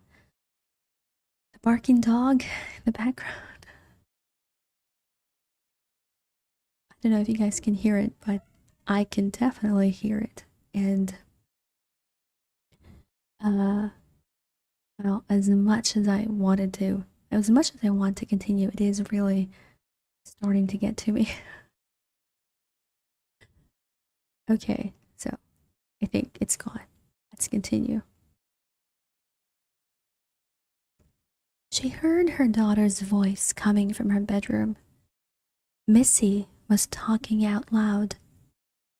barking dog in the background? I don't know if you guys can hear it, but I can definitely hear it. And well, as much as I want to continue, it is really starting to get to me. Okay, so I think it's gone. Let's continue. She heard her daughter's voice coming from her bedroom. Missy was talking out loud,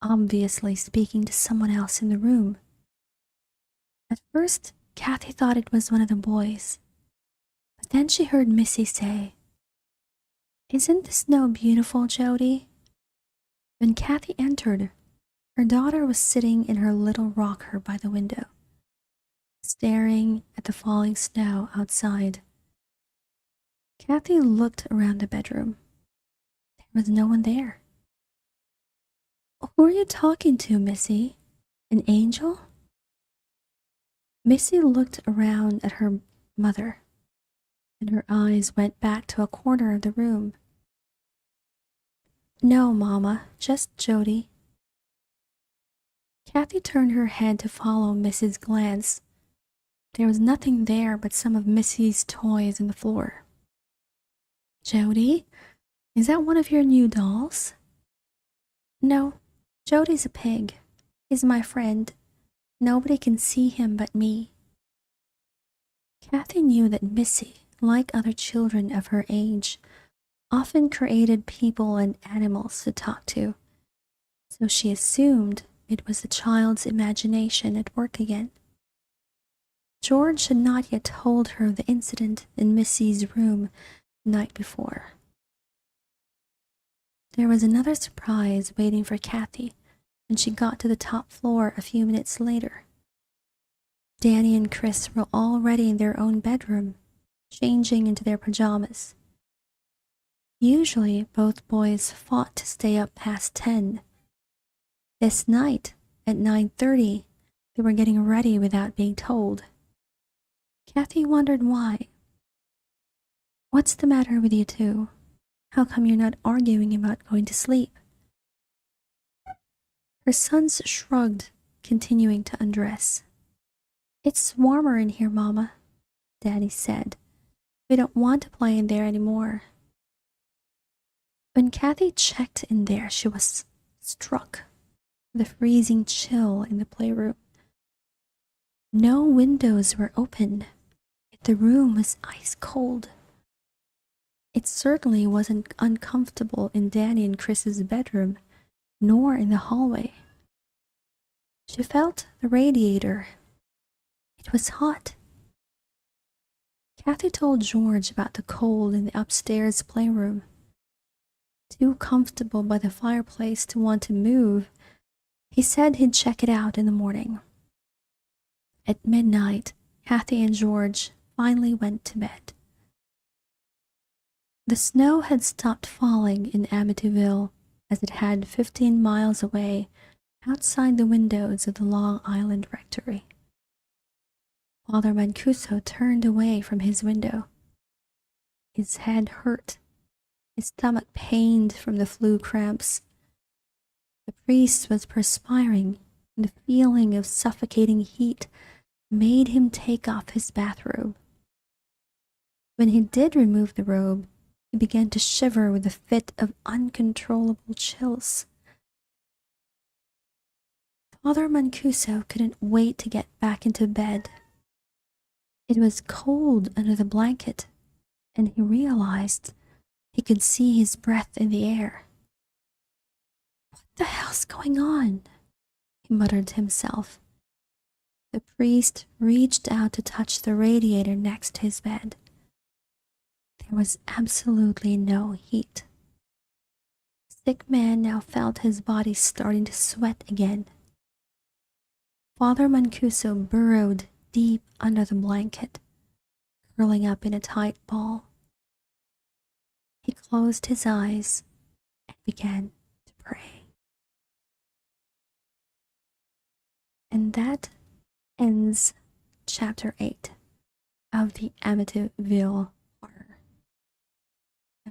obviously speaking to someone else in the room. At first, Kathy thought it was one of the boys, but then she heard Missy say, "Isn't the snow beautiful, Jody?" When Kathy entered, her daughter was sitting in her little rocker by the window, staring at the falling snow outside. Kathy looked around the bedroom. There was no one there. "Who are you talking to, Missy? An angel?" Missy looked around at her mother, and her eyes went back to a corner of the room. "No, Mama, just Jody." Kathy turned her head to follow Missy's glance. There was nothing there but some of Missy's toys on the floor. "Jody, is that one of your new dolls?" "No, Jody's a pig. He's my friend. Nobody can see him but me." Kathy knew that Missy, like other children of her age, often created people and animals to talk to, so she assumed it was the child's imagination at work again. George had not yet told her of the incident in Missy's room the night before. There was another surprise waiting for Kathy when she got to the top floor a few minutes later. Danny and Chris were already in their own bedroom, changing into their pajamas. Usually, both boys fought to stay up past 10. This night, at 9:30, they were getting ready without being told. Kathy wondered why. "What's the matter with you two? How come you're not arguing about going to sleep?" Her sons shrugged, continuing to undress. "It's warmer in here, Mama," Daddy said. "We don't want to play in there anymore." When Kathy checked in there, she was struck with a freezing chill in the playroom. No windows were open, yet the room was ice cold. It certainly wasn't uncomfortable in Danny and Chris's bedroom, nor in the hallway. She felt the radiator. It was hot. Kathy told George about the cold in the upstairs playroom. Too comfortable by the fireplace to want to move, he said he'd check it out in the morning. At midnight, Kathy and George finally went to bed. The snow had stopped falling in Amityville as it had 15 miles away outside the windows of the Long Island Rectory. Father Mancuso turned away from his window. His head hurt. His stomach pained from the flu cramps. The priest was perspiring, and the feeling of suffocating heat made him take off his bathrobe. When he did remove the robe, he began to shiver with a fit of uncontrollable chills. Father Mancuso couldn't wait to get back into bed. It was cold under the blanket, and he realized he could see his breath in the air. the hell's going on? He muttered to himself. The priest reached out to touch the radiator next to his bed. There was absolutely no heat. The sick man now felt his body starting to sweat again. Father Mancuso burrowed deep under the blanket, curling up in a tight ball. He closed his eyes and began to pray. And that ends chapter 8 of the Amityville horror.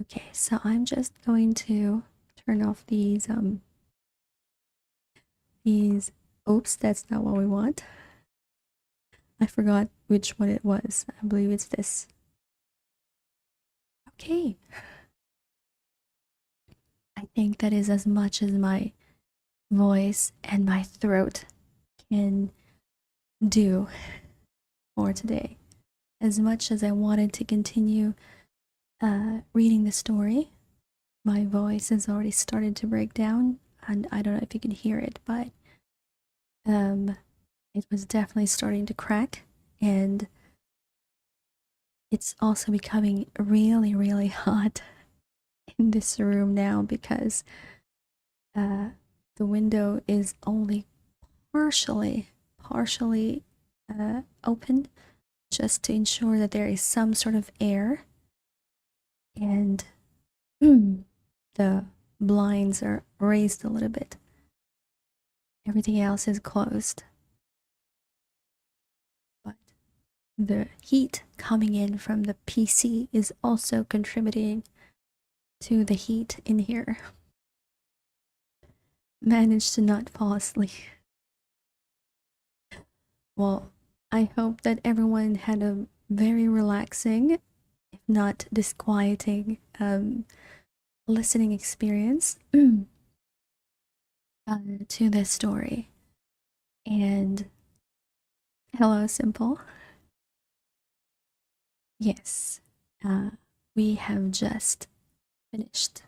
Okay, so I'm just going to turn off these oops, that's not what we want. I forgot which one it was. I believe it's this. Okay. I think that is as much as my voice and my throat can do for today. As much as I wanted to continue reading the story, my voice has already started to break down, and I don't know if you can hear it, but it was definitely starting to crack, and it's also becoming really, really hot in this room now because the window is only partially open, just to ensure that there is some sort of air, and the blinds are raised a little bit. Everything else is closed. But the heat coming in from the PC is also contributing to the heat in here. Managed to not fall asleep. Well, I hope that everyone had a very relaxing, if not disquieting, listening experience to this story. And hello, Simple. Yes, we have just finished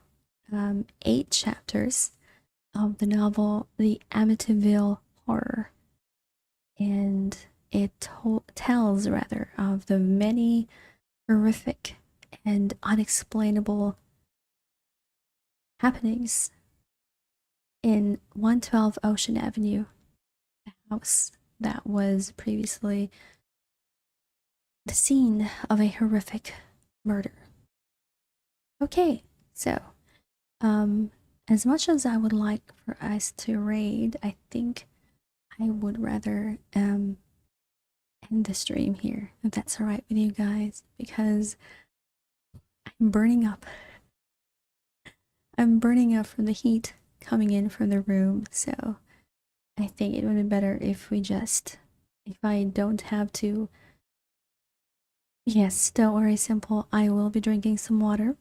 8 chapters of the novel The Amityville Horror, and it tells rather of the many horrific and unexplainable happenings in 112 Ocean Avenue, the house that was previously the scene of a horrific murder. Okay, so as much as I would like for us to raid, I think I would rather end the stream here, if that's alright with you guys, because I'm burning up. I'm burning up from the heat coming in from the room, so I think it would be better if I don't have to. Yes, don't worry, Simple, I will be drinking some water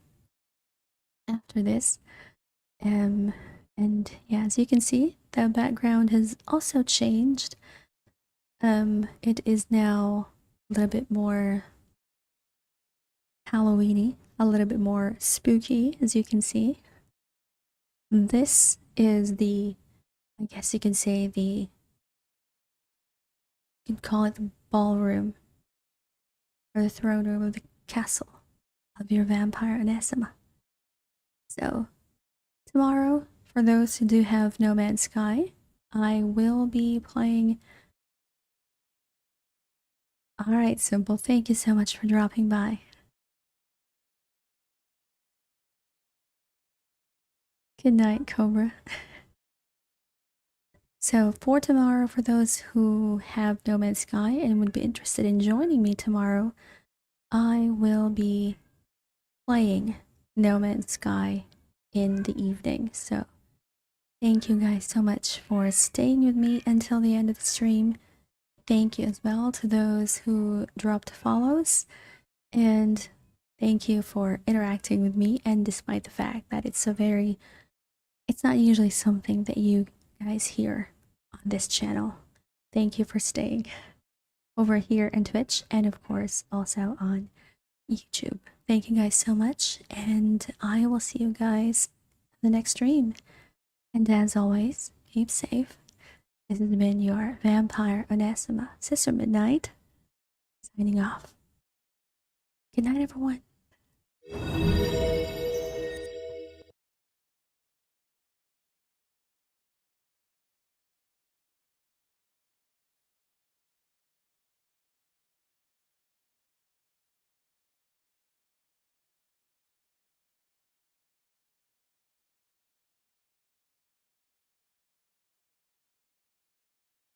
after this. And yeah, as you can see, the background has also changed. It is now a little bit more Halloweeny, a little bit more spooky, as you can see. This is I guess you can say you can call it the ballroom, or the throne room of the castle of your vampire oneesama. So, tomorrow, for those who do have No Man's Sky, I will be playing. Alright, Simple, thank you so much for dropping by. Good night, Cobra. So, for tomorrow, for those who have No Man's Sky and would be interested in joining me tomorrow, I will be playing No Man's Sky in the evening. So, thank you guys so much for staying with me until the end of the stream. Thank you as well to those who dropped follows, and thank you for interacting with me. And despite the fact that it's not usually something that you guys hear on this channel, thank you for staying over here on Twitch, and of course also on YouTube. Thank you guys so much, and I will see you guys in the next stream. And as always, keep safe. This has been your vampire oneesama, Sister Midnight, signing off. Good night, everyone.